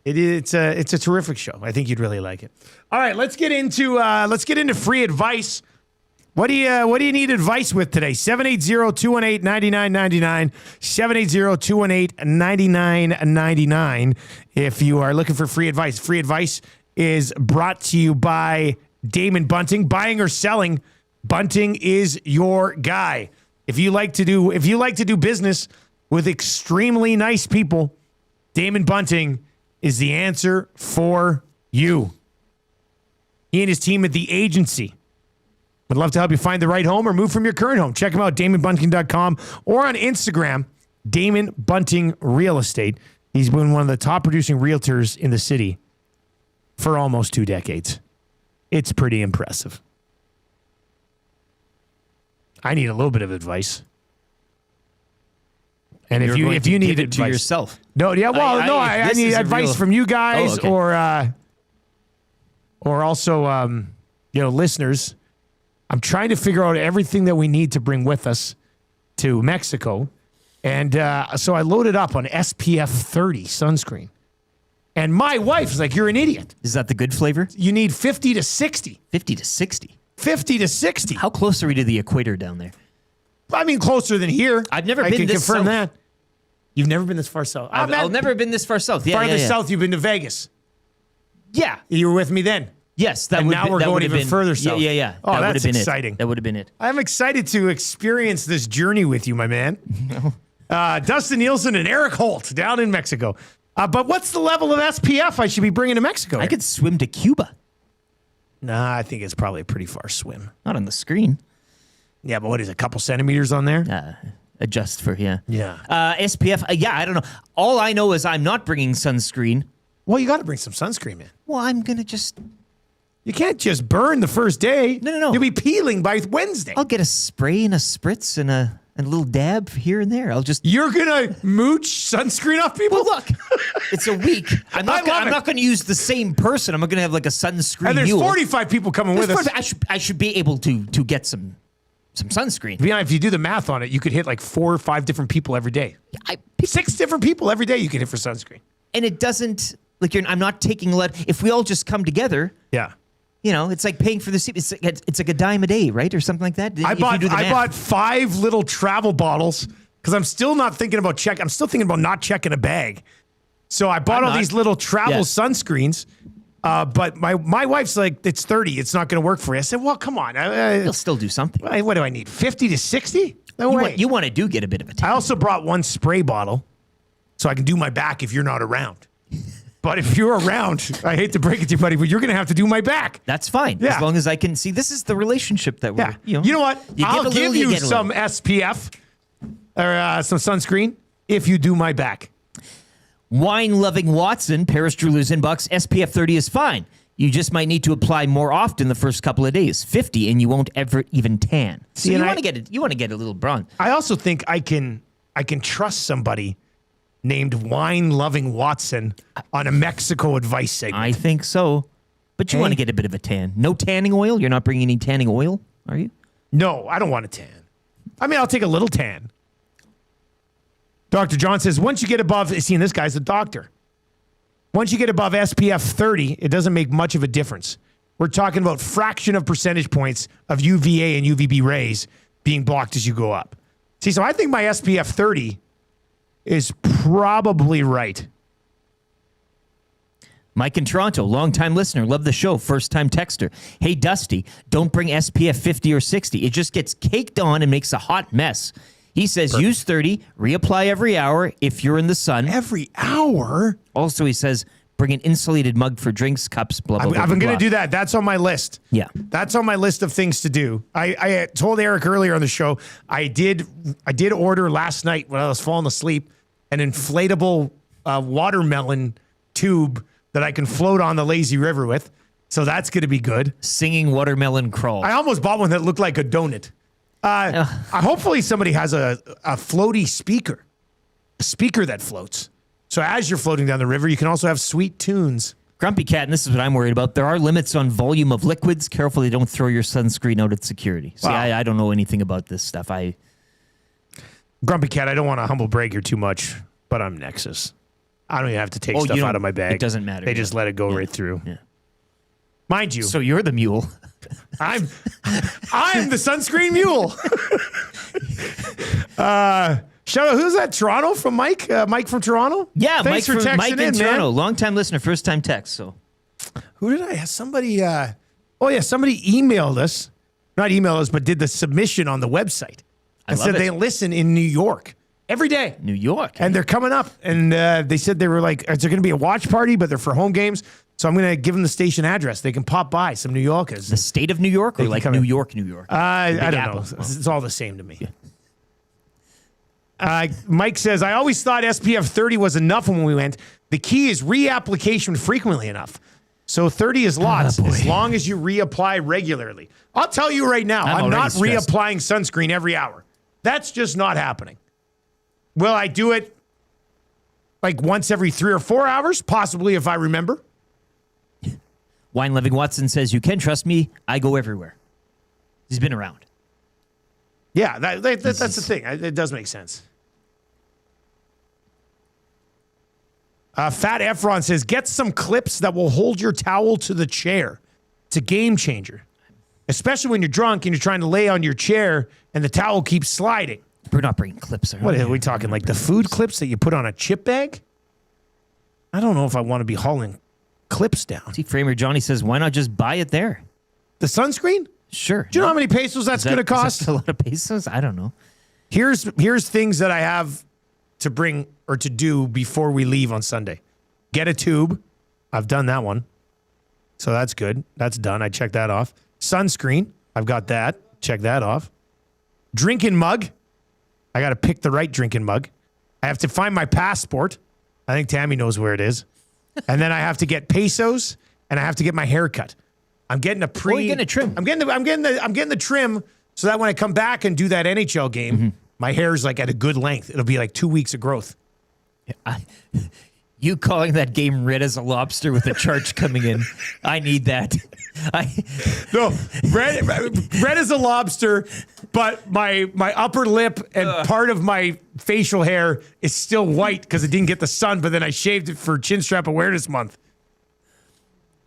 It's a terrific show. I think you'd really like it. All right, let's get into free advice. What do you need advice with today? 780-218-9999. 780-218-9999. If you are looking for free advice. Free advice is brought to you by Damon Bunting. Buying or selling, Bunting is your guy. If you like to do business with extremely nice people, Damon Bunting is the answer for you. He and his team at the agency would love to help you find the right home or move from your current home. Check him out, DamonBunting.com, or on Instagram, Damon Bunting Real Estate. He's been one of the top producing realtors in the city for almost 2 decades. It's pretty impressive. I need a little bit of advice. And if you need it to yourself. No, yeah, well, I need advice from you guys or also listeners. I'm trying to figure out everything that we need to bring with us to Mexico. And so I loaded up on SPF 30 sunscreen. And my wife is like, "You're an idiot." Is that the good flavor? You need 50 to 60. 50 to 60? 50 to 60. How close are we to the equator down there? I mean, closer than here. I've never been I can this confirm south. that. You've never been this far south. I've never been this far south. Yeah, Farther south, you've been to Vegas. Yeah. You were with me then. Yes, that and would now we're that going would have even been, further south. Yeah. Oh, that would that's have been exciting. That would have been it. I'm excited to experience this journey with you, my man. Dustin Nielson and Eric Holt down in Mexico. But what's the level of SPF I should be bringing to Mexico? I could swim to Cuba. Nah, I think it's probably a pretty far swim. Not on the screen. Yeah, but what is it, a couple centimeters on there? Adjust for, yeah. SPF, I don't know. All I know is I'm not bringing sunscreen. Well, you got to bring some sunscreen, man. Well, I'm going to just... You can't just burn the first day. No. You'll be peeling by Wednesday. I'll get a spray and a spritz and a little dab here and there. You're going to mooch sunscreen off people? Well, look, it's a week. I'm not going to use the same person. I'm going to have like a sunscreen And there's mule. 45 people coming with us. I should be able to get some sunscreen. To be honest, if you do the math on it, you could hit like 4 or 5 different people every day. 6 different people every day you could hit for sunscreen. And it doesn't, I'm not taking lead. If we all just come together. Yeah. It's like paying for the seat. It's like a dime a day, right? Or something like that. I bought 5 little travel bottles because I'm still not thinking about I'm still thinking about not checking a bag. So I bought all these little travel sunscreens. But my wife's like, it's 30. It's not going to work for you. I said, well, come on. You'll still do something. What do I need? 50 to 60? No way. You want to get a bit of a tan. I also brought 1 spray bottle so I can do my back if you're not around. But if you're around, I hate to break it to you, buddy, but you're going to have to do my back. That's fine. Yeah. As long as I can see. This is the relationship that we're, You know what? I'll give you some SPF or some sunscreen if you do my back. Wine-loving Watson, Paris Jewelers inbox, SPF 30 is fine. You just might need to apply more often the first couple of days. 50 and you won't ever even tan. So you want to get it. You want to get a little bronze. I also think I can trust somebody named Wine-loving Watson on a Mexico advice segment. I think so. But you want to get a bit of a tan. No tanning oil? You're not bringing any tanning oil, are you? No, I don't want a tan. I mean, I'll take a little tan. Dr. John says, once you get above, seeing this guy's a doctor. Once you get above SPF 30, it doesn't make much of a difference. We're talking about fraction of percentage points of UVA and UVB rays being blocked as you go up. See, so I think my SPF 30 is probably right. Mike in Toronto, longtime listener, love the show, first-time texter. Hey, Dusty, don't bring SPF 50 or 60. It just gets caked on and makes a hot mess. He says use 30, reapply every hour if you're in the sun. Every hour? Also, he says bring an insulated mug for drinks, cups, blah, blah, blah. I'm going to do that. That's on my list. Yeah. That's on my list of things to do. I told Eric earlier on the show, I did order last night when I was falling asleep an inflatable watermelon tube that I can float on the lazy river with. So that's going to be good. Singing watermelon crawl. I almost bought one that looked like a donut. Hopefully somebody has a floaty speaker, a speaker that floats. So as you're floating down the river, you can also have sweet tunes. Grumpy Cat, and this is what I'm worried about. There are limits on volume of liquids. Careful they don't throw your sunscreen out at security. See, I don't know anything about this stuff. Grumpy Cat, I don't want to humble brag here too much, but I'm Nexus. I don't even have to take stuff out of my bag. It doesn't matter. They just let it go right through. Yeah. Mind you. So you're the mule. I'm the sunscreen mule. Shout out, who's that? Toronto from Mike? Mike from Toronto? Yeah, Thanks for texting Mike in Toronto. Man. Long-time listener, first-time text. So, who did I have? Somebody, somebody emailed us. Not emailed us, but did the submission on the website. And said they listen in New York every day. New York. And they're coming up. And they said they were like, is there going to be a watch party? But they're for home games. So I'm going to give them the station address. They can pop by, some New Yorkers. The state of New York or like New York, New York? I don't know. It's all the same to me. Yeah. Mike says, I always thought SPF 30 was enough when we went. The key is reapplication frequently enough. So 30 is lots as long as you reapply regularly. I'll tell you right now, I'm not reapplying sunscreen every hour. That's just not happening. Will I do it like once every 3 or 4 hours? Possibly, if I remember. Wine Living Watson says, you can trust me. I go everywhere. He's been around. Yeah, that's the thing. It does make sense. Fat Efron says, get some clips that will hold your towel to the chair. It's a game changer. Especially when you're drunk and you're trying to lay on your chair and the towel keeps sliding. We're not bringing clips. What are we talking, like the food clips that you put on a chip bag? I don't know if I want to be hauling clips down. See, Framer Johnny says, why not just buy it there? The sunscreen? Sure. Do you know how many pesos that's going to cost? Is that a lot of pesos? I don't know. Here's things that I have to bring or to do before we leave on Sunday. Get a tube. I've done that one. So that's good. That's done. I checked that off. Sunscreen. I've got that. Check that off. Drinking mug. I got to pick the right drinking mug. I have to find my passport. I think Tammy knows where it is. And then I have to get pesos and I have to get my hair cut. I'm getting a Or you getting a trim. I'm getting the trim so that when I come back and do that NHL game, my hair's like at a good length. It'll be like 2 weeks of growth. You calling that game red as a lobster with a charge coming in. I need that. No, red as a lobster, but my upper lip and part of my facial hair is still white because it didn't get the sun, but then I shaved it for Chin Strap Awareness Month.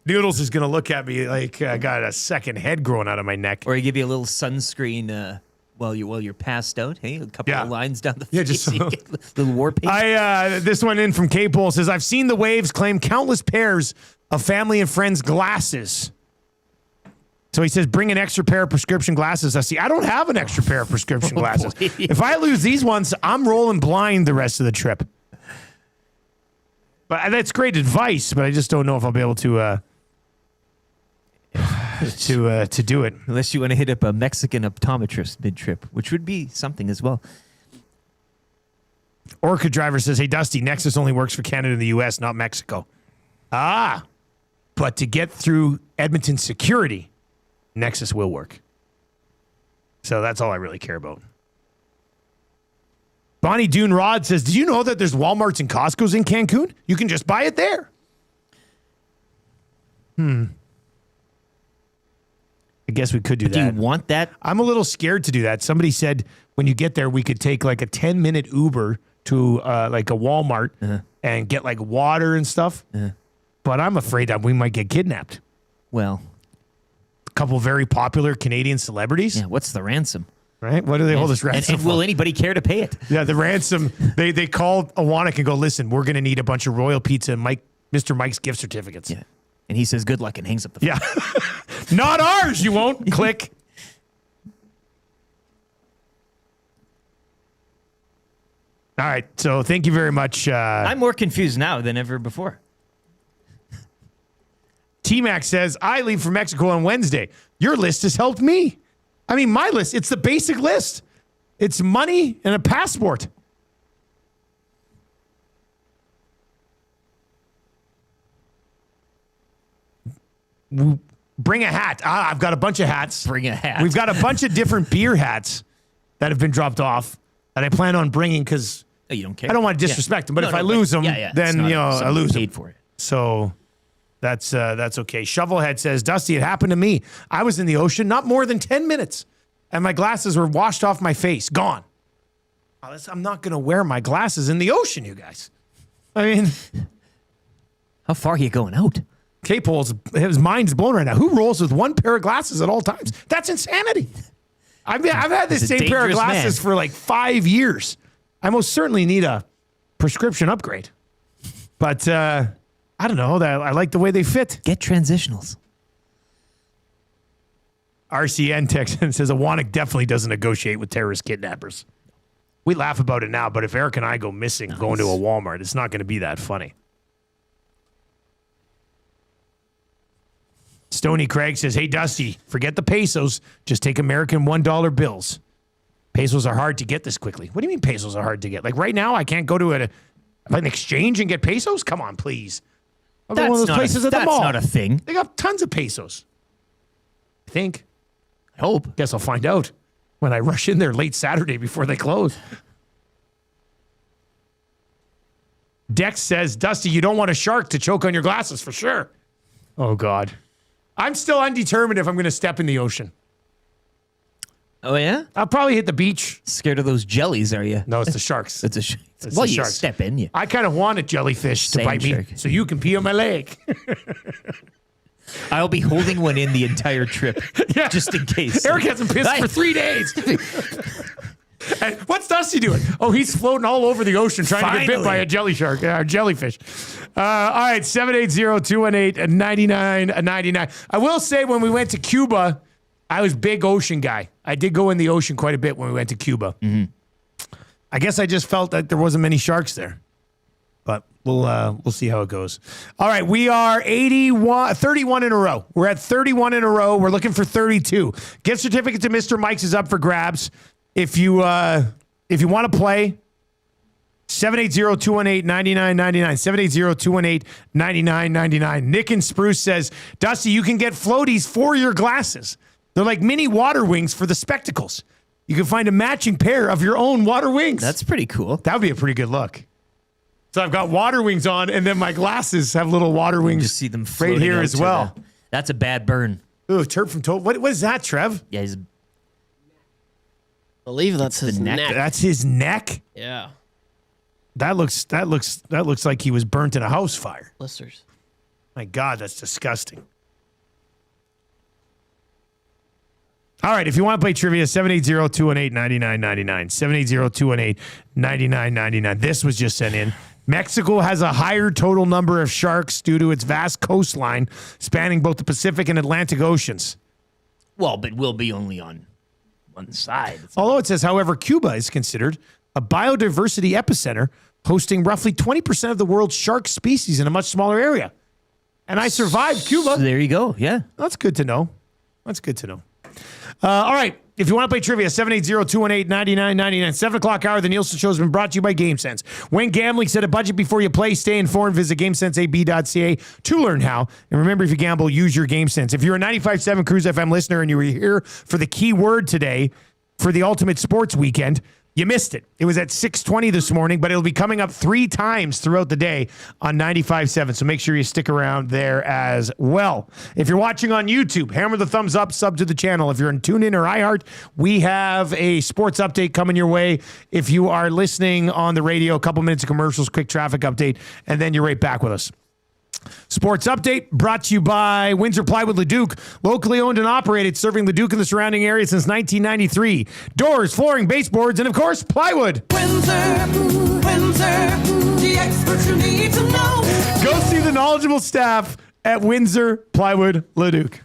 Noodles is going to look at me like I got a second head growing out of my neck. Or he give you a little sunscreen while you're passed out. Hey, a couple of lines down the face. Yeah, just so. You get a little war paint. This one in from K-Pole says, I've seen the Waves claim countless pairs of family and friends glasses. So he says, bring an extra pair of prescription glasses. I don't have an extra pair of prescription glasses. Boy. If I lose these ones, I'm rolling blind the rest of the trip. But that's great advice, but I just don't know if I'll be able to do it. Unless you want to hit up a Mexican optometrist mid-trip, which would be something as well. Orca Driver says, hey, Dusty, Nexus only works for Canada and the U.S., not Mexico. But to get through Edmonton security, Nexus will work. So that's all I really care about. Bonnie Dune Rod says, did you know that there's Walmarts and Costco's in Cancun? You can just buy it there. I guess we could do that. Do you want that? I'm a little scared to do that. Somebody said when you get there, we could take like a 10-minute Uber to like a Walmart and get like water and stuff. But I'm afraid that we might get kidnapped. Well, a couple very popular Canadian celebrities. Yeah, what's the ransom? Right? What do they hold us ransom and for? will anybody care to pay it? Yeah, the ransom. They called Awanak and go, listen, we're going to need a bunch of Royal Pizza and Mr. Mike's gift certificates. Yeah. And he says, good luck, and hangs up the phone. Yeah. Not ours, you won't. Click. All right, so thank you very much. I'm more confused now than ever before. T-Mac says, I leave for Mexico on Wednesday. Your list has helped me. I mean, my list, it's the basic list. It's money and a passport. Bring a hat. I've got a bunch of hats. Bring a hat. We've got a bunch of different beer hats that have been dropped off that I plan on bringing because you don't care. I don't want to disrespect them, but if I lose them, then I lose them. Paid for it. So that's okay. Shovelhead says, Dusty, it happened to me. I was in the ocean not more than 10 minutes, and my glasses were washed off my face, gone. I'm not going to wear my glasses in the ocean, you guys. I mean, how far are you going out? K-Pole's, his mind's blown right now. Who rolls with one pair of glasses at all times? That's insanity. I've had this same pair of glasses for like 5 years. I most certainly need a prescription upgrade. But I don't know. I like the way they fit. Get transitionals. RCN texts and says, Awanak definitely doesn't negotiate with terrorist kidnappers. We laugh about it now, but if Eric and I go missing going to a Walmart, it's not going to be that funny. Stony Craig says, hey, Dusty, forget the pesos. Just take American $1 bills. Pesos are hard to get this quickly. What do you mean pesos are hard to get? Like right now, I can't go to an exchange and get pesos? Come on, please. I'll go to one of those places at the mall. That's not a thing. They got tons of pesos. I think. I hope. Guess I'll find out when I rush in there late Saturday before they close. Dex says, Dusty, you don't want a shark to choke on your glasses for sure. Oh, God. I'm still undetermined if I'm going to step in the ocean. Oh, yeah? I'll probably hit the beach. Scared of those jellies, are you? No, it's the sharks. It's a shark. It's Well, the you sharks. step in. You. I kind of want a jellyfish to Same bite shark. me so you can pee on my leg. I'll be holding one in the entire trip, just in case. Eric hasn't pissed for 3 days. And what's Dusty doing? Oh, he's floating all over the ocean trying to get bit by a jellyfish. All right, 780-218-9999. I will say when we went to Cuba, I was big ocean guy. I did go in the ocean quite a bit when we went to Cuba. Mm-hmm. I guess I just felt that there wasn't many sharks there. But we'll see how it goes. All right, we are 31 in a row. We're at 31 in a row. We're looking for 32. Gift certificate to Mr. Mike's is up for grabs. If you want to play, 780-218-9999. 780-218-9999. Nick in Spruce says, Dusty, you can get floaties for your glasses. They're like mini water wings for the spectacles. You can find a matching pair of your own water wings. That's pretty cool. That would be a pretty good look. So I've got water wings on, and then my glasses have little water wings. Just see them right here as well. That's a bad burn. Ooh, Turp from Total. What is that, Trev? Yeah, I believe that's his neck. That's his neck? Yeah. That looks like he was burnt in a house fire. Blisters. My God, that's disgusting. All right, if you want to play trivia, 780-218-9999. 780-218-9999. This was just sent in. Mexico has a higher total number of sharks due to its vast coastline spanning both the Pacific and Atlantic Oceans. Well, but we'll be only on one side. Although it says, however, Cuba is considered a biodiversity epicenter, hosting roughly 20% of the world's shark species in a much smaller area. And I survived Cuba. So there you go. Yeah. That's good to know. All right. If you want to play trivia, 780-218-9999. 7 o'clock hour, the Nielsen Show has been brought to you by GameSense. When gambling, set a budget before you play. Stay informed. Visit GameSenseAB.ca to learn how. And remember, if you gamble, use your GameSense. If you're a 95.7 Cruise FM listener and you were here for the key word today for the Ultimate Sports Weekend, you missed it. It was at 6:20 this morning, but it'll be coming up 3 times throughout the day on 95.7. So make sure you stick around there as well. If you're watching on YouTube, hammer the thumbs up, sub to the channel. If you're in TuneIn or iHeart, we have a sports update coming your way. If you are listening on the radio, a couple minutes of commercials, quick traffic update, and then you're right back with us. Sports Update brought to you by Windsor Plywood Leduc, locally owned and operated, serving Leduc and the surrounding area since 1993. Doors, flooring, baseboards, and of course, plywood. Windsor, the experts you need to know. Go see the knowledgeable staff at Windsor Plywood Leduc.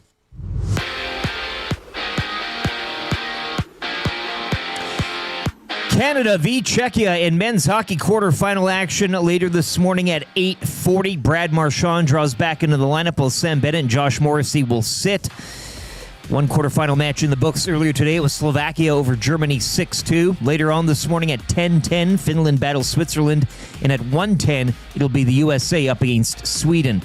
Canada v. Czechia in men's hockey quarterfinal action later this morning at 8:40. Brad Marchand draws back into the lineup while Sam Bennett and Josh Morrissey will sit. One quarterfinal match in the books earlier today. It was Slovakia over Germany 6-2. Later on this morning at 10:10, Finland battles Switzerland. And at 1:10, it'll be the USA up against Sweden.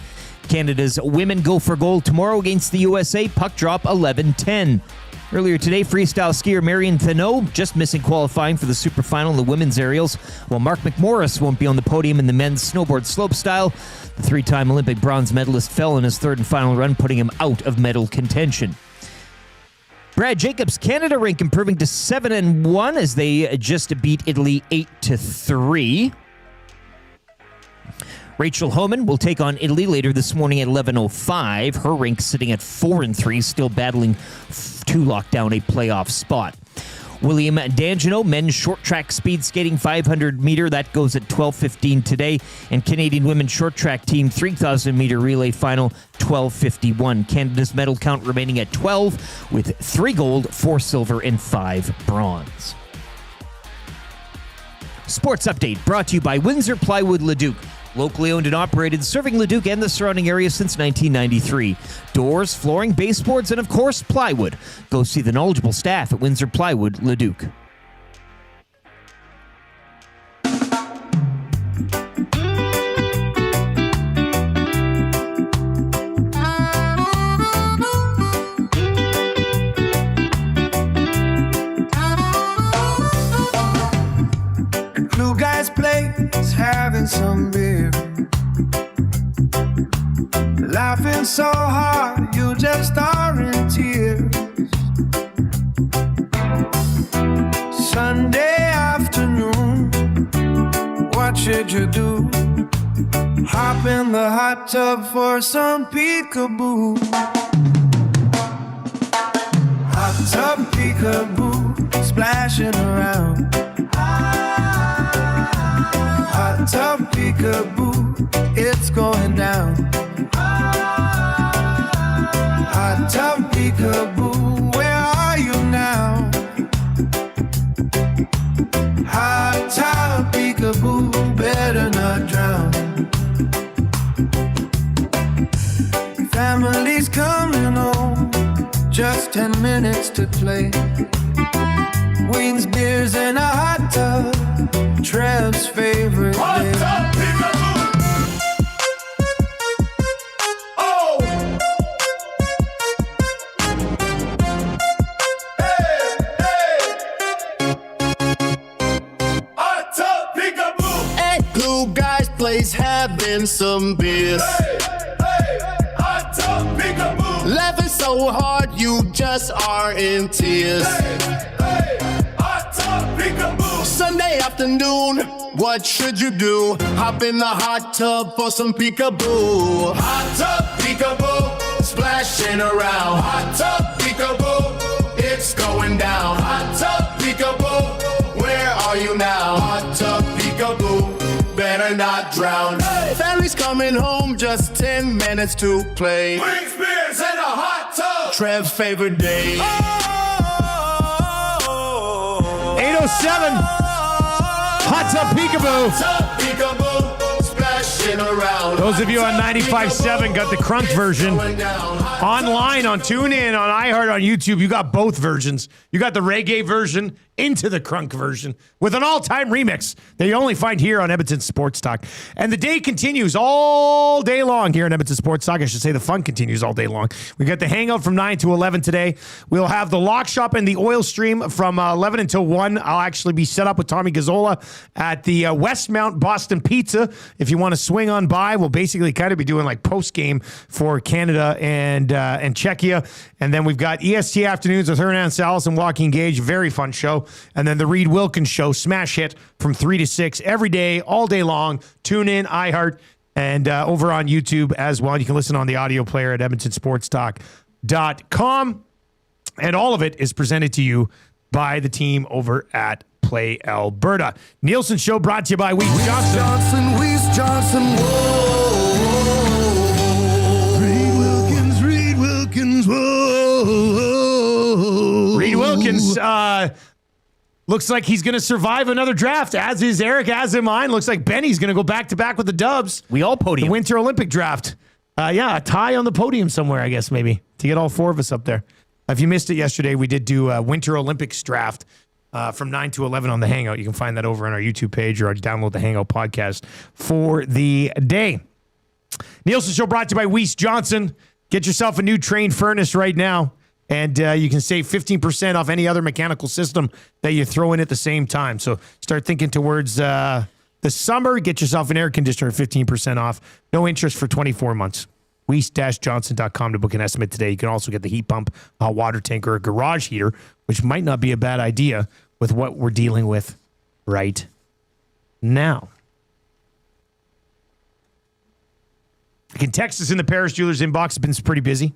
Canada's women go for gold tomorrow against the USA. Puck drop 11:10. Earlier today, freestyle skier Marion Thénault just missing qualifying for the super final in the women's aerials, while Mark McMorris won't be on the podium in the men's snowboard slopestyle. The 3-time Olympic bronze medalist fell in his third and final run, putting him out of medal contention. Brad Jacobs' Canada rank improving to 7-1 as they just beat Italy 8-3. Rachel Homan will take on Italy later this morning at 11:05. Her rank sitting at 4-3, still battling to lock down a playoff spot. William D'Angelo, men's short track speed skating 500 meter, that goes at 12:15 today. And Canadian women's short track team 3,000 meter relay final 12:51. Canada's medal count remaining at 12 with 3 gold, 4 silver, and 5 bronze. Sports Update brought to you by Windsor Plywood Leduc. Locally owned and operated, serving Leduc and the surrounding area since 1993. Doors, flooring, baseboards, and of course, plywood. Go see the knowledgeable staff at Windsor Plywood Leduc. Blue Guy's Place, having some beer. Laughing so hard, you just are in tears. Sunday afternoon, what should you do? Hop in the hot tub for some peekaboo. Hot Hot tub peekaboo, splashing around. Hot tub peekaboo, it's going down. Hot tub peekaboo, where are you now? Hot tub peekaboo, better not drown. Family's coming home, just 10 minutes to play. Wings, beers, and a hot tub, Trev's favorite Hot day. tub peekaboo. Oh. Hey, hey. Hot tub peekaboo. At Glue Guy's place, having some beers. Hey, hey. Hot tub peekaboo. Laughing so hard, you just are in tears. Hey, hey. Hot tub peekaboo. Sunday afternoon, what should you do? Hop in the hot tub for some peekaboo. Hot tub peekaboo. Splashing around. Hot tub peekaboo. It's going down. Hot tub peekaboo. Where are you now? Hot tub peekaboo. Better not drown. Hey. Family's coming home, just 10 minutes to play. Wings, beers, and a hot tub. Trev's favorite day. 807. Hot tub peekaboo. Tub peekaboo, splashing around. Those of you on 95.7 got the crunk version. Online, on TuneIn, on iHeart, on YouTube, you got both versions. You got the reggae version into the crunk version with an all-time remix that you only find here on Edmonton Sports Talk. And the day continues all day long here on Edmonton Sports Talk. I should say the fun continues all day long. We got the hangout from 9 to 11 today. We'll have the lock shop and the oil stream from 11 until 1. I'll actually be set up with Tommy Gazzola at the Westmount Boston Pizza. If you want to swing on by, we'll basically kind of be doing like post-game for Canada and Czechia. And then we've got EST Afternoons with Hernan Salas and Joaquin Gage. Very fun show. And then the Reed Wilkins Show, smash hit from 3 to 6 every day, all day long. Tune in, iHeart, and over on YouTube as well. You can listen on the audio player at EdmontonSportsTalk.com. And all of it is presented to you by the team over at Play Alberta. Nielson Show brought to you by Weiss Johnson. Weiss Johnson, whoa. Reed Wilkins, whoa. Reed Wilkins, looks like he's going to survive another draft, as is Eric, as am I. Looks like Benny's going to go back-to-back with the Dubs. We all podium. The Winter Olympic draft. Yeah, a tie on the podium somewhere, I guess, maybe, to get all four of us up there. If you missed it yesterday, we did do a Winter Olympics draft from 9 to 11 on the Hangout. You can find that over on our YouTube page or download the Hangout podcast for the day. Nielson Show brought to you by Weiss Johnson. Get yourself a new Train furnace right now. And you can save 15% off any other mechanical system that you throw in at the same time. So start thinking towards the summer. Get yourself an air conditioner at 15% off. No interest for 24 months. Weiss-Johnson.com to book an estimate today. You can also get the heat pump, a hot water tank, or a garage heater, which might not be a bad idea with what we're dealing with right now. You can text us in the Paris Jewelers inbox. It's been pretty busy.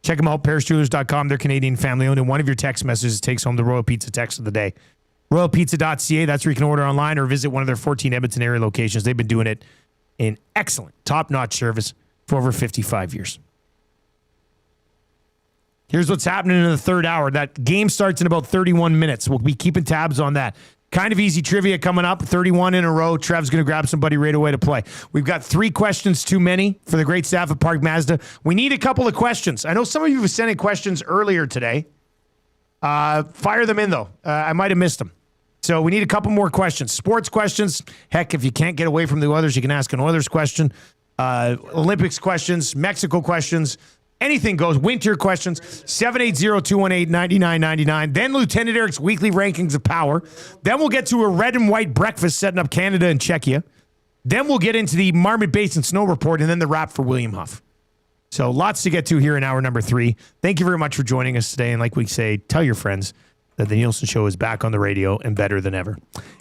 Check them out, parisjewelers.com. They're Canadian family-owned, and one of your text messages takes home the Royal Pizza text of the day. RoyalPizza.ca, that's where you can order online or visit one of their 14 Edmonton area locations. They've been doing it in excellent, top-notch service for over 55 years. Here's what's happening in the third hour. That game starts in about 31 minutes. We'll be keeping tabs on that. Kind of easy trivia coming up. 31 in a row. Trev's going to grab somebody right away to play. We've got 3 questions too many for the great staff at Park Mazda. We need a couple of questions. I know some of you were sending questions earlier today. Fire them in, though. I might have missed them. So we need a couple more questions. Sports questions. Heck, if you can't get away from the Oilers, you can ask an Oilers question. Olympics questions. Mexico questions. Anything goes. Winter questions. 780-218-9999. Then Lieutenant Eric's weekly rankings of power. Then we'll get to a red and white breakfast setting up Canada and Czechia. Then we'll get into the Marmot Basin Snow Report and then the wrap for William Huff. So lots to get to here in hour number 3. Thank you very much for joining us today. And like we say, tell your friends that the Nielsen Show is back on the radio and better than ever.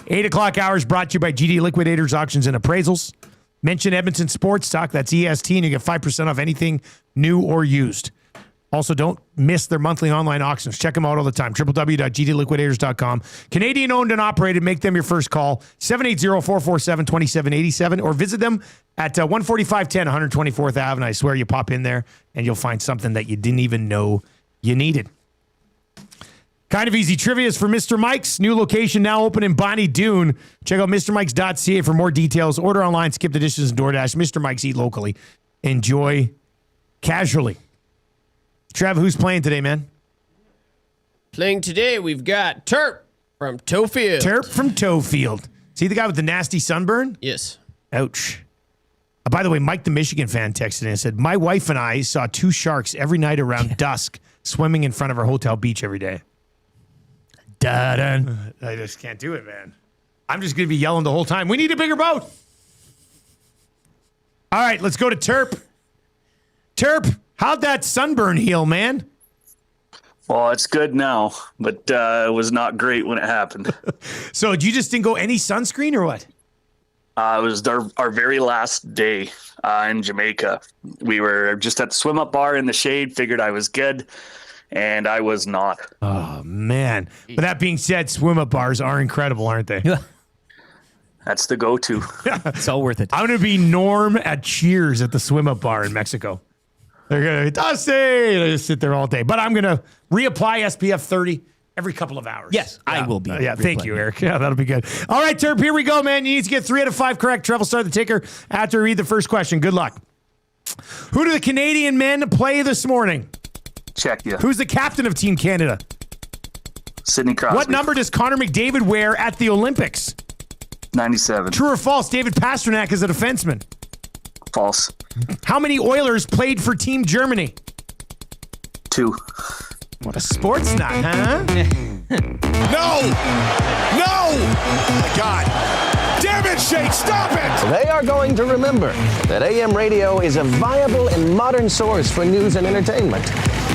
8 o'clock hours brought to you by GD Liquidators, Auctions, and Appraisals. Mention Edmonton Sports Talk. That's EST, and you get 5% off anything new or used. Also, don't miss their monthly online auctions. Check them out all the time. www.gdliquidators.com. Canadian owned and operated. Make them your first call. 780-447-2787 or visit them at 14510 124th Ave. I swear you pop in there and you'll find something that you didn't even know you needed. Kind of easy trivia is for Mr. Mike's. New location now open in Bonnie Doon. Check out MrMikes.ca for more details. Order online, skip the dishes, and DoorDash. Mr. Mike's, eat locally. Enjoy casually. Trev, who's playing today, man? Playing today, we've got Terp from Toefield. Terp from Toefield. See the guy with the nasty sunburn? Yes. Ouch. By the way, Mike the Michigan fan texted in and said, my wife and I saw 2 sharks every night around dusk swimming in front of our hotel beach every day. Da-dun. I just can't do it, man. I'm just going to be yelling the whole time. We need a bigger boat. All right, let's go to Terp. Terp, how'd that sunburn heal, man? Well, it's good now, but it was not great when it happened. So you just didn't go any sunscreen or what? It was our very last day in Jamaica. We were just at the swim-up bar in the shade, figured I was good, and I was not. Oh, man. But that being said, swim-up bars are incredible, aren't they? That's the go-to. It's all worth it. I'm going to be Norm at Cheers at the swim-up bar in Mexico. They're going to, Dusty! They just sit there all day. But I'm going to reapply SPF 30 every couple of hours. Yes, I will be. Thank you, Eric. Yeah, that'll be good. All right, Terp, here we go, man. You need to get 3 out of 5 correct. Trev will start the ticker after we read the first question. Good luck. Who do the Canadian men play this morning? Czechia. Who's the captain of Team Canada? Sidney Crosby. What number does Connor McDavid wear at the Olympics? 97. True or false? David Pastrnak is a defenseman. False. How many Oilers played for Team Germany? 2. What a sports nut, huh? No! My God. Damn it, Shake, stop it! They are going to remember that AM radio is a viable and modern source for news and entertainment.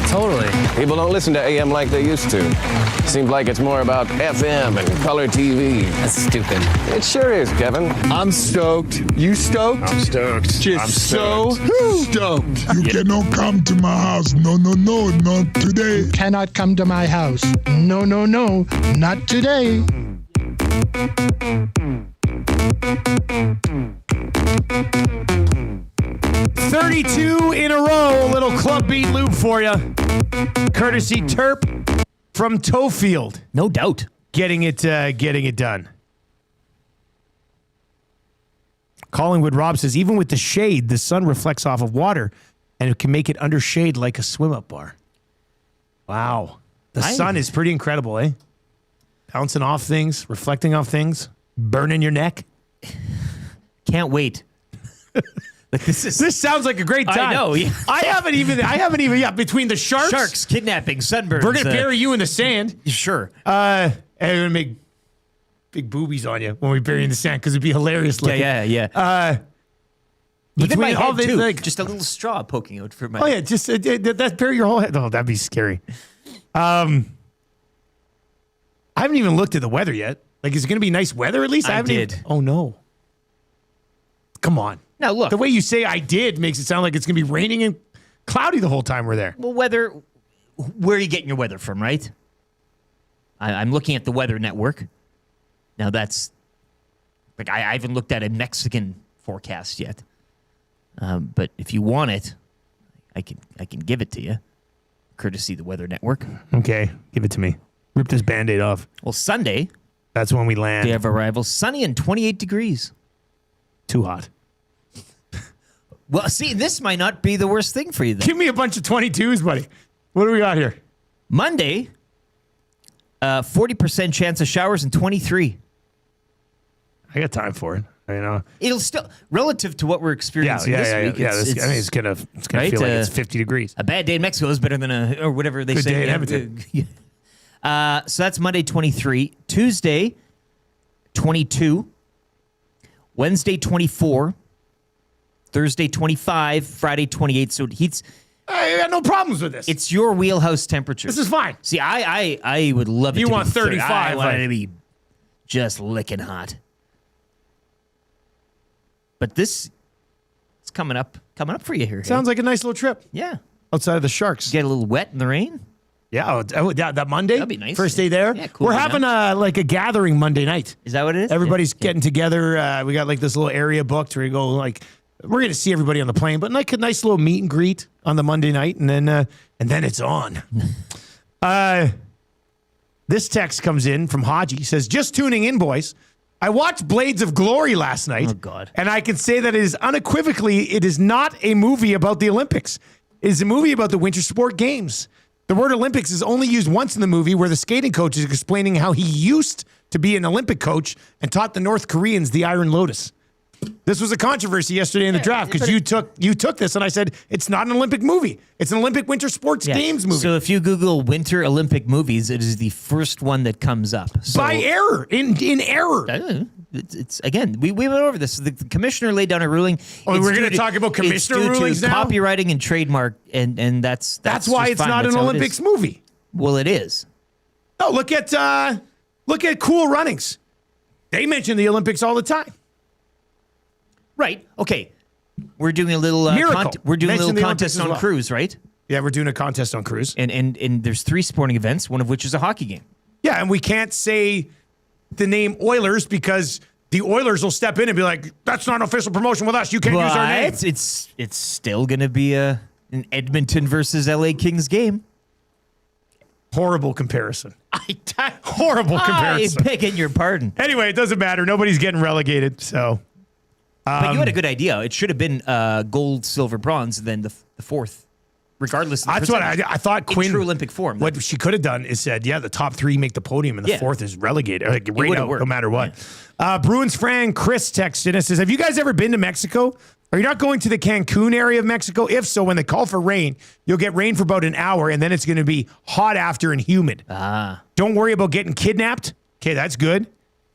Totally. People don't listen to AM like they used to. Seems like it's more about FM and color TV. That's stupid. It sure is, Kevin. I'm stoked. You stoked? I'm stoked. Just I'm so stoked. You cannot come to my house. No, not today. You cannot come to my house. No, not today. 32 in a row. A little club beat loop for you. Courtesy Terp from Toefield. No doubt. Getting it done. Collingwood Rob says, even with the shade, the sun reflects off of water and it can make it under shade like a swim-up bar. Wow. The sun is pretty incredible, eh? Bouncing off things, reflecting off things, burning your neck. Can't wait. This sounds like a great time. I know. Yeah. I haven't even between the sharks, kidnapping, sunburns. We're gonna bury you in the sand. Sure. And we're gonna make big boobies on you when we bury you in the sand because it'd be hilarious looking. Yeah. Even my head too. Like, just a little straw poking out for my. Oh yeah, just that bury your whole head. Oh, that'd be scary. I haven't even looked at the weather yet. Like, is it gonna be nice weather at least? I did. Oh no. Come on. Now look, the way you say I did makes it sound like it's gonna be raining and cloudy the whole time we're there. Well, weather. Where are you getting your weather from, right? I'm looking at the Weather Network. Now that's like I haven't looked at a Mexican forecast yet. But if you want it, I can give it to you, courtesy the Weather Network. Okay, give it to me. Rip this Band-Aid off. Well, Sunday. That's when we land. Day of arrival, sunny and 28 degrees. Too hot. Well, see, this might not be the worst thing for you, then. Give me a bunch of 22s, buddy. What do we got here? Monday, 40% chance of showers and 23. I got time for it. You know, it'll still relative to what we're experiencing this week. It's gonna right? Feel like it's 50 degrees. A bad day in Mexico is better than or whatever they Good say. Day in Edmonton. So that's Monday 23, Tuesday 22, Wednesday 24, Thursday 25, Friday 28. So heat's. I got no problems with this. It's your wheelhouse temperature. This is fine. See, I would love it. You to want be 35? I want it to be just licking hot. But this is coming up for you here. Sounds like a nice little trip. Yeah. outside of the Sharks. Get a little wet in the rain? Yeah, that Monday. That'd be nice. First day there. Yeah, cool. We're having a gathering Monday night. Is that what it is? Everybody's getting together. We got like this little area booked where we go we're going to see everybody on the plane, but like a nice little meet and greet on the Monday night, and then it's on. This text comes in from Haji. He says, "Just tuning in, boys. I watched Blades of Glory last night. Oh, God. And I can say that it is unequivocally, it is not a movie about the Olympics. It is a movie about the Winter Sport Games. The word Olympics is only used once in the movie where the skating coach is explaining how he used to be an Olympic coach and taught the North Koreans the Iron Lotus. This was a controversy yesterday in the draft because you took this and I said it's not an Olympic movie. It's an Olympic Winter Sports Games movie. So if you Google Winter Olympic movies, it is the first one that comes up. So, by error, in error. It's again, we went over this. The commissioner laid down a ruling. Oh, we're going to talk about commissioner rulings now? Copywriting and trademark, and that's why it's not an Olympics movie. Well, it is. Oh, look at Cool Runnings. They mention the Olympics all the time. Right. Okay. We're doing a little we're doing a little contest on cruise, right? Yeah, we're doing a contest on cruise. And there's 3 sporting events, one of which is a hockey game. Yeah, and we can't say the name Oilers because the Oilers will step in and be like, "That's not an official promotion with us. You can't use our name." It's still going to be an Edmonton versus LA Kings game. Horrible comparison. Horrible comparison. I beg your pardon. Anyway, it doesn't matter. Nobody's getting relegated, so. But you had a good idea. It should have been gold, silver, bronze, then the 4th, regardless of the That's what I thought. Quinn, in true Olympic form. What she could have done is said, the top 3 make the podium and the 4th is relegated. Like, right out, no matter what. Yeah. Bruins fan Chris texted us, says, "Have you guys ever been to Mexico? Are you not going to the Cancun area of Mexico? If so, when they call for rain, you'll get rain for about an hour, and then it's going to be hot after and humid. Don't worry about getting kidnapped. Okay, that's good.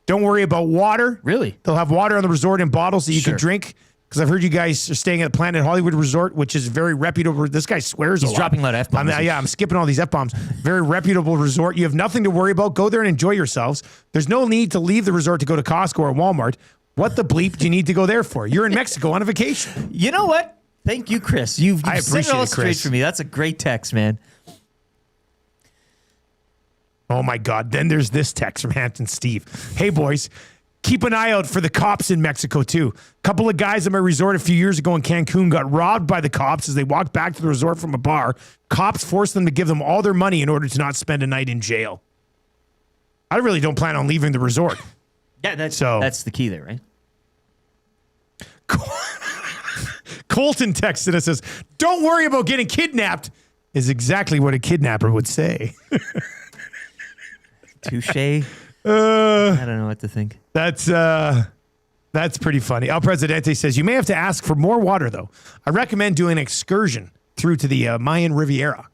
Don't worry about water. Really? They'll have water on the resort in bottles that you can drink. Because I've heard you guys are staying at Planet Hollywood Resort, which is very reputable. This guy swears a lot. He's dropping a lot of F-bombs. I'm skipping all these F-bombs. Very reputable resort. You have nothing to worry about. Go there and enjoy yourselves. There's no need to leave the resort to go to Costco or Walmart. What the bleep do you need to go there for? You're in Mexico on a vacation." You know what? Thank you, Chris. You've set it all straight Chris. for me. That's a great text, man. Oh, my God. Then there's this text from Hampton Steve. "Hey, boys. Keep an eye out for the cops in Mexico, too. A couple of guys at my resort a few years ago in Cancun got robbed by the cops as they walked back to the resort from a bar. Cops forced them to give them all their money in order to not spend a night in jail." I really don't plan on leaving the resort. Yeah, that's the key there, right? Colton texted us, says, "Don't worry about getting kidnapped," is exactly what a kidnapper would say. Touche. I don't know what to think. That's pretty funny. El Presidente says, "You may have to ask for more water, though. I recommend doing an excursion through to the Mayan Riviera.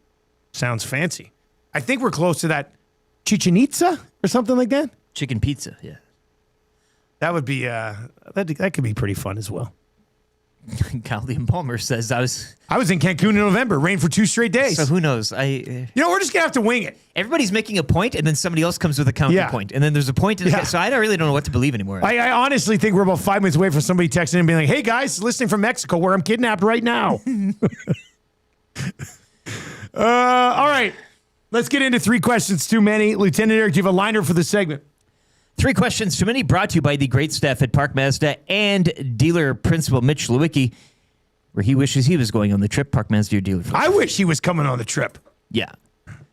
Sounds fancy. I think we're close to that Chichen Itza or something like that. Chicken pizza, yeah. That would be that could be pretty fun as well." Caldian Palmer says, I was in Cancun in November. Rained for 2 straight days. So who knows? We're just gonna have to wing it. Everybody's making a point, and then somebody else comes with a counterpoint, and then there's a point. So I really don't know what to believe anymore. I honestly think we're about 5 minutes away from somebody texting and being like, "Hey guys, listening from Mexico, where I'm kidnapped right now." All right, let's get into 3 questions too many. Lieutenant Eric, do you have a liner for the segment? 3 questions too many, brought to you by the great staff at Park Mazda and dealer principal Mitch Lewicki, where he wishes he was going on the trip. Park Mazda, your dealer. I wish he was coming on the trip. Yeah.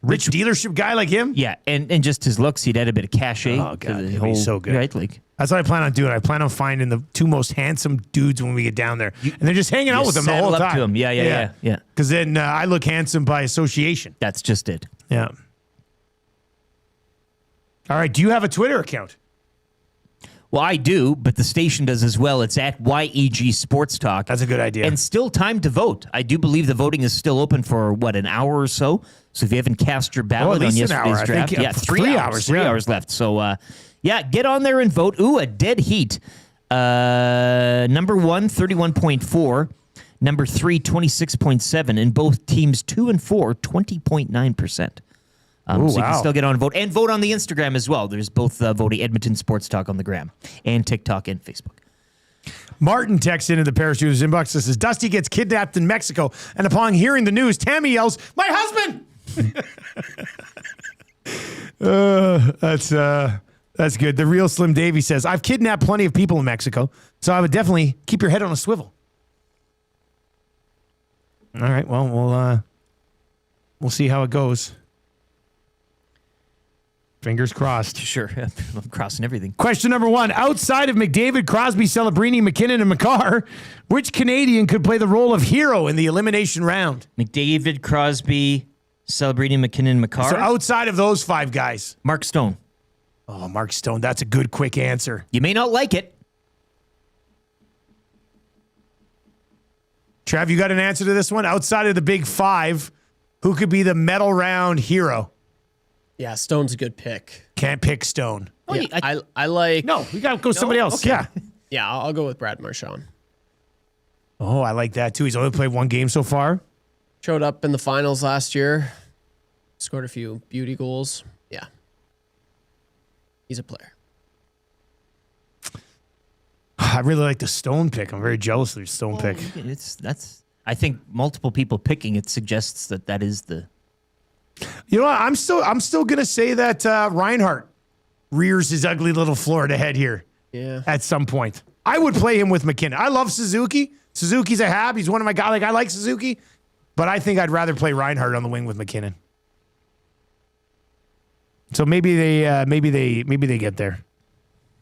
Rich dealership guy like him? Yeah, and just his looks, he'd add a bit of cachet. Oh, God, he'd be so good. Right, like, that's what I plan on doing. I plan on finding the 2 most handsome dudes when we get down there. And they're just hanging out with them the whole time. Up to him. Yeah. Because then I look handsome by association. That's just it. Yeah. All right, do you have a Twitter account? Well, I do, but the station does as well. It's at YEG Sports Talk. That's a good idea. And still time to vote. I do believe the voting is still open for, an hour or so? So if you haven't cast your ballot on yesterday's draft, 3 hours. 3 hours left. So, get on there and vote. Ooh, a dead heat. Number 1, 31.4. Number 3, 26.7. And both teams 2 and 4, 20.9%. So you can still get on and vote. And vote on the Instagram as well. There's both voting Edmonton Sports Talk on the gram and TikTok and Facebook. Martin texts into the Parachuters inbox that says, Dusty gets kidnapped in Mexico, and upon hearing the news, Tammy yells, "My husband!" That's good. The real Slim Davy says, I've kidnapped plenty of people in Mexico, so I would definitely keep your head on a swivel. All right, well, we'll see how it goes. Fingers crossed. Sure. I'm crossing everything. Question number 1. Outside of McDavid, Crosby, Celebrini, McKinnon, and Makar, which Canadian could play the role of hero in the elimination round? McDavid, Crosby, Celebrini, McKinnon, Makar. So outside of those 5 guys. Mark Stone. Oh, Mark Stone. That's a good, quick answer. You may not like it. Trav, you got an answer to this one? Outside of the big 5, who could be the medal round hero? Yeah, Stone's a good pick. Can't pick Stone. Oh, yeah, I like... No, we got to go somebody else. Okay. Yeah. Yeah, I'll go with Brad Marchand. Oh, I like that too. He's only played 1 game so far. Showed up in the finals last year. Scored a few beauty goals. Yeah. He's a player. I really like the Stone pick. I'm very jealous of the Stone pick. I think multiple people picking it suggests that is the... You know what? I'm still gonna say that Reinhart rears his ugly little Florida head here. Yeah. At some point, I would play him with McKinnon. I love Suzuki. Suzuki's a hab. He's one of my guys. Like I like Suzuki, but I think I'd rather play Reinhart on the wing with McKinnon. So maybe they get there.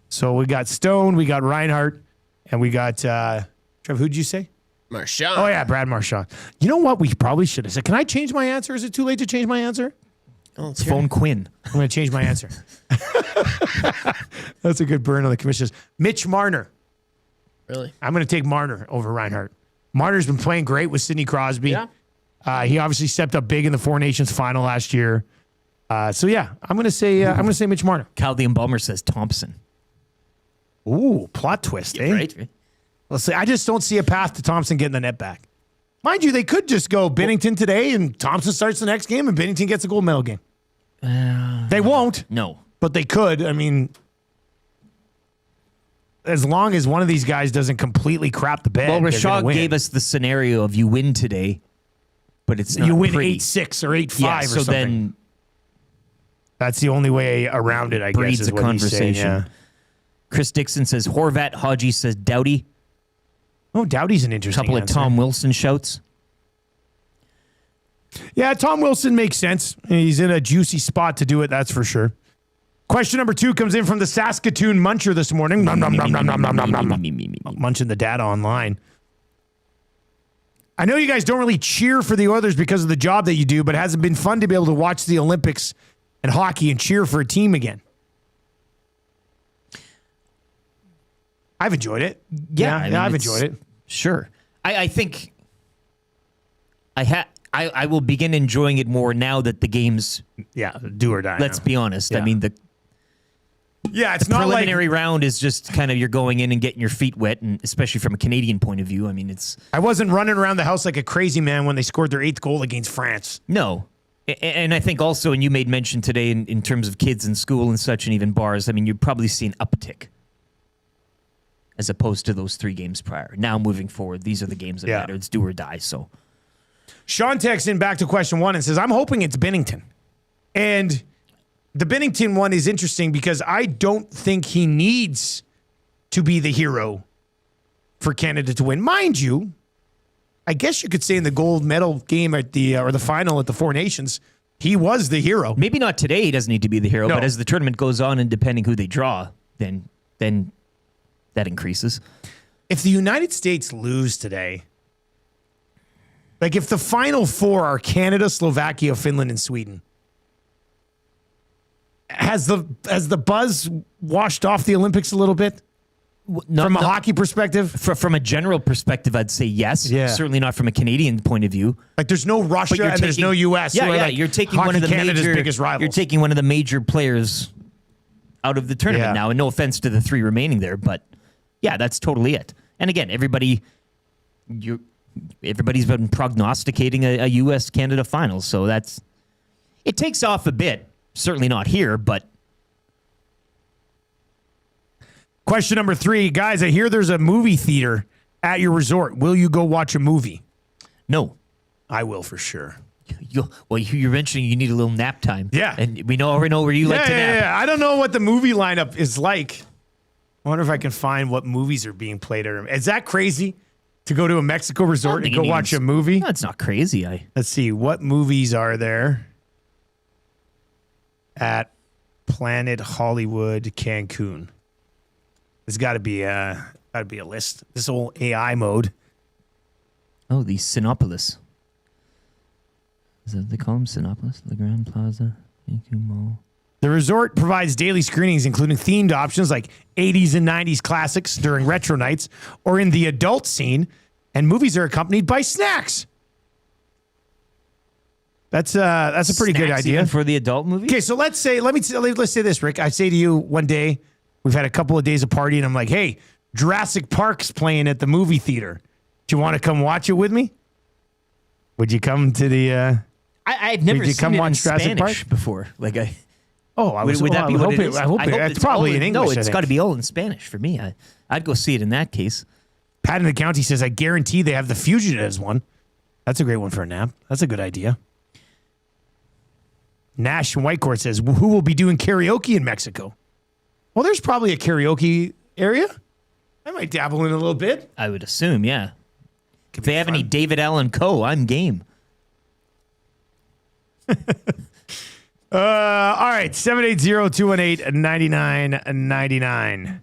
So we got Stone, we got Reinhart, and we got Trev. Who'd you say? Marchand. Oh, yeah, Brad Marchand. You know what? We probably should have said, can I change my answer? Is it too late to change my answer? Oh, Phone Quinn. I'm going to change my answer. That's a good burn on the commissioners. Mitch Marner. Really? I'm going to take Marner over Reinhart. Marner's been playing great with Sidney Crosby. Yeah. He obviously stepped up big in the Four Nations final last year. So yeah, I'm going to say Mitch Marner. Caldian Balmer says Thompson. Ooh, plot twist, eh? Right. Let's see. I just don't see a path to Thompson getting the net back. Mind you, they could just go Binnington today and Thompson starts the next game and Binnington gets a gold medal game. They won't. No. But they could. I mean, as long as one of these guys doesn't completely crap the bed. Well, Rishaug gave us the scenario of you win today, but it's not you win pretty. 8-6 or 8-5 Yeah, or so something. then That's the only way around it, I guess. breeds Is a what he's saying, conversation. yeah. Chris Dixon says Horvat. Hodgie says Doughty. Oh, Doughty's an interesting couple answer. of Tom Wilson shouts. Yeah, Tom Wilson makes sense. He's in a juicy spot to do it, that's for sure. Question number 2 comes in from the Saskatoon Muncher this morning. Nom, nom, nom, nom, nom, nom, nom, nom, nom. Munching the data online. I know you guys don't really cheer for the Oilers because of the job that you do, but has it been fun to be able to watch the Olympics and hockey and cheer for a team again? I've enjoyed it. Yeah, I've enjoyed it. Sure. I think I will begin enjoying it more now that the game's do or die. Let's be honest. Yeah. I mean the it's the not like preliminary round is just kind of you're going in and getting your feet wet, and especially from a Canadian point of view. I mean, it's I wasn't running around the house like a crazy man when they scored their 8th goal against France. no. And I think also, and you made mention today in terms of kids in school and such, and even bars. I mean, you'd probably see an uptick as opposed to those 3 games prior. Now moving forward, these are the games that matter. It's do or die. So Sean texts in back to question 1 and says, I'm hoping it's Binnington. And the Binnington one is interesting because I don't think he needs to be the hero for Canada to win. Mind you, I guess you could say in the gold medal game at the or the final at the Four Nations, he was the hero. Maybe not today. He doesn't need to be the hero, No. but as the tournament goes on and depending who they draw, then that increases. If the United States lose today, like if the final 4 are Canada, Slovakia, Finland, and Sweden, has the buzz washed off the Olympics a little bit? From a hockey perspective? From a general perspective, I'd say yes. Yeah. Certainly not from a Canadian point of view. Like there's no Russia and there's no U.S. Yeah, who are yeah. like You're taking one of the Canada's major biggest rivals. You're taking one of the major players out of the tournament Yeah. now, and no offense to the 3 remaining there, but yeah, that's totally it. And again, everybody's been prognosticating a U.S.-Canada final, so it takes off a bit. Certainly not here, but Question number 3. Guys, I hear there's a movie theater at your resort. Will you go watch a movie? No. I will for sure. You're mentioning you need a little nap time. Yeah. And we already know where you like to nap. Yeah. I don't know what the movie lineup is like. I wonder if I can find what movies are being played at. Is that crazy to go to a Mexico resort and go watch a movie? No, it's not crazy. Let's see. What movies are there at Planet Hollywood Cancun? There's got to be a list. This whole AI mode. Oh, the Cinépolis. Is that what they call them? Cinépolis? The Grand Plaza? Cancun Mall. The resort provides daily screenings, including themed options like 80s and 90s classics during retro nights or in the adult scene, and movies are accompanied by snacks. That's a pretty good idea even for the adult movie. Okay, so let's say this, Rick. I say to you one day, we've had a couple of days of party, and I'm like, hey, Jurassic Park's playing at the movie theater. Do you want to come watch it with me? Would you come to the? I've never seen it in Spanish before. Would that be what it is? I hope it's probably in English. No, it's got to be all in Spanish for me. I'd go see it in that case. Pat in the county says, I guarantee they have The Fugitives one. That's a great one for a nap. That's a good idea. Nash in Whitecourt says, who will be doing karaoke in Mexico? Well, there's probably a karaoke area. I might dabble in a little bit. I would assume, yeah. If they have any David Allen Coe, I'm game. All right, 780-218-9999.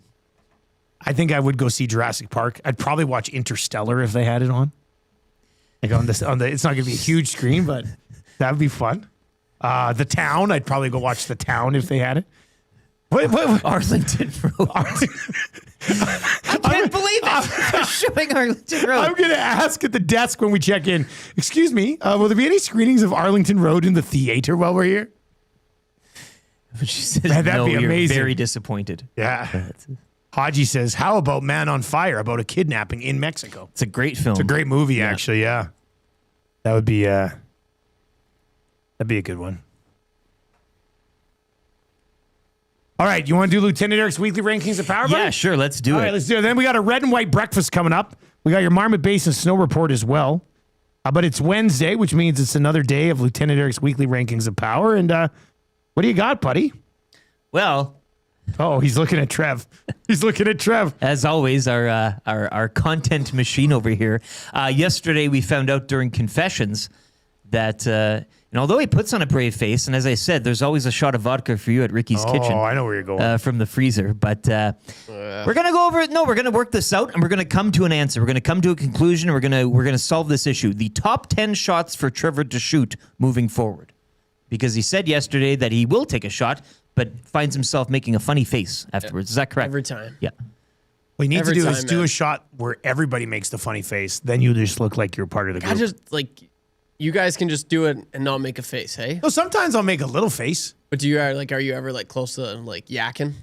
I think I would go see Jurassic Park. I'd probably watch Interstellar if they had it on. Like it's not going to be a huge screen, but that would be fun. The Town, I'd probably go watch The Town if they had it. What? Arlington Road. I can't believe it. They're showing Arlington Road. I'm going to ask at the desk when we check in, excuse me, will there be any screenings of Arlington Road in the theater while we're here? But she says, that'd be you're amazing. very disappointed. Yeah. Haji says, how about Man on Fire, about a kidnapping in Mexico? It's a great film. It's a great movie, actually, yeah. That would be, that'd be a good one. All right, you want to do Lieutenant Eric's weekly rankings of power? Yeah, buddy? sure, let's do it. All right, let's do it. Then we got a red and white breakfast coming up. We got your Marmot Basin snow report as well. But it's Wednesday, which means it's another day of Lieutenant Eric's weekly rankings of power. And what do you got, buddy? Well, he's looking at Trev. He's looking at Trev. As always, our content machine over here. Yesterday, we found out during confessions that, and although he puts on a brave face, and as I said, there's always a shot of vodka for you at Ricky's Kitchen. Oh, I know where you're going. From the freezer. But we're going to go over it. No, we're going to work this out, and we're going to come to an answer. We're going to come to a conclusion. We're going to solve this issue. The top 10 shots for Trevor to shoot moving forward. Because he said yesterday that he will take a shot, but finds himself making a funny face afterwards. Is that correct? Every time. Yeah. What you need to do is do a shot where everybody makes the funny face. Then you just look like you're part of the group. You guys can just do it and not make a face, hey? No, sometimes I'll make a little face. But are you ever close to yakking?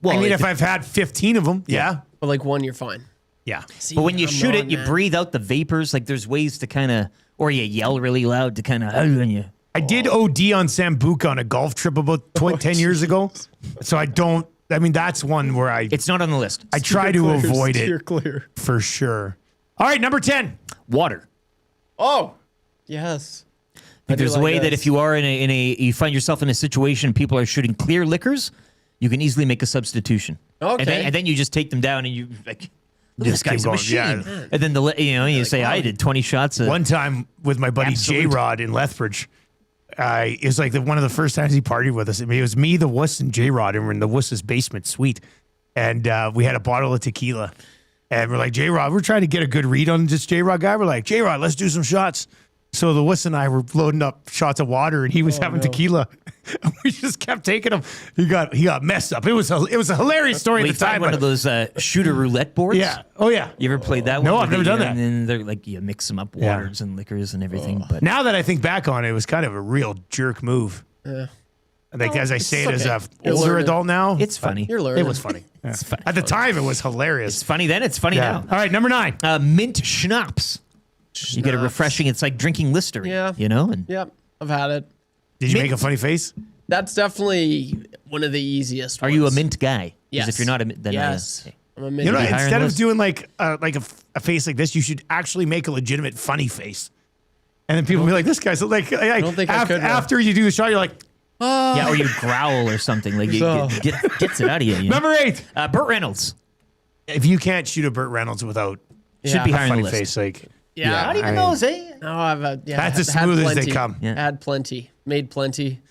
Well, I mean, if I've had 15 of them, yeah. But one, you're fine. Yeah. See, but when you I'm shoot on, it, you man. breathe out the vapors. Like there's ways to kind of, or you yell really loud to kind of, when you. I did OD on Sambuca on a golf trip about 10 years ago. So that's one where It's not on the list. I try to avoid it. You're clear. For sure. All right, number 10. Water. Oh, yes. There's a way that if you are you find yourself in a situation, people are shooting clear liquors, you can easily make a substitution. Okay. And then you just take them down and you this guy's a machine. Yeah. And then you say, I did 20 shots. One time with my buddy J-Rod in Lethbridge, it was one of the first times he partied with us. I mean, it was me, the Wuss, and J-Rod, and we're in the Wuss's basement suite. And we had a bottle of tequila. And we're like, J-Rod, we're trying to get a good read on this J-Rod guy. We're like, J-Rod, let's do some shots. So the Wuss and I were loading up shots of water, and he was having tequila. And we just kept taking him. He got messed up. It was a hilarious story at the time. One of those shooter roulette boards. Yeah. Oh yeah. You ever played that one? No, I've never done that. And then they're you mix them up, waters and liquors and everything. But now that I think back on it, it was kind of a real jerk move. Yeah. As I say it as a You're older learning. adult now, it's funny. You're learning. It was funny. It's funny. At the time, it was hilarious. It's funny then. It's funny now. All right, number 9. Mint schnapps. You get a refreshing. It's like drinking Listerine. Yeah. And Yep. I've had it. Did you make a funny face? That's definitely one of the easiest Are ones. you a mint guy? Because if you're not, then yes. I'm a You know, midget. instead of doing like a face like this, you should actually make a legitimate funny face. And then people will be like, this guy's like, I don't think I could. after you do the shot, you're like, yeah, or you growl or something. Like, gets it out of you. You know? Number 8. Burt Reynolds. If you can't shoot a Burt Reynolds without Should be higher on funny the list. face, like, Yeah. Not even those, eh? No, I've that's as smooth as they come. Yeah. Had plenty. Made plenty.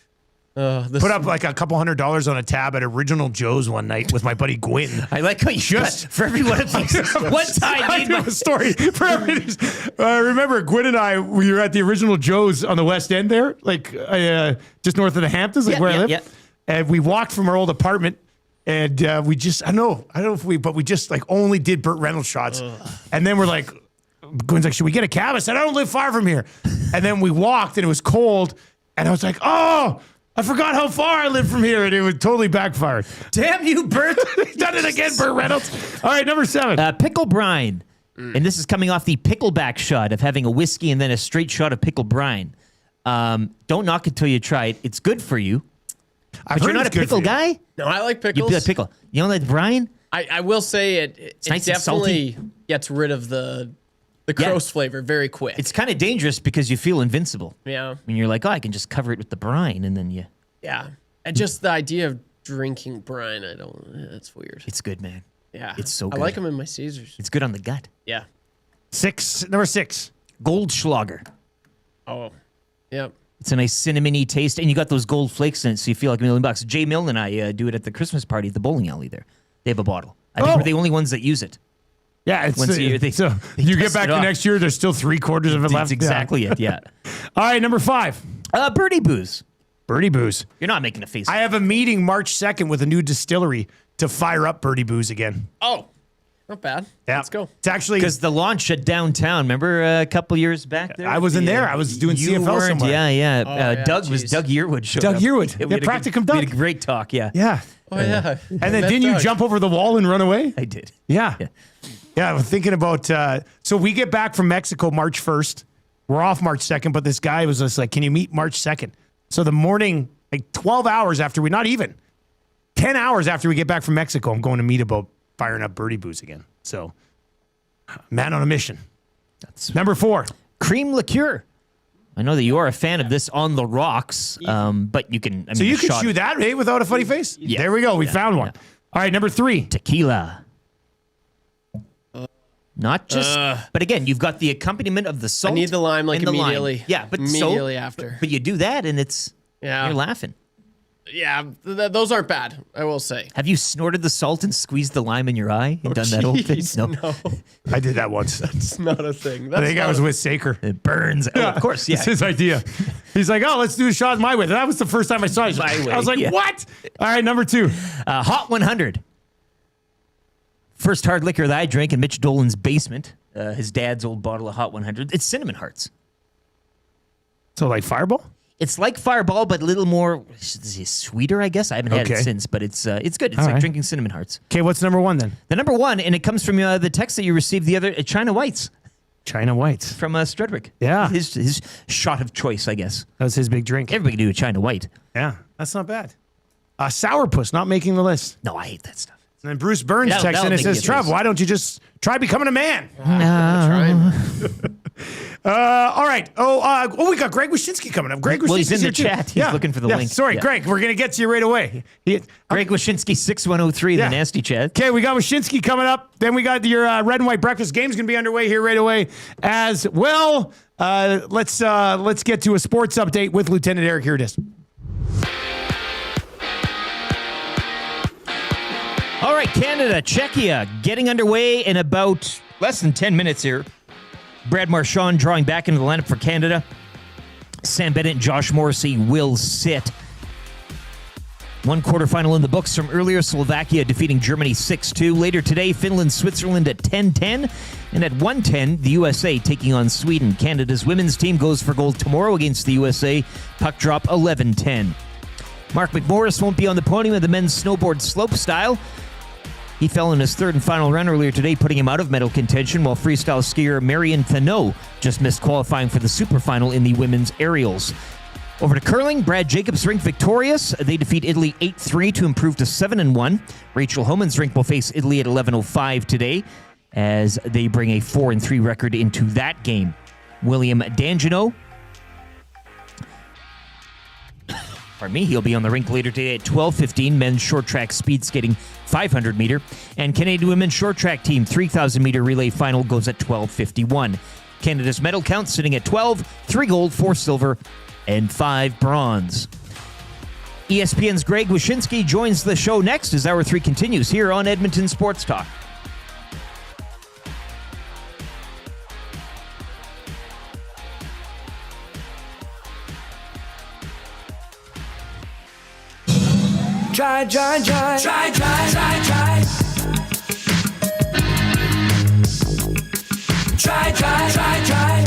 Put up like a couple $100 on a tab at Original Joe's one night with my buddy Gwyn. I like how you Just for every one of these. One time, I do a story for everything. Remember, Gwyn and I, we were at the Original Joe's on the West End there, like just north of the Hamptons, like where I live. Yeah. And we walked from our old apartment, and we just, I don't know if we just like only did Burt Reynolds shots. And then we're like, Gwyn's like, should we get a cab? I said, I don't live far from here. And then we walked, and it was cold, and I was like, oh, I forgot how far I live from here, and it was totally backfired. Damn you, Burt. Done it again, Burt Reynolds. All right, number 7. Pickle brine. And this is coming off the pickleback shot of having a whiskey and then a straight shot of pickle brine. Don't knock it till you try it. It's good for you. But you're not a pickle guy? No, I like pickles. You be a pickle. You don't like brine? I will say it nice and definitely gets rid of the gross flavor very quick. It's kind of dangerous because you feel invincible. Yeah. When you're like, oh, I can just cover it with the brine, and then you... Yeah. And just the idea of drinking brine, that's weird. It's good, man. Yeah. It's so good. I like them in my Caesars. It's good on the gut. Yeah. Number 6. Goldschlager. Oh, yep. It's a nice cinnamony taste, and you got those gold flakes in it, so you feel like $1,000,000. Jay Milne and I do it at the Christmas party at the bowling alley there. They have a bottle. I think we're the only ones that use it. Yeah, it's Once a year, they you get test back it to off. next year, there's still 3/4 of it left. That's exactly it, yeah. All right, number 5. Birdie Booze. Birdie Booze. You're not making a face. I have a meeting March 2nd with a new distillery to fire up Birdie Booze again. Oh, not bad. Yeah. Let's go. It's actually because the launch at downtown. Remember a couple years back there? I was in there. I was doing You CFL weren't, somewhere. Yeah. Doug Yearwood showed Doug up. Yearwood. We Yeah, had a Practicum good- Doug. We had a great talk, yeah. Yeah. Oh, yeah. And then didn't you jump over the wall and run away? I did. Yeah. Yeah, I'm thinking about, so we get back from Mexico March 1st. We're off March 2nd, but this guy was just like, can you meet March 2nd? So the morning, like 12 hours after not even, 10 hours after we get back from Mexico, I'm going to meet about firing up Birdie Booze again. So, man on a mission. That's number 4. Cream liqueur. I know that you are a fan of this on the rocks, but you can. So you can shoot that, hey, without a funny face? Yeah. There we go. We found one. All right, number 3. Tequila. Not just, but again, you've got the accompaniment of the salt. I need the lime like and the lime. immediately. Yeah, but immediately after. But you do that, and it's you're laughing. Yeah, those aren't bad. I will say. Have you snorted the salt and squeezed the lime in your eye and done that old thing? No, I did that once. That's not a thing. I think I was with Saker. It burns. Yeah, of course, yeah. It's his idea. He's like, oh, let's do a shot my way. That was the first time I saw it. I was like, what? All right, number 2. Hot 100. First hard liquor that I drank in Mitch Dolan's basement. His dad's old bottle of Hot 100. It's cinnamon hearts. So like Fireball? It's like Fireball, but a little more sweeter, I guess. I haven't had it since, but it's good. It's like drinking cinnamon hearts. Okay, what's number 1 then? The number 1, and it comes from the text that you received the other, China Whites. China Whites. From Strudwick. Yeah. His shot of choice, I guess. That was his big drink. Everybody can do a China White. Yeah, that's not bad. Sourpuss, not making the list. No, I hate that stuff. And then Bruce Burns texts in and says, Trev, why don't you just try becoming a man? All right. We got Greg Wyshynski coming up. Greg Wyshynski's he's in the here too. chat. He's looking for the link. Sorry, Yeah. Greg. We're going to get to you right away. Greg Wyshynski, 6103, the nasty chat. Okay, we got Wyshynski coming up. Then we got your red and white breakfast game's going to be underway here right away as well. Let's get to a sports update with Lieutenant Eric. Here it is. All right, Canada, Czechia getting underway in about less than 10 minutes here. Brad Marchand drawing back into the lineup for Canada. Sam Bennett and Josh Morrissey will sit. One quarterfinal in the books from earlier, Slovakia defeating Germany 6-2. Later today, Finland, Switzerland at 10-10. And at 1:10, the USA taking on Sweden. Canada's women's team goes for gold tomorrow against the USA. Puck drop 11-10. Mark McMorris won't be on the podium of the men's snowboard slopestyle. He fell in his third and final run earlier today, putting him out of medal contention, while freestyle skier Marion Thaneau just missed qualifying for the super final in the women's aerials. Over to curling, Brad Jacobs' rink victorious. They defeat Italy 8-3 to improve to 7-1. Rachel Homan's rink will face Italy at 11:05 today as they bring a 4-3 record into that game. William D'Angelo, he'll be on the rink later today at 12:15. Men's short track speed skating 500 meter. And Canadian women's short track team 3,000 meter relay final goes at 12:51. Canada's medal count sitting at 12, 3 gold, 4 silver, and 5 bronze. ESPN's Greg Wyshynski joins the show next as Hour 3 continues here on Edmonton Sports Talk. Try, try, try. Try, try, try, try. Try, try, try, try.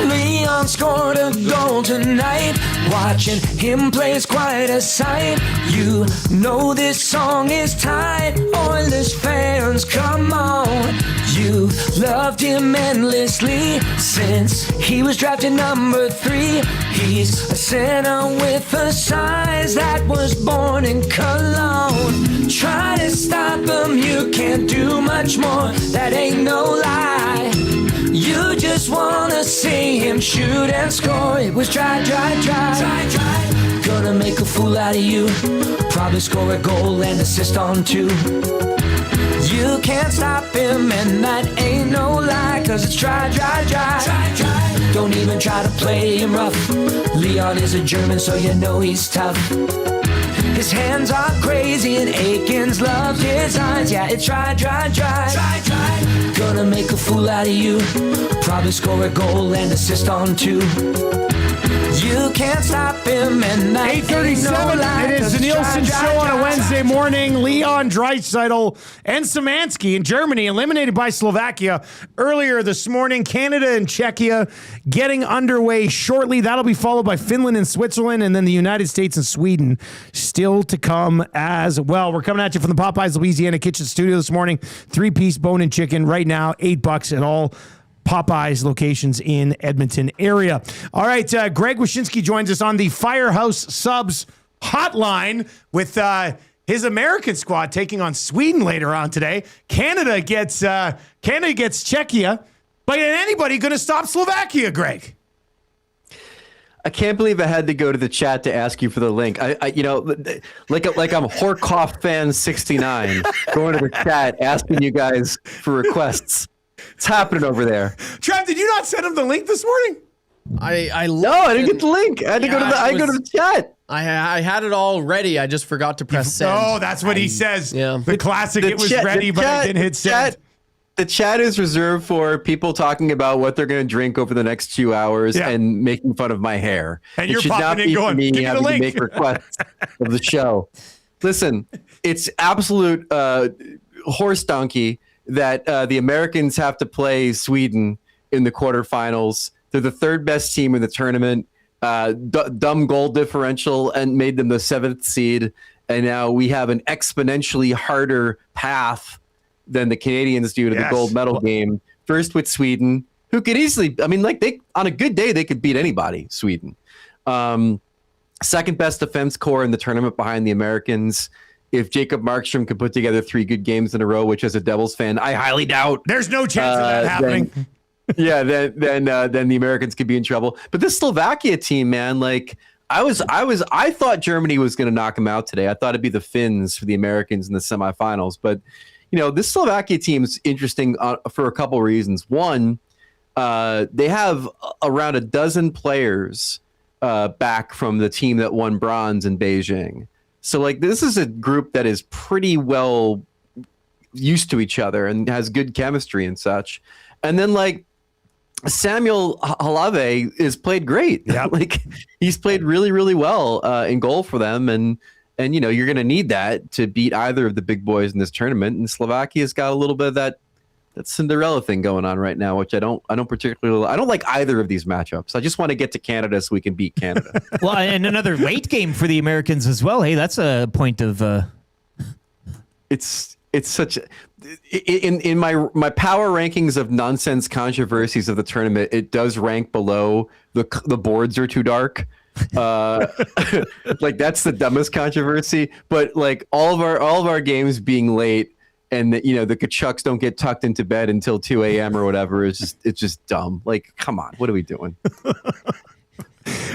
Leon scored a goal tonight. Watching him play is quite a sight. You know this song is tight. Oilers fans, come on. You loved him endlessly since he was drafted number 3. He's a center with a size that was born in Cologne. Try to stop him, you can't do much more. That ain't no lie. You just wanna see him shoot and score. It was try, try, try. Try, try. Gonna make a fool out of you. Probably score a goal and assist on 2. You can't stop him, and that ain't no lie, 'cause it's try, try, try. Try, try. Don't even try to play him rough. Leon is a German, so you know he's tough. His hands are crazy and Aikens loves his eyes. Yeah, it's try, try, try. Try, try. Gonna make a fool out of you. Probably score a goal and assist on 2. You can't stop him, and that 8:37. No lie, it is the Nielson show on a Wednesday morning. Leon Draisaitl and Szymanski in Germany eliminated by Slovakia earlier this morning. Canada and Czechia getting underway shortly. That'll be followed by Finland and Switzerland, and then the United States and Sweden still to come as well. We're coming at you from the Popeyes Louisiana Kitchen Studio this morning. 3-piece bone-in chicken right now, $8 at all Popeyes locations in Edmonton area. All right, Greg Wyshynski joins us on the Firehouse Subs hotline with his American squad taking on Sweden later on today. Canada gets Czechia, but anybody going to stop Slovakia, Greg? I can't believe I had to go to the chat to ask you for the link. I like I'm Horkoff fan 69 going to the chat asking you guys for requests. It's happening over there. Trev, did you not send him the link this morning? No, I didn't get the link. I had to go to the chat. I had it all ready. I just forgot to press send. Oh, that's what he says. Yeah. The classic, it was ready, but I didn't hit send. The chat is reserved for people talking about what they're going to drink over the next 2 hours and making fun of my hair. And you're popping in going, give me the link. To make requests of the show. Listen, it's absolute horse donkey that the Americans have to play Sweden in the quarterfinals. They're the 3rd best team in the tournament. Dumb goal differential and made them the 7th seed. And now we have an exponentially harder path than the Canadians do to the gold medal game. First with Sweden, who could easily, on a good day, they could beat anybody, Sweden. Second best defense core in the tournament behind the Americans. If Jacob Markstrom could put together 3 good games in a row, which as a Devils fan, I highly doubt. There's no chance of that happening. Then the Americans could be in trouble. But this Slovakia team, man, I thought Germany was going to knock them out today. I thought it'd be the Finns for the Americans in the semifinals. But, this Slovakia team's interesting for a couple reasons. One, they have around a dozen players back from the team that won bronze in Beijing. So, this is a group that is pretty well used to each other and has good chemistry and such. And then, Samuel Halave is played great. Yeah. He's played really, really well in goal for them. And you're going to need that to beat either of the big boys in this tournament. And Slovakia's got a little bit of that Cinderella thing going on right now, which I don't like either of these matchups. I just want to get to Canada so we can beat Canada. Well, and another late game for the Americans as well. Hey, that's a point of. It's it's such in my power rankings of nonsense controversies of the tournament, it does rank below the boards are too dark. Like that's the dumbest controversy, but like all of our games being late and the Tkachuks don't get tucked into bed until 2 a.m. or whatever it's just dumb. Like, come on, what are we doing?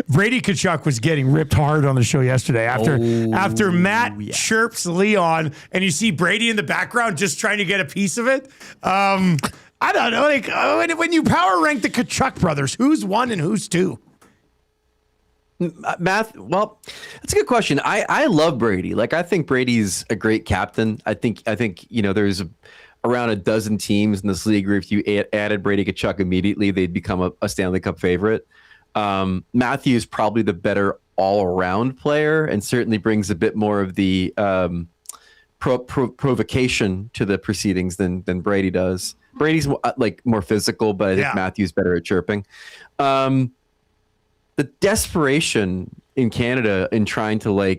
Brady Tkachuk was getting ripped hard on the show yesterday after Matt chirps Leon, and you see Brady in the background just trying to get a piece of it. I don't know. Like when you power rank the Tkachuk brothers, who's 1 and who's 2? Well, that's a good question. I love Brady. Like, I think Brady's a great captain. I think there's around a dozen teams in this league where if you added Brady Tkachuk immediately, they'd become a Stanley Cup favorite. Matthew's probably the better all-around player and certainly brings a bit more of the provocation to the proceedings than Brady does. Brady's more physical, but I think Matthew's better at chirping. The desperation in Canada in trying to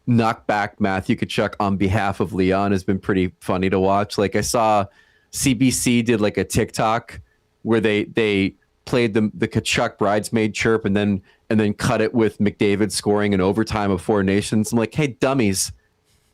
knock back Matthew Tkachuk on behalf of Leon has been pretty funny to watch. Like, I saw CBC did a TikTok where they played the Tkachuk bridesmaid chirp and then cut it with McDavid scoring in overtime of Four Nations. I'm like, hey, dummies.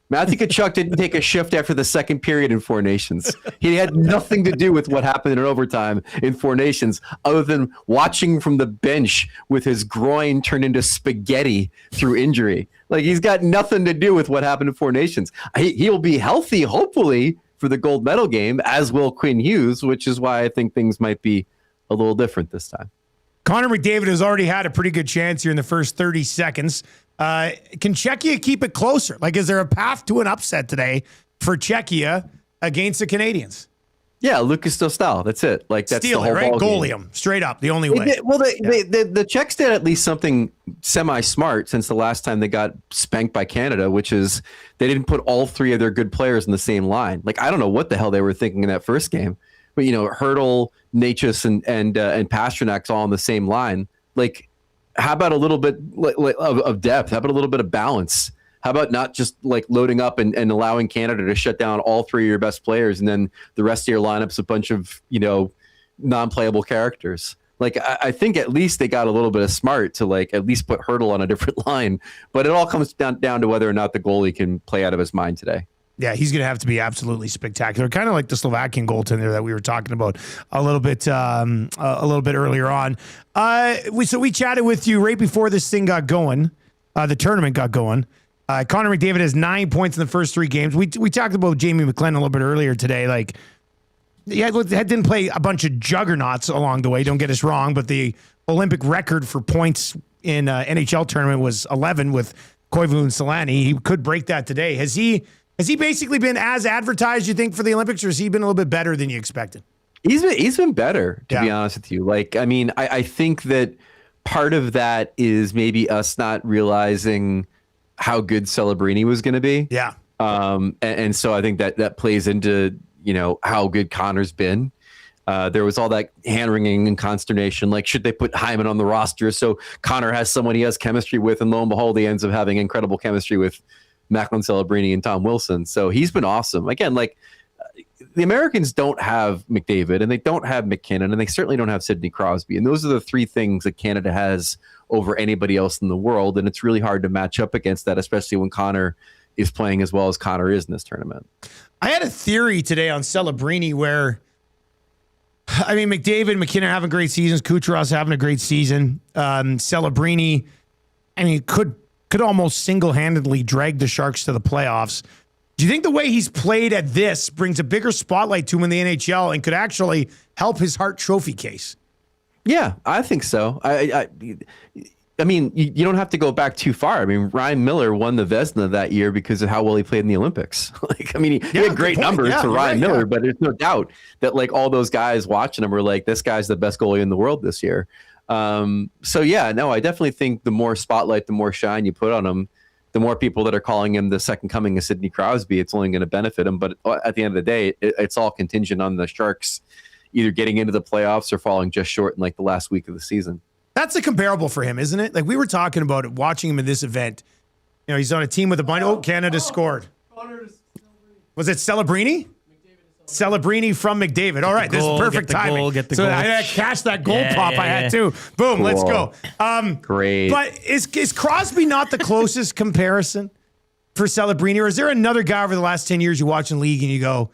Matthew Tkachuk didn't take a shift after the second period in Four Nations. He had nothing to do with what happened in overtime in Four Nations other than watching from the bench with his groin turned into spaghetti through injury. Like, he's got nothing to do with what happened in Four Nations. He'll be healthy, hopefully, for the gold medal game, as will Quinn Hughes, which is why I think things might be a little different this time. Connor McDavid has already had a pretty good chance here in the first 30 seconds. Can Czechia keep it closer? Like, is there a path to an upset today for Czechia against the Canadians? Yeah, Lucas Dostal. That's it. Like, that's Steal the whole it, right? ball Goalie game. him straight up. The only way. The Czechs did at least something semi-smart since the last time they got spanked by Canada, which is they didn't put all three of their good players in the same line. Like, I don't know what the hell they were thinking in that first game, but Hertl, Natchez, and Pasternak's all on the same line. Like, how about a little bit of depth? How about a little bit of balance? How about not just loading up and allowing Canada to shut down all three of your best players, and then the rest of your lineup's a bunch of non-playable characters? Like, I think at least they got a little bit of smart to at least put Hertl on a different line. But it all comes down to whether or not the goalie can play out of his mind today. Yeah, he's going to have to be absolutely spectacular, kind of like the Slovakian goaltender that we were talking about a little bit earlier on. We chatted with you right before this thing got going, the tournament got going. Connor McDavid has 9 points in the first 3 games. We talked about Jamie McClennon a little bit earlier today. Didn't play a bunch of juggernauts along the way. Don't get us wrong, but the Olympic record for points in NHL tournament was 11 with Koivu and Solani. He could break that today. Has he basically been as advertised, you think, for the Olympics, or has he been a little bit better than you expected? He's been better, to be honest with you. I think that part of that is maybe us not realizing how good Celebrini was going to be. Yeah. And so I think that plays into, how good Connor's been. There was all that hand-wringing and consternation. Like, should they put Hyman on the roster so Connor has someone he has chemistry with? And lo and behold, he ends up having incredible chemistry with Macklin Celebrini and Tom Wilson. So he's been awesome. Again, the Americans don't have McDavid, and they don't have McKinnon, and they certainly don't have Sidney Crosby. And those are the 3 things that Canada has over anybody else in the world. And it's really hard to match up against that, especially when Connor is playing as well as Connor is in this tournament. I had a theory today on Celebrini where, McDavid, McKinnon having great seasons, Kucherov's having a great season. Celebrini, could almost single-handedly drag the Sharks to the playoffs. Do you think the way he's played at this brings a bigger spotlight to him in the NHL and could actually help his Hart Trophy case? Yeah, I think so. You don't have to go back too far. Ryan Miller won the Vezina that year because of how well he played in the Olympics. He had great numbers for Ryan Miller, but there's no doubt that all those guys watching him were like, this guy's the best goalie in the world this year. I definitely think the more spotlight, the more shine you put on him, the more people that are calling him the second coming of Sidney Crosby, it's only going to benefit him. But at the end of the day, it's all contingent on the Sharks either getting into the playoffs or falling just short in the last week of the season. That's a comparable for him, isn't it? We were talking about it, watching him in this event. He's on a team with a bunch. Oh, Canada scored. Was it Celebrini? Celebrini from McDavid. All right, this is perfect timing. Get the so goal. I cashed that goal pop I had too. Boom, Cool. let's go. Great. But is Crosby not the closest comparison for Celebrini? Or is there another guy over the last 10 years you watch in the league and you go,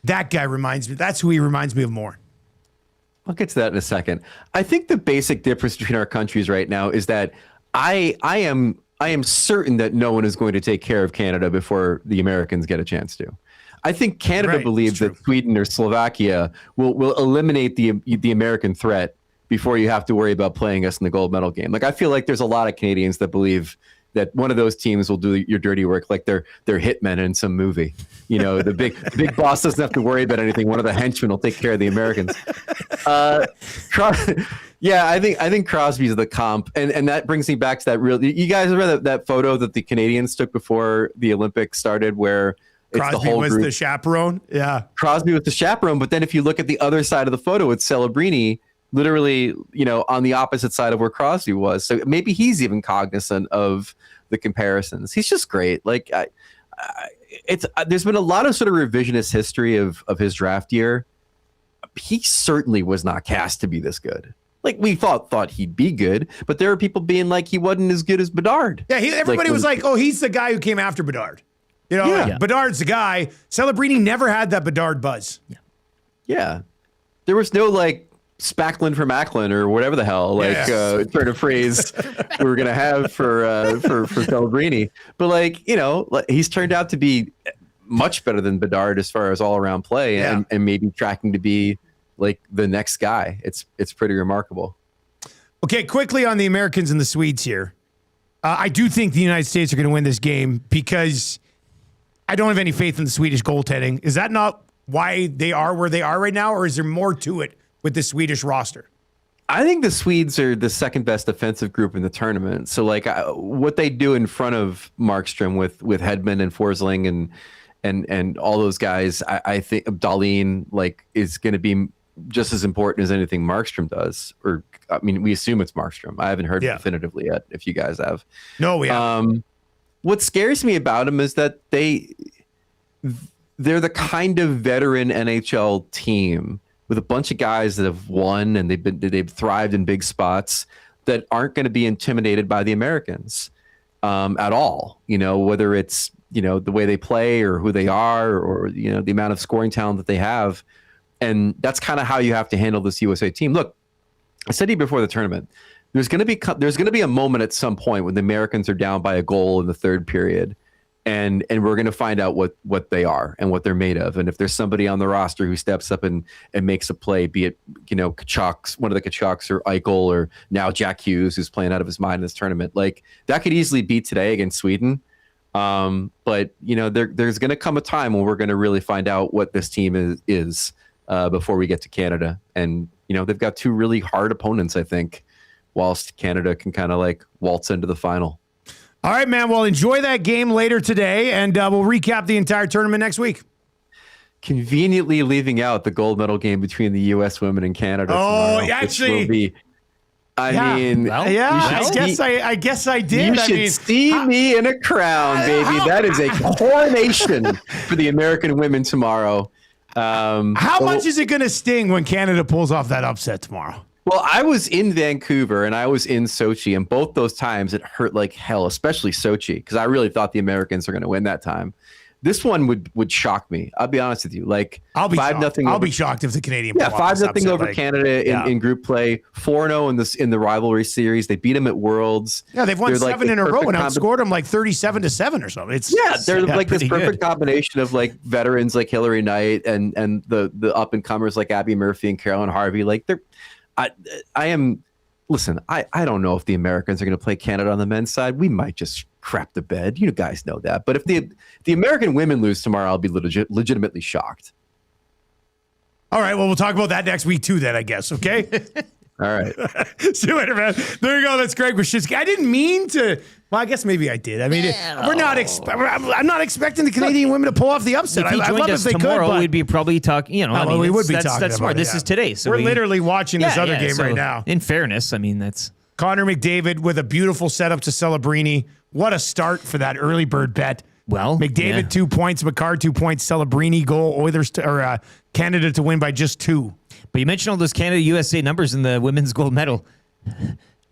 that guy reminds me, that's who he reminds me of more? I'll get to that in a second. I think the basic difference between our countries right now is that I am certain that no one is going to take care of Canada before the Americans get a chance to. I think Canada believes that Sweden or Slovakia will eliminate the American threat before you have to worry about playing us in the gold medal game. Like, I feel like there's a lot of Canadians that believe that one of those teams will do your dirty work, like they're hitmen in some movie. You know, the big boss doesn't have to worry about anything. One of the henchmen will take care of the Americans. Yeah, I think Crosby's the comp, and that brings me back to that real. You guys remember that photo that the Canadians took before the Olympics started, where it's Crosby the whole was group. the chaperone. Yeah, Crosby was the chaperone, but then if you look at the other side of the photo, it's Celebrini, literally, on the opposite side of where Crosby was. So maybe he's even cognizant of the comparisons. He's just great. Like, there's been a lot of sort of revisionist history of his draft year. He certainly was not cast to be this good. Like, we thought he'd be good, but there were people being like he wasn't as good as Bedard. Yeah, everybody was like, oh, he's the guy who came after Bedard. Bedard's the guy. Celebrini never had that Bedard buzz. Yeah. There was no, like, Spacklin for Macklin or whatever the hell, sort of phrase we were going to have for Celebrini. But, like, he's turned out to be much better than Bedard as far as all-around play and maybe tracking to be, like, the next guy. It's pretty remarkable. Okay, quickly on the Americans and the Swedes here. I do think the United States are going to win this game because I don't have any faith in the Swedish goaltending. Is that not why they are where they are right now, or is there more to it with the Swedish roster? I think the Swedes are the second best defensive group in the tournament. So, like, what they do in front of Markstrom with Hedman and Forsling and all those guys, I think Dahlin, like, is going to be just as important as anything Markstrom does. Or, I mean, we assume it's Markstrom. I haven't heard it definitively yet, if you guys have. No, we haven't. What scares me about them is that they're the kind of veteran NHL team with a bunch of guys that have won and they've thrived in big spots that aren't going to be intimidated by the Americans at all. Whether it's the way they play or who they are or the amount of scoring talent that they have, and that's kind of how you have to handle this USA team. Look, I said to you before the tournament, there's going to be a moment at some point when the Americans are down by a goal in the third period. And we're going to find out what they are and what they're made of. And if there's somebody on the roster who steps up and makes a play, be it, Tkachuk, one of the Tkachuks, or Eichel, or now Jack Hughes, who's playing out of his mind in this tournament, like, that could easily be today against Sweden. But there's going to come a time when we're going to really find out what this team is before we get to Canada. And, they've got two really hard opponents, I think, whilst Canada can kind of, like, waltz into the final. All right, man. Well, enjoy that game later today, and we'll recap the entire tournament next week. Conveniently leaving out the gold medal game between the U.S. women and Canada. Oh, tomorrow, actually, I guess I did. You should see me in a crown, baby. That is a coronation for the American women tomorrow. How much is it going to sting when Canada pulls off that upset tomorrow? Well, I was in Vancouver and I was in Sochi, and both those times it hurt like hell, especially Sochi, because I really thought the Americans were going to win that time. This one would shock me. I'll be honest with you. Like, I'll be 5-0. I'll be shocked if the Canadian 5-0 over Canada in group play, 4-0 in the rivalry series. They beat them at Worlds. Yeah, they've won 7 in a row and outscored them like 37-7 or something. They're like this perfect combination of, like, veterans like Hillary Knight and the up and comers like Abby Murphy and Carolyn Harvey. Like, Listen, I don't know if the Americans are going to play Canada on the men's side. We might just crap the bed. You guys know that. But if the American women lose tomorrow, I'll be legitimately shocked. All right. Well, we'll talk about that next week too then, I guess. Okay? All right. See you later, man. There you go. That's Greg Wyshynski. I didn't mean to. Well, I guess maybe I did. I mean, I'm not expecting the Canadian women to pull off the upset. If he joined us tomorrow, we'd be probably talking. We would be talking. That's smart. About This is today. So we're literally watching this other game right now. In fairness, I mean, that's Connor McDavid with a beautiful setup to Celebrini. What a start for that early bird bet. Well, McDavid 2 points, McCarr 2 points, Celebrini goal, Oilers Canada to win by just 2. But you mentioned all those Canada USA numbers in the women's gold medal.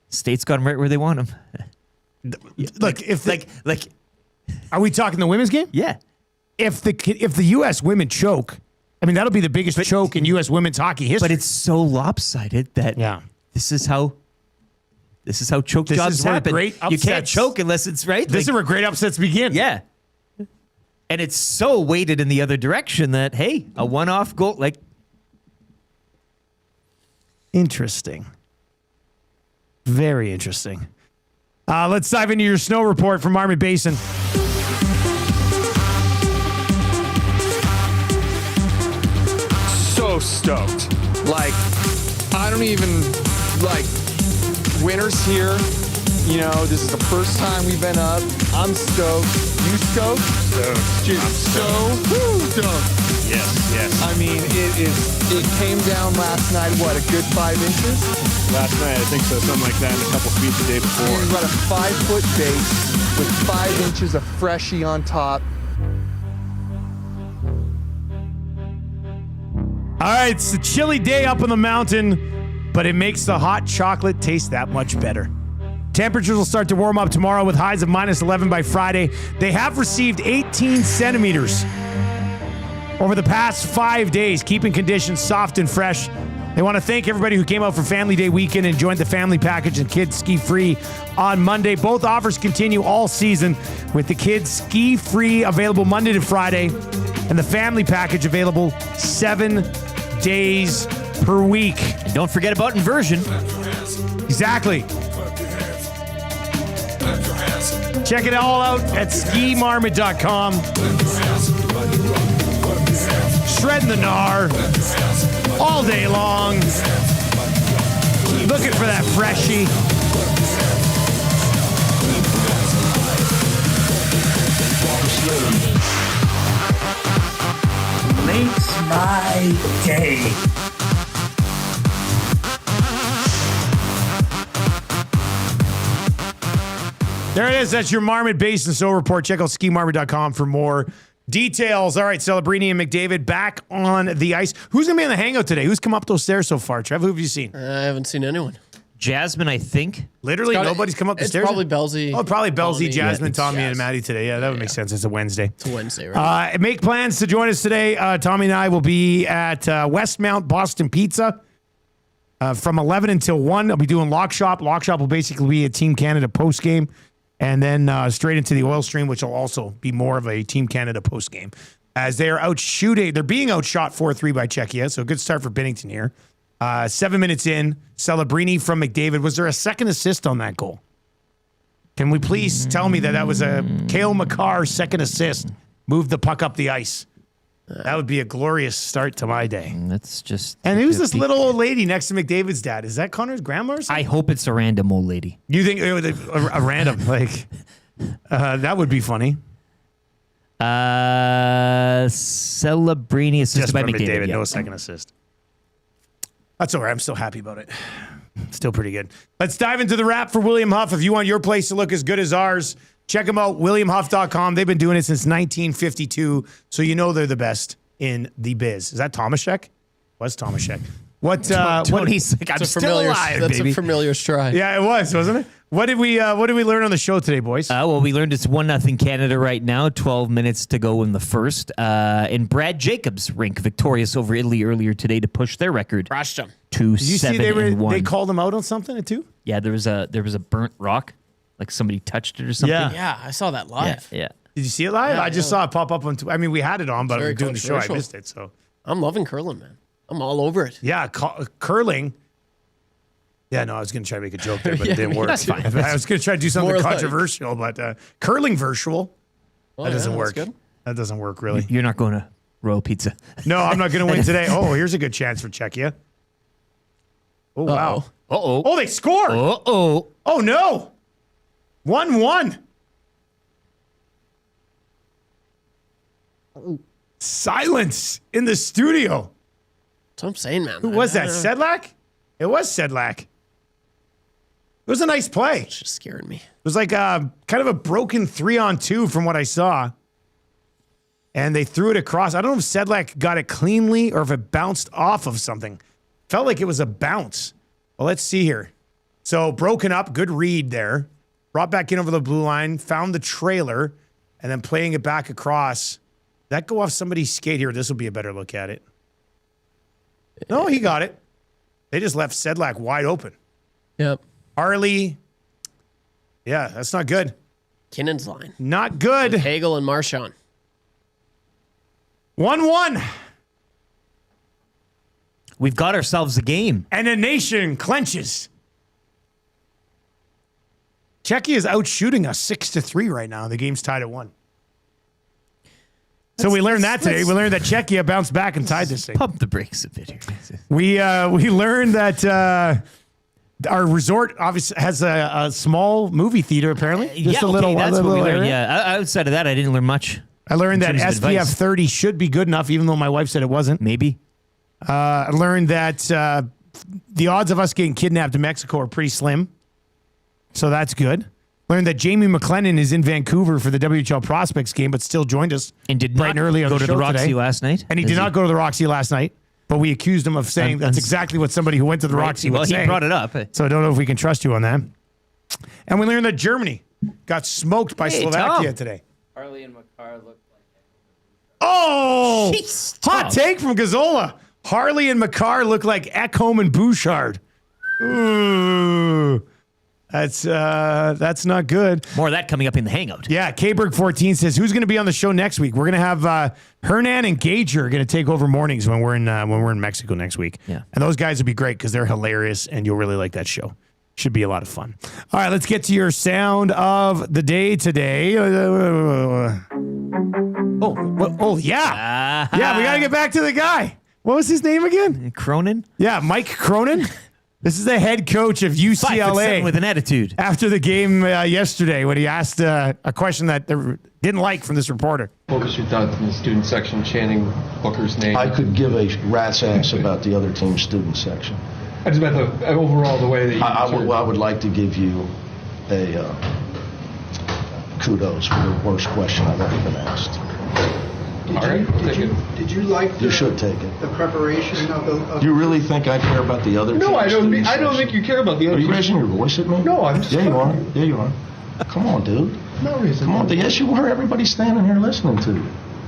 States got them right where they want them. Look, are we talking the women's game? Yeah. If the U.S. women choke, I mean that'll be the biggest choke in U.S. women's hockey history. But it's so lopsided that this is how choke jobs happen. You can't choke unless it's right. This is where great upsets begin. Yeah. And it's so weighted in the other direction that, hey, a one-off goal, like. Interesting. Very interesting. Let's dive into your snow report from Marmot Basin. So stoked. Like, I don't even, winter's here. You know, this is the first time we've been up. I'm stoked. You stoked? Stoked. Just stoked. Yes. I mean, it came down last night, what, a good 5 inches? Last night, I think so. Something like that, and a couple feet the day before. We've got a 5-foot base with 5 inches of freshie on top. All right, it's a chilly day up on the mountain, but it makes the hot chocolate taste that much better. Temperatures will start to warm up tomorrow with highs of -11 by Friday. They have received 18 centimeters over the past 5 days, keeping conditions soft and fresh. They want to thank everybody who came out for Family Day weekend and joined the family package and kids ski free on Monday. Both offers continue all season with the kids ski free available Monday to Friday and the family package available 7 days per week. Don't forget about inversion. Exactly. Check it all out at skimarmot.com. Shredding the gnar all day long. Looking for that freshie. Makes my day. There it is. That's your Marmot Basin Snow Report. Check out skimarmot.com for more details. All right, Celebrini and McDavid back on the ice. Who's going to be in the hangout today? Who's come up those stairs so far, Trev? Who have you seen? I haven't seen anyone. Jasmine, I think. Literally nobody's come up the stairs? It's probably Belsey. Oh, probably Belsey, Jasmine, Tommy, Jazz. and Maddie today. Yeah, that would make sense. It's a Wednesday. It's a Wednesday, right? Make plans to join us today. Tommy and I will be at Westmount Boston Pizza from 11 until 1. I'll be doing Lock Shop. Lock Shop will basically be a Team Canada postgame. And then straight into the oil stream, which will also be more of a Team Canada postgame. As they are out shooting, they're being outshot 4-3 by Czechia. So a good start for Binnington here. 7 minutes in, Celebrini from McDavid. Was there a second assist on that goal? Can we please tell me that was a Cale Makar second assist? Moved the puck up the ice. That would be a glorious start to my day. That's just. And who's this little old lady next to McDavid's dad? Is that Connor's grandma or something? I hope it's a random old lady. You think a random, that would be funny. Celebrini assisted Just by from McDavid. No second assist. That's all right. I'm still happy about it. Still pretty good. Let's dive into the wrap for William Huff. If you want your place to look as good as ours, check them out, WilliamHuff.com. They've been doing it since 1952, so you know they're the best in the biz. Is that Tomaszek? Was Tomaszek? What? Tony's like, I'm still alive, That's baby. a familiar stride. Yeah, it was, wasn't it? What did we learn on the show today, boys? Well, we learned it's 1-0 Canada right now. 12 minutes to go in the first. And Brad Jacobs rink victorious over Italy earlier today to push their record Crushed them. to Did you 7-1. see they called them out on something too? Yeah, there was a burnt rock, like somebody touched it or something. Yeah, I saw that live. Yeah. Did you see it live? Yeah, I just saw it pop up on. I mean, we had it on, but we were doing the show. I missed it. So I'm loving curling, man. I'm all over it. yeah, curling. Yeah, no, I was going to try to make a joke there, but it didn't work. That's fine. I was going to try to do something More like- controversial, but curling virtual. Oh, That doesn't yeah, work. that's good. That doesn't work really. You're not going to Royal Pizza. No, I'm not going to win today. Oh, here's a good chance for Czechia. Oh, wow. Uh-oh. Oh, they scored. Uh-oh. Oh, no. 1-1. Silence in the studio. That's what I'm saying, man. Who was that? Sedlak? It was Sedlak. It was a nice play. It's just scaring me. It was like kind of a broken 3-on-2 from what I saw. and they threw it across. I don't know if Sedlak got it cleanly or if it bounced off of something. Felt like it was a bounce. Well, let's see here. So broken up, good read there. Brought back in over the blue line, found the trailer, and then playing it back across. Did that go off somebody's skate here? This will be a better look at it. No, he got it. They just left Sedlak wide open. Yep. Harley. Yeah, that's not good. Kinnon's line. Not good. Hagel and Marchand. 1-1. We've got ourselves a game. And a nation clenches. Czechia is out shooting us 6-3 right now. The game's tied at 1. So we learned that today. We learned that Czechia bounced back and tied this thing. Pump the brakes a bit here. We learned that our resort obviously has a small movie theater apparently. Just a little, that's little what we learned. area. Yeah, outside of that, I didn't learn much. I learned that terms of SPF advice. 30 should be good enough, even though my wife said it wasn't. Maybe. I learned that the odds of us getting kidnapped in Mexico are pretty slim. So that's good. Learned that Jamie McClennon is in Vancouver for the WHL Prospects game, but still joined us And did bright not and early on go the to show the Roxy today. last night. And he did not go to the Roxy last night, but we accused him of saying that's exactly what somebody who went to the Roxy would say. Well, he brought it up. So I don't know if we can trust you on that. And we learned that Germany got smoked by Slovakia Tom. today. Harley and McCarr look like Oh! Jeez, Hot take from Gazzola. Harley and McCarr look like Ekholm and Bouchard. Ooh. That's not good. More of that coming up in the hangout. Yeah, Kberg14 says, who's going to be on the show next week? We're going to have Hernan and Gager going to take over mornings when we're in Mexico next week. Yeah. And those guys will be great because they're hilarious and you'll really like that show. Should be a lot of fun. All right, let's get to your sound of the day today. Yeah. Yeah, we got to get back to the guy. What was his name again? Cronin? Yeah, Mike Cronin. This is the head coach of UCLA. 5'7" with an attitude. After the game yesterday when he asked a question that they didn't like from this reporter. What was your thought in the student section chanting Booker's name? I could give a rat's ass about the other team's student section. I just meant the overall the way that you I would like to give you a kudos for the worst question I've ever been asked. Did you like You should take it. the preparation of the... Do you really think I care about the other No, team's I don't. student I don't section? think you care about the other. Are you raising your voice at me? No, I'm just. Yeah, you are. Yeah, you are. Come on, dude. No reason. Come on. Yes, you are. Everybody's standing here listening to you.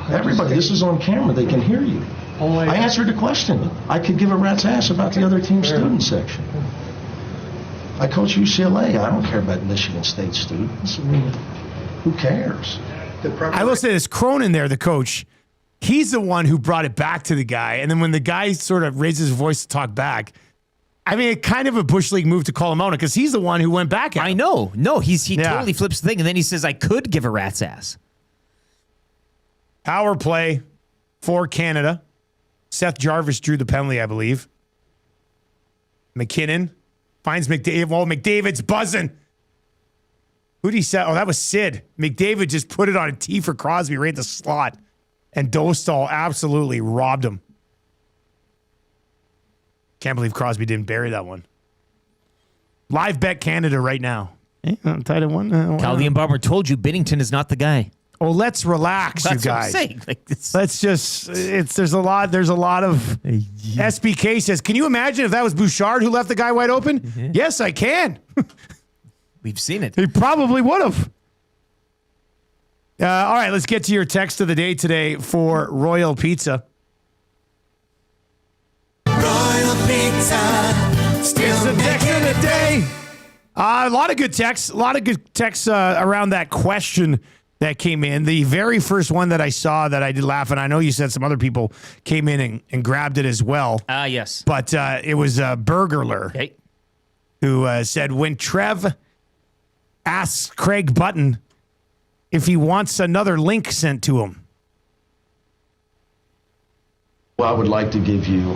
Everybody. This is on camera. They can hear you. I answered the question. I could give a rat's ass about the other team's student section. I coach UCLA. I don't care about Michigan State students. I mean, who cares? I will say this, Cronin there, the coach, he's the one who brought it back to the guy. And then when the guy sort of raises his voice to talk back, I mean, kind of a Bush League move to call him out because he's the one who went back at him. I know. No, he totally flips the thing. And then he says, I could give a rat's ass. Power play for Canada. Seth Jarvis drew the penalty, I believe. McKinnon finds McDavid. Well, McDavid's buzzing. Who'd he say? Oh, that was Sid. McDavid just put it on a tee for Crosby right at the slot. And Dostal absolutely robbed him. Can't believe Crosby didn't bury that one. Live bet Canada right now. I'm tied at 1. Caldian Bomber told you Binnington is not the guy. Oh, let's relax, That's you what I'm guys. saying. Let's just. There's a lot of. SBK says, can you imagine if that was Bouchard who left the guy wide open? Mm-hmm. Yes, I can. We've seen it. He probably would have. All right, let's get to your text of the day today for Royal Pizza. Royal Pizza, still the text of the day. A lot of good texts. Around that question that came in. The very first one that I saw that I did laugh, and I know you said some other people came in and grabbed it as well. Yes. But it was Burgerler who said, when Trev asks Craig Button if he wants another link sent to him. Well, I would like to give you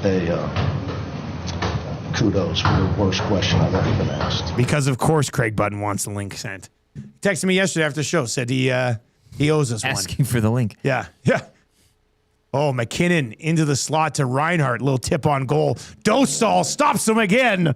a kudos for the worst question I've ever been asked. Because, of course, Craig Button wants the link sent. He texted me yesterday after the show, said he owes us one. Asking for the link. Yeah. Oh, McKinnon into the slot to Reinhart. Little tip on goal. Dostal stops him again.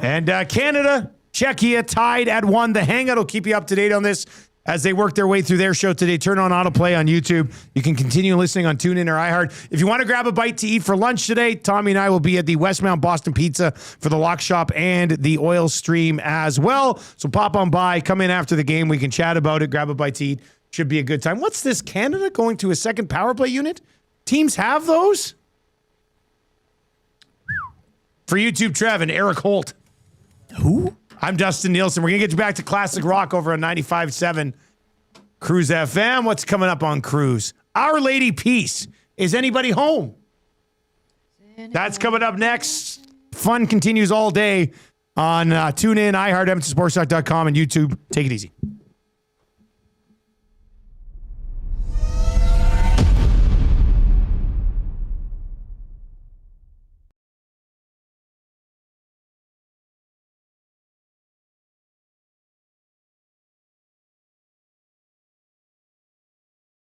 And Canada, Czechia tied at 1. The Hangout will keep you up to date on this. as they work their way through their show today. Turn on autoplay on YouTube. You can continue listening on TuneIn or iHeart. If you want to grab a bite to eat for lunch today, Tommy and I will be at the Westmount Boston Pizza for the Lock Shop and the Oil Stream as well. So pop on by, come in after the game. We can chat about it, grab a bite to eat. Should be a good time. What's this, Canada going to a second power play unit? Teams have those? For YouTube, Trev and Eric Holt. Who? I'm Dustin Nielsen. We're going to get you back to classic rock over on 95.7 Cruise FM. What's coming up on Cruise? Our Lady Peace. Is anybody home? That's coming up next. Fun continues all day on TuneIn, iHeart, EdmontonSportsTalk.com, and YouTube. Take it easy.